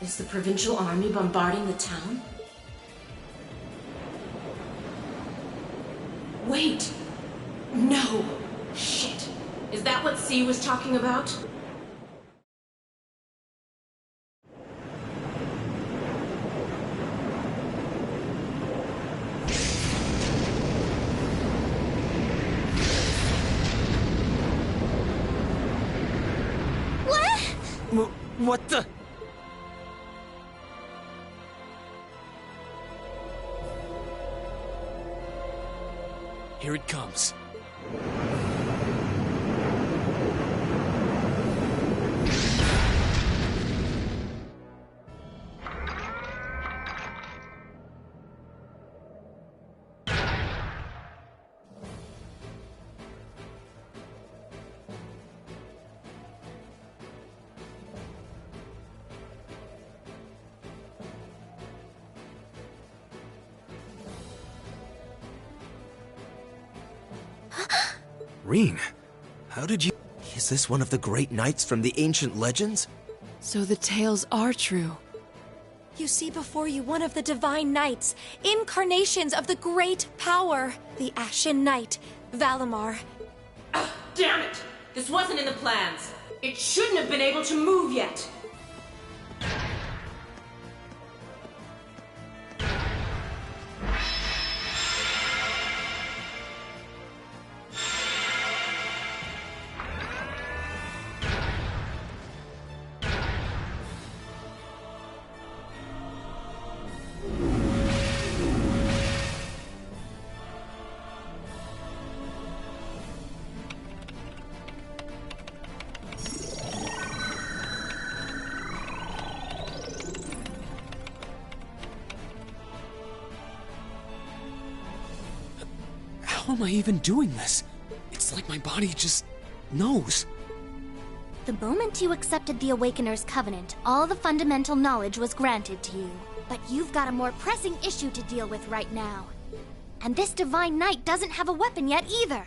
Is the provincial army bombarding the town? Wait! No! Shit! Is that what C was talking about? What the? Here it comes. Reen, how did you... Is this one of the great knights from the ancient legends? So the tales are true. You see before you one of the divine knights, incarnations of the great power, the Ashen Knight, Valimar. Damn it! This wasn't in the plans. It shouldn't have been able to move yet. How am I even doing this? It's like my body just knows. The moment you accepted the Awakener's Covenant, all the fundamental knowledge was granted to you. But you've got a more pressing issue to deal with right now. And this Divine Knight doesn't have a weapon yet either.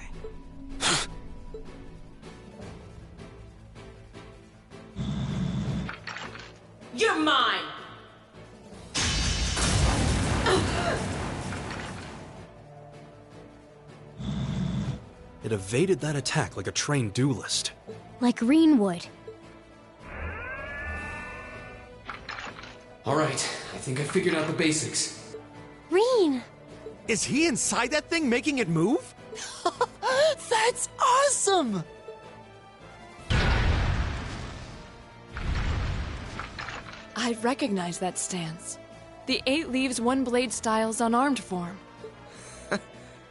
You're mine! It evaded that attack like a trained duelist. Like Reen would. Alright, I think I figured out the basics. Reen! Is he inside that thing making it move? That's awesome! I recognize that stance. The 8 leaves 1 blade style's unarmed form.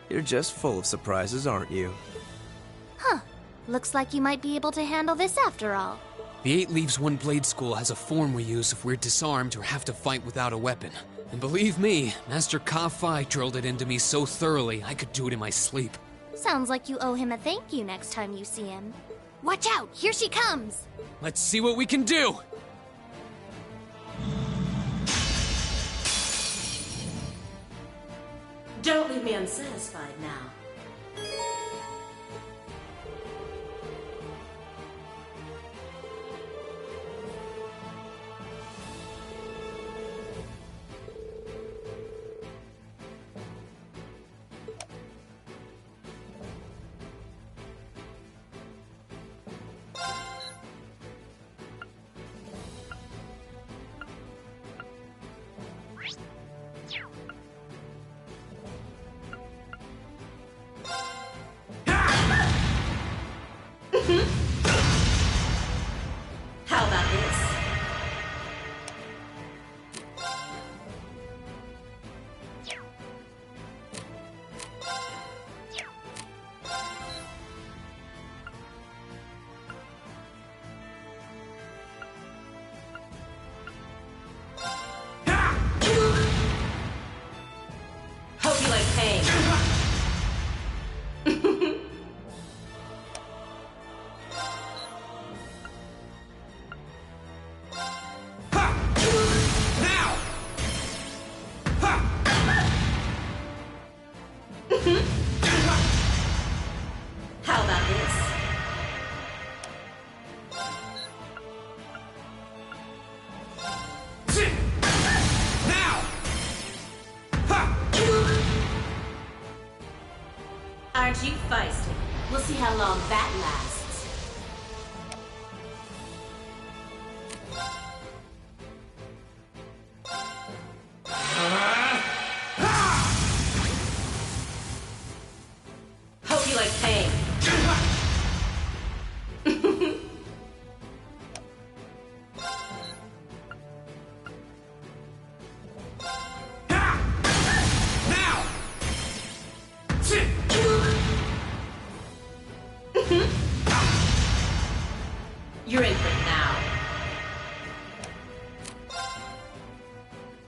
You're just full of surprises, aren't you? Huh. Looks like you might be able to handle this after all. The 8 Leaves 1 Blade School has a form we use if we're disarmed or have to fight without a weapon. And believe me, Master Ka-Fi drilled it into me so thoroughly I could do it in my sleep. Sounds like you owe him a thank you next time you see him. Watch out! Here she comes! Let's see what we can do! Don't leave me unsatisfied now. Aren't you feisty? We'll see how long that lasts. Hope you like pain. You're in for it now.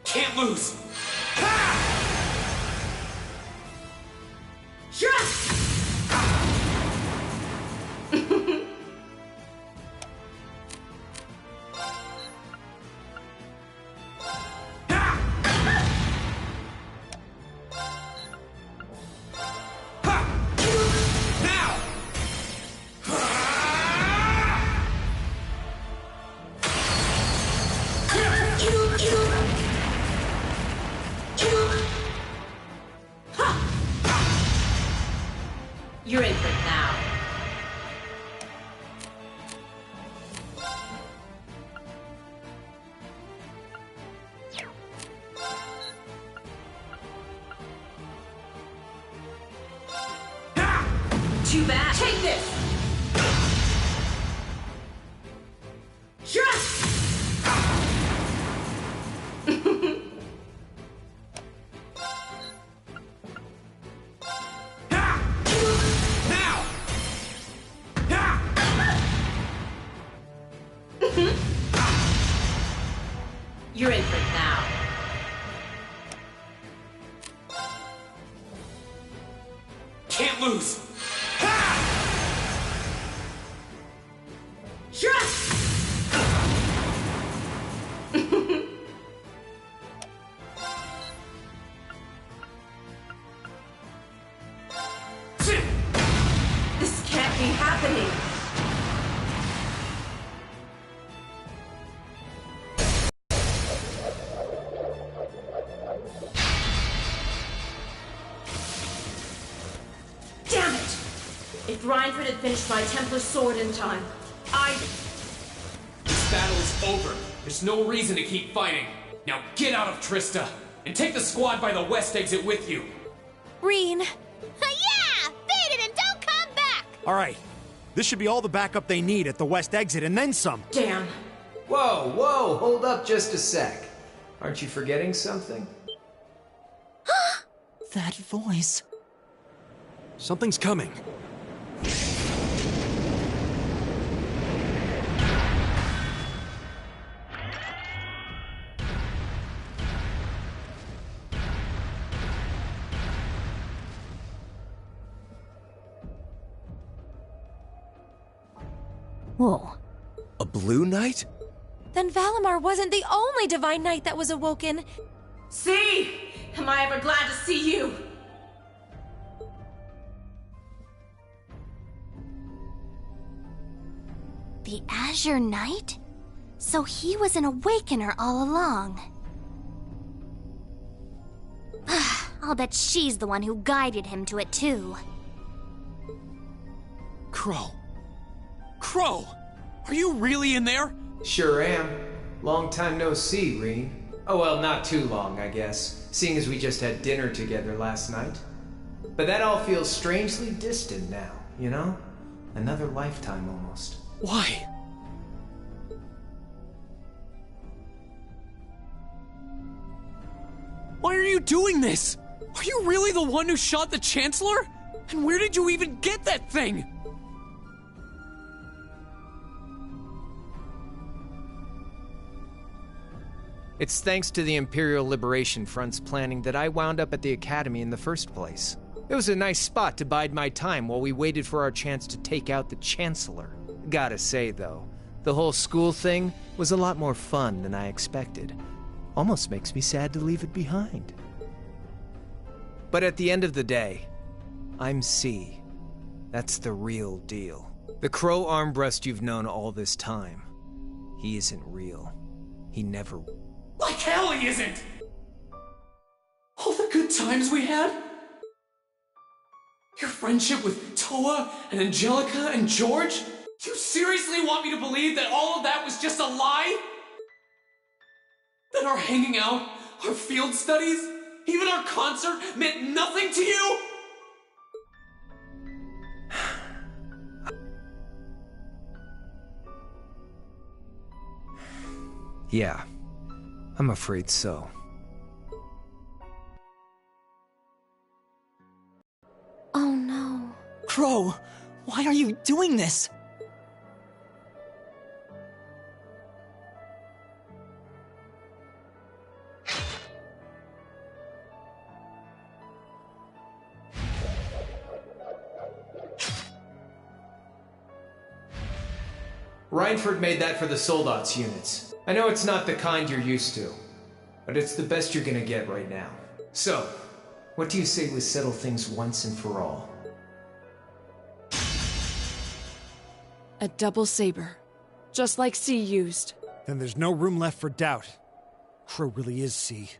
Can't lose! You're in for it now. Too bad. Take this! You're in for it now. Can't lose! This can't be happening. Damn it! If Reinford had finished my Templar sword in time, This battle is over. There's no reason to keep fighting. Now get out of Trista, and take the squad by the west exit with you. Reen. Yeah! Beat it and don't come back! Alright. This should be all the backup they need at the west exit and then some. Damn. Whoa, whoa, hold up just a sec. Aren't you forgetting something? That voice. Something's coming. Whoa. A blue knight? Then Valimar wasn't the only divine knight that was awoken. See? Am I ever glad to see you? The Azure Knight? So he was an awakener all along. I'll bet she's the one who guided him to it too. Crow. Crow! Are you really in there? Sure am. Long time no see, Reen. Oh well, not too long, I guess, seeing as we just had dinner together last night. But that all feels strangely distant now, you know? Another lifetime almost. Why? Why are you doing this? Are you really the one who shot the Chancellor? And where did you even get that thing? It's thanks to the Imperial Liberation Front's planning that I wound up at the Academy in the first place. It was a nice spot to bide my time while we waited for our chance to take out the Chancellor. Gotta say, though, the whole school thing was a lot more fun than I expected. Almost makes me sad to leave it behind. But at the end of the day, I'm C. That's the real deal. The Crow Armbrust you've known all this time, he isn't real. He never... Like hell he isn't! All the good times we had? Your friendship with Toa and Angelica and George? You seriously want me to believe that all of that was just a lie? That our hanging out, our field studies, even our concert meant nothing to you? Yeah, I'm afraid so. Oh no. Crow, why are you doing this? Reinford made that for the Soldats units. I know it's not the kind you're used to, but it's the best you're gonna get right now. So, what do you say we settle things once and for all? A double saber. Just like C used. Then there's no room left for doubt. Crow really is C.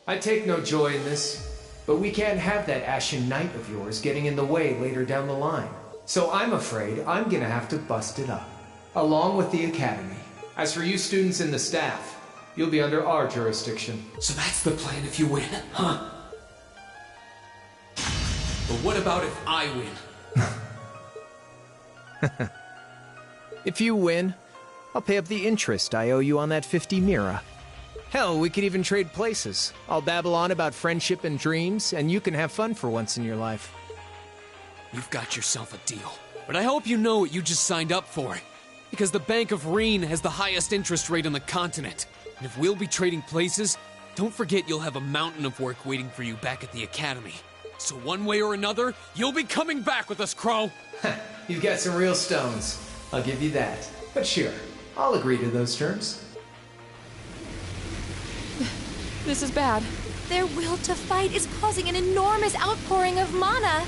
I take no joy in this, but we can't have that Ashen Knight of yours getting in the way later down the line. So I'm afraid I'm gonna have to bust it up, along with the Academy. As for you students and the staff, you'll be under our jurisdiction. So that's the plan if you win, huh? But what about if I win? If you win, I'll pay up the interest I owe you on that 50 Mira. Hell, we could even trade places. I'll babble on about friendship and dreams, and you can have fun for once in your life. You've got yourself a deal. But I hope you know what you just signed up for. Because the Bank of Reen has the highest interest rate on the continent. And if we'll be trading places, don't forget you'll have a mountain of work waiting for you back at the Academy. So one way or another, you'll be coming back with us, Crow! You've got some real stones. I'll give you that. But sure, I'll agree to those terms. This is bad. Their will to fight is causing an enormous outpouring of mana.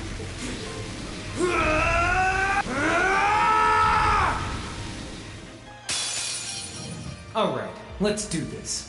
Alright, let's do this.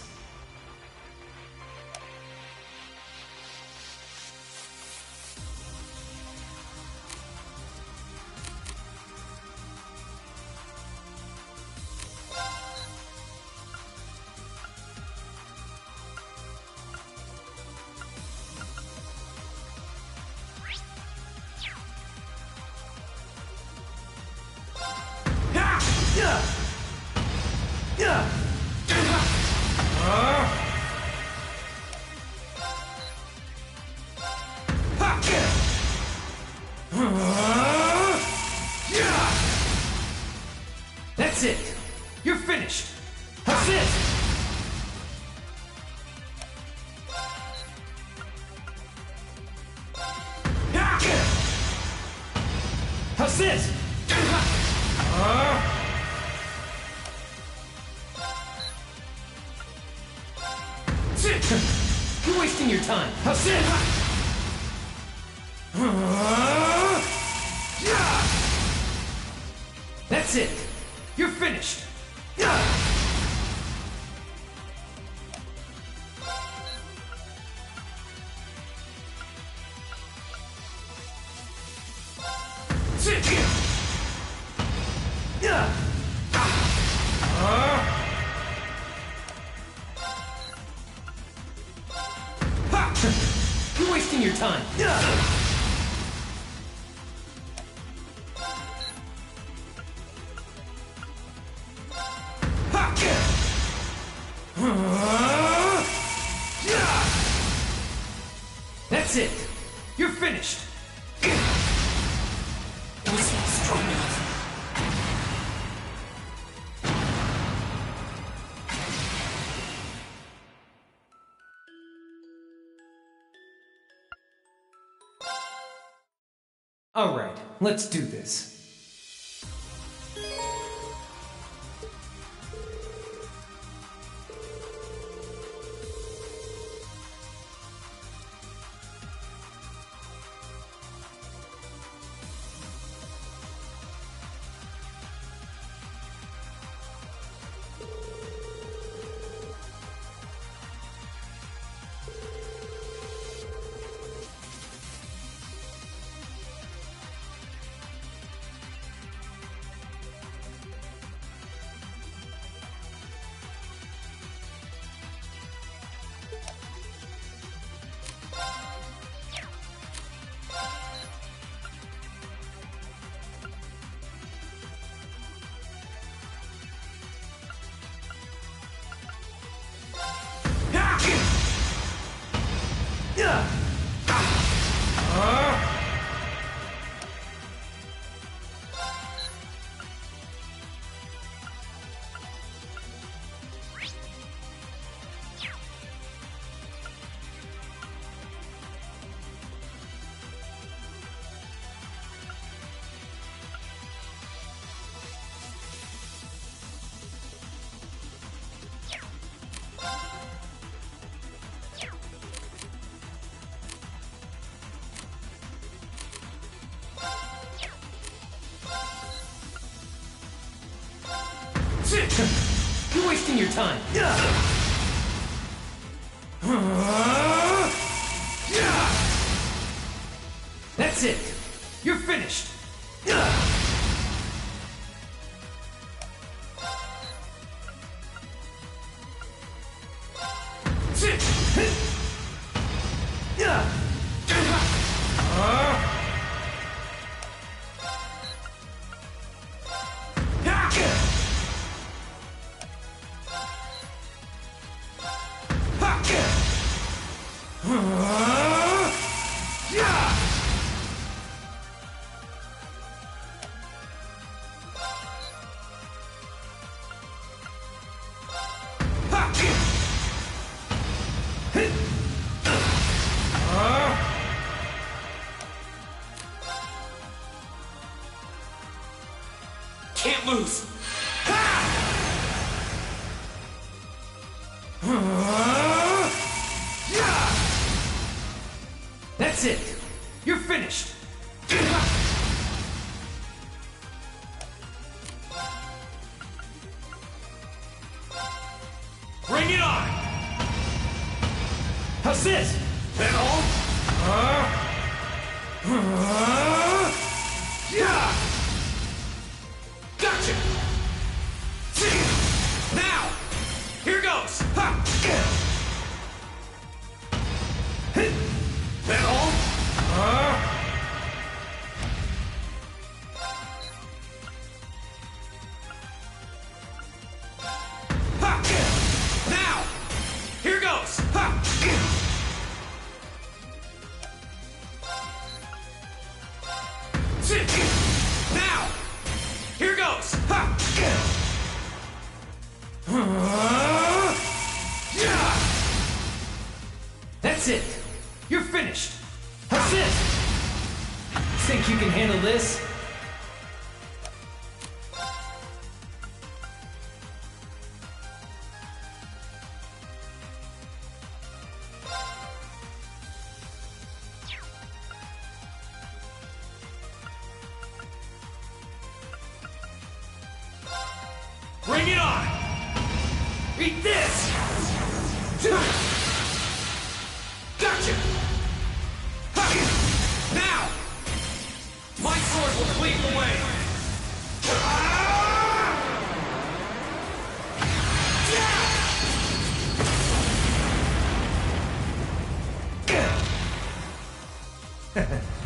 That's it! You're finished! That's it! How's this? You're wasting your time. How's this? That's it. You're finished. You're wasting your time. That's it. You're finished. That was not strong enough. All right, let's do this. You're wasting your time. That's it. You're finished. Can't lose! That's it! You're finished! Bring it on! How's this? That all? Gotcha! Now! Here goes! That all? Now! Here goes! Now! Here goes! That's it! You're finished! How's this? Think you can handle this? Bring it on! Eat this! Gotcha! Now! My sword will cleave the way!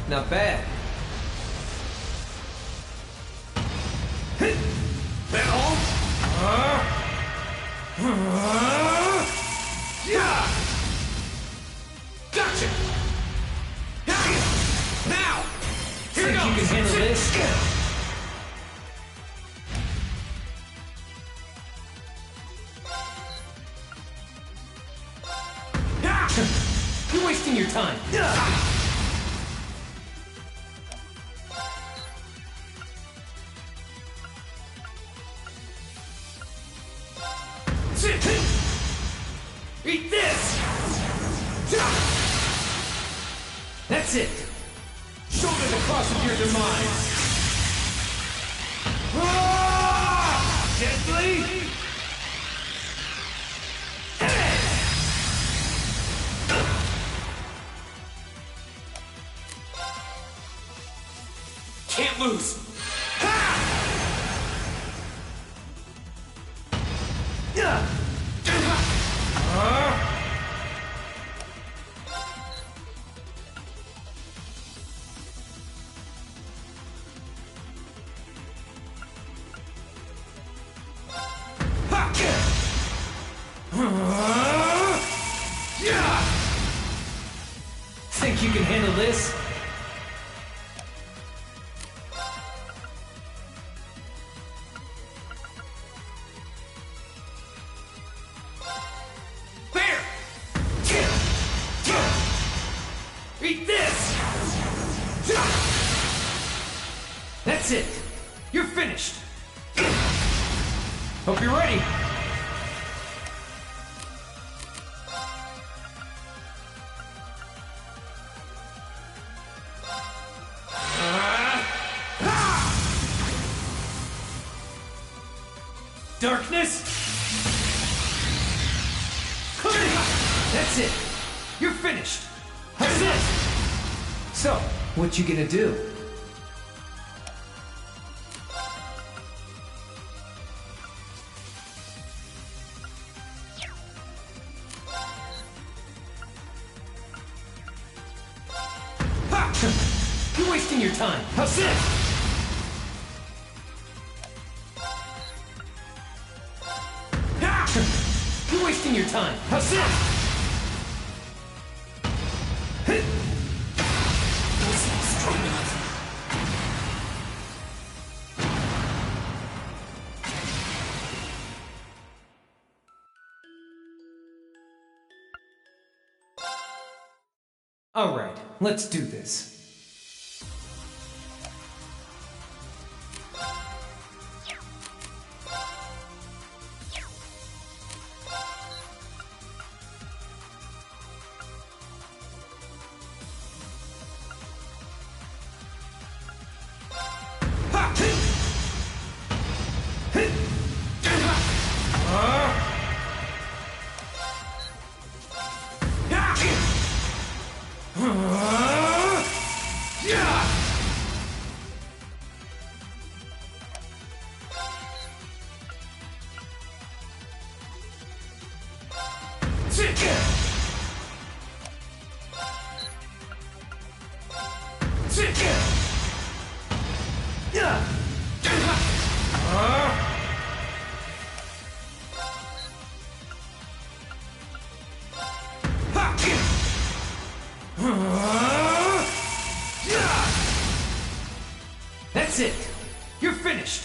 Not bad. That all? Gotcha! Now! Here Think goes! you can handle this? You're wasting your time. Eat this! That's it. Shoulder the cross of your demise! Gently! Can't lose! Think you can handle this? There! Eat this! That's it. You're finished. Hope you're ready. Darkness! That's it! You're finished! That's it! So, what you gonna do? Ha! You're wasting your time! How's this? You're wasting your time. How's this? Strong enough. All right, let's do this. That's it! You're finished!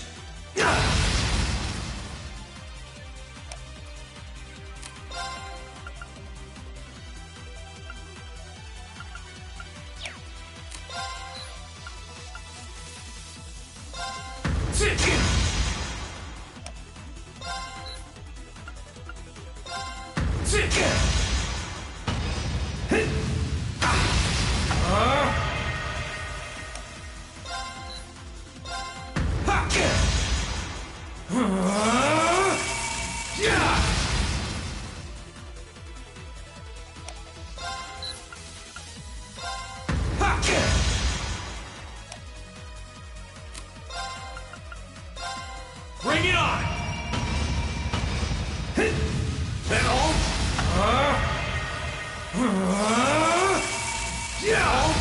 Bring it on! That all? Yeah!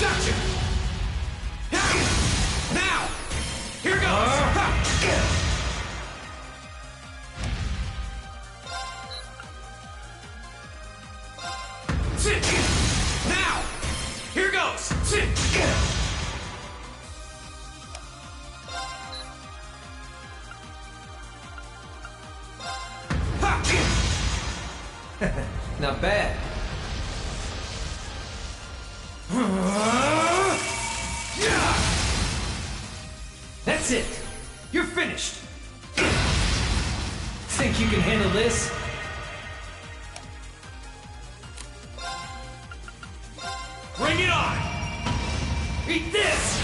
Gotcha! Now! Here goes! Now! Here goes! Not bad. That's it. You're finished. Think you can handle this? Bring it on! Eat this!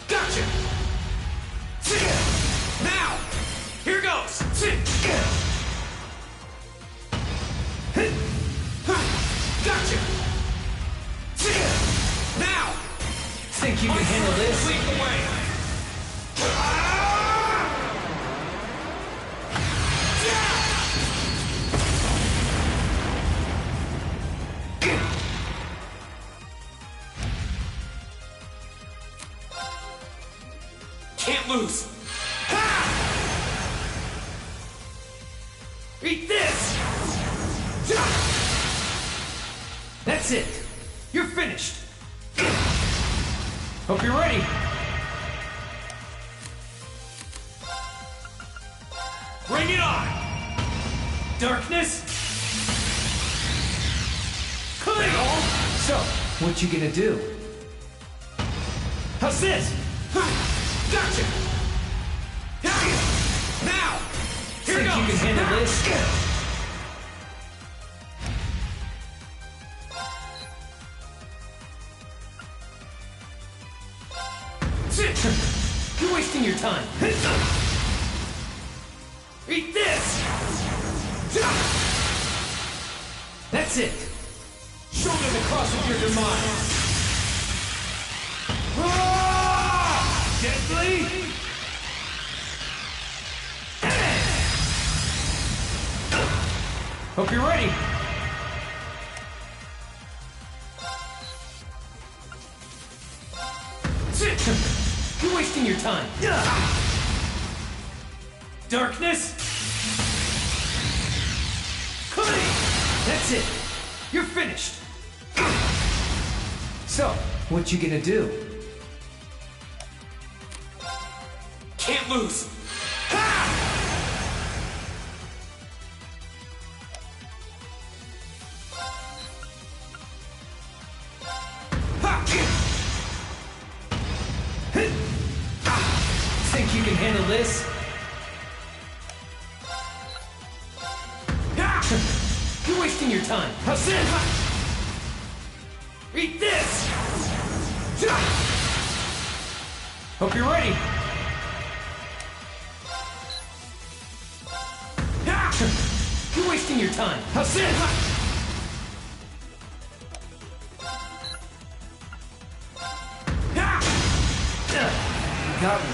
Gotcha! Now! Here goes! Gotcha! Now! Think you can handle this? Lead the way! Can't lose! Eat this! That's it! You're finished! Hope you're ready! Bring it on! Darkness! Clear! So, what you gonna do? How's this? Gotcha! Now! Here Think goes. You can handle this? That's it! Show them the cross of your demise! Ah! Gently! Hope you're ready! You're wasting your time! Darkness! That's it! You're finished! So, what you gonna do? Can't lose! Think you can handle this? You're wasting your time. How's this? Eat this! Hope you're ready. You're wasting your time. How's this? Got me.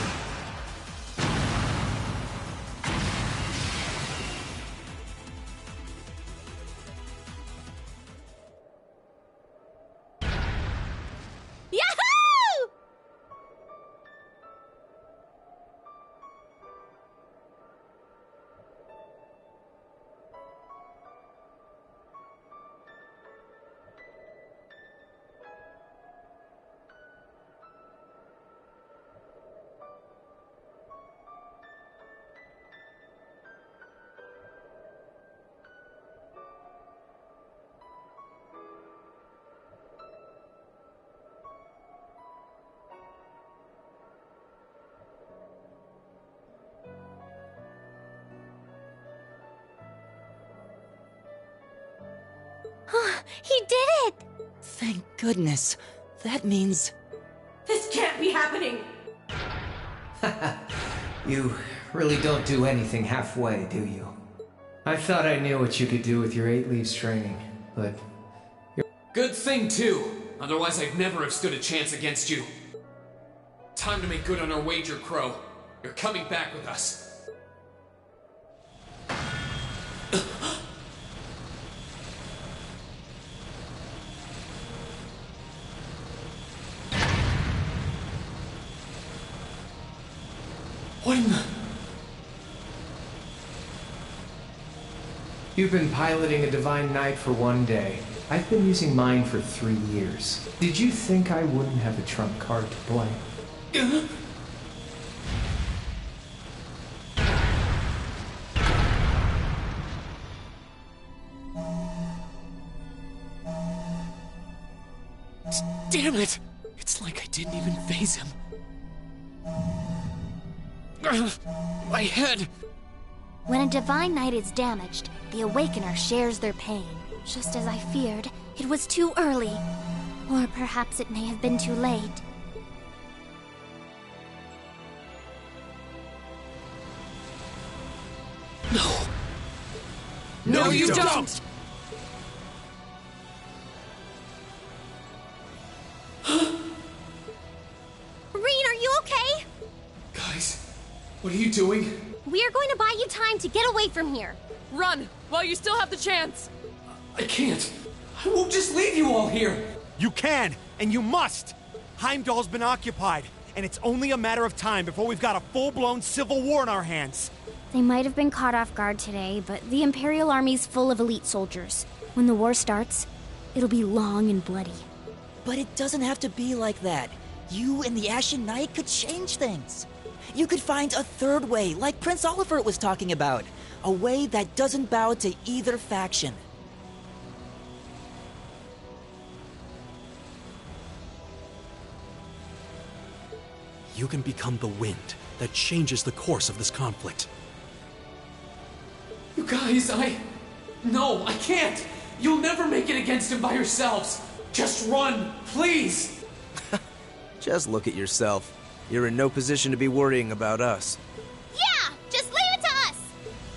He did it! Thank goodness. That means... This can't be happening! You really don't do anything halfway, do you? I thought I knew what you could do with your 8 leaves training, but... Good thing, too. Otherwise, I'd never have stood a chance against you. Time to make good on our wager, Crow. You're coming back with us. What in the... You've been piloting a Divine Knight for 1 day. I've been using mine for 3 years. Did you think I wouldn't have a trump card to play? Damn it! It's like I didn't even phase him. My head! When a Divine Knight is damaged, the Awakener shares their pain. Just as I feared, it was too early. Or perhaps it may have been too late. No! No, you don't! Rean, are you okay? Guys, what are you doing? We are going to buy you time to get away from here. Run, while you still have the chance! I can't! I won't just leave you all here! You can, and you must! Heimdall's been occupied, and it's only a matter of time before we've got a full-blown civil war in our hands. They might have been caught off guard today, but the Imperial Army's full of elite soldiers. When the war starts, it'll be long and bloody. But it doesn't have to be like that. You and the Ashen Knight could change things. You could find a third way, like Prince Oliver was talking about. A way that doesn't bow to either faction. You can become the wind that changes the course of this conflict. You guys, No, I can't! You'll never make it against him by yourselves! Just run, please! Just look at yourself. You're in no position to be worrying about us. Yeah! Just leave it to us!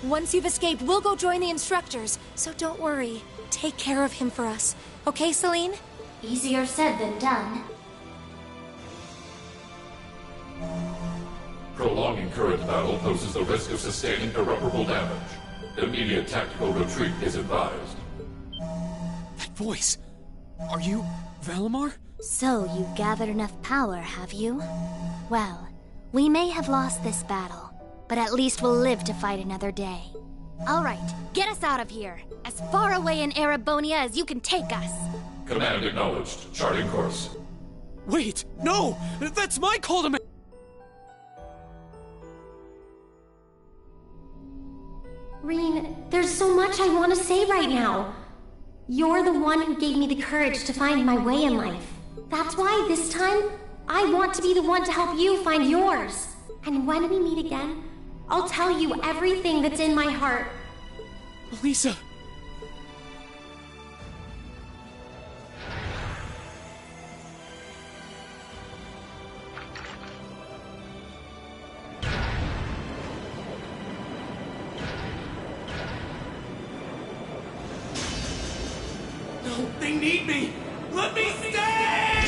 Once you've escaped, we'll go join the instructors. So don't worry. Take care of him for us. Okay, Celine? Easier said than done. Prolonging current battle poses the risk of sustaining irreparable damage. Immediate tactical retreat is advised. That voice! Are you Valimar? So you've gathered enough power, have you? Well, we may have lost this battle, but at least we'll live to fight another day. All right, get us out of here. As far away in Erebonia as you can take us. Command acknowledged. Charting course. Wait! No! That's my call to make! Rean, there's so much I want to say right now. You're the one who gave me the courage to find my way in life. That's why this time, I want to be the one to help you find yours. And when we meet again, I'll tell you everything that's in my heart. Lisa! No, they need me! Let me stay!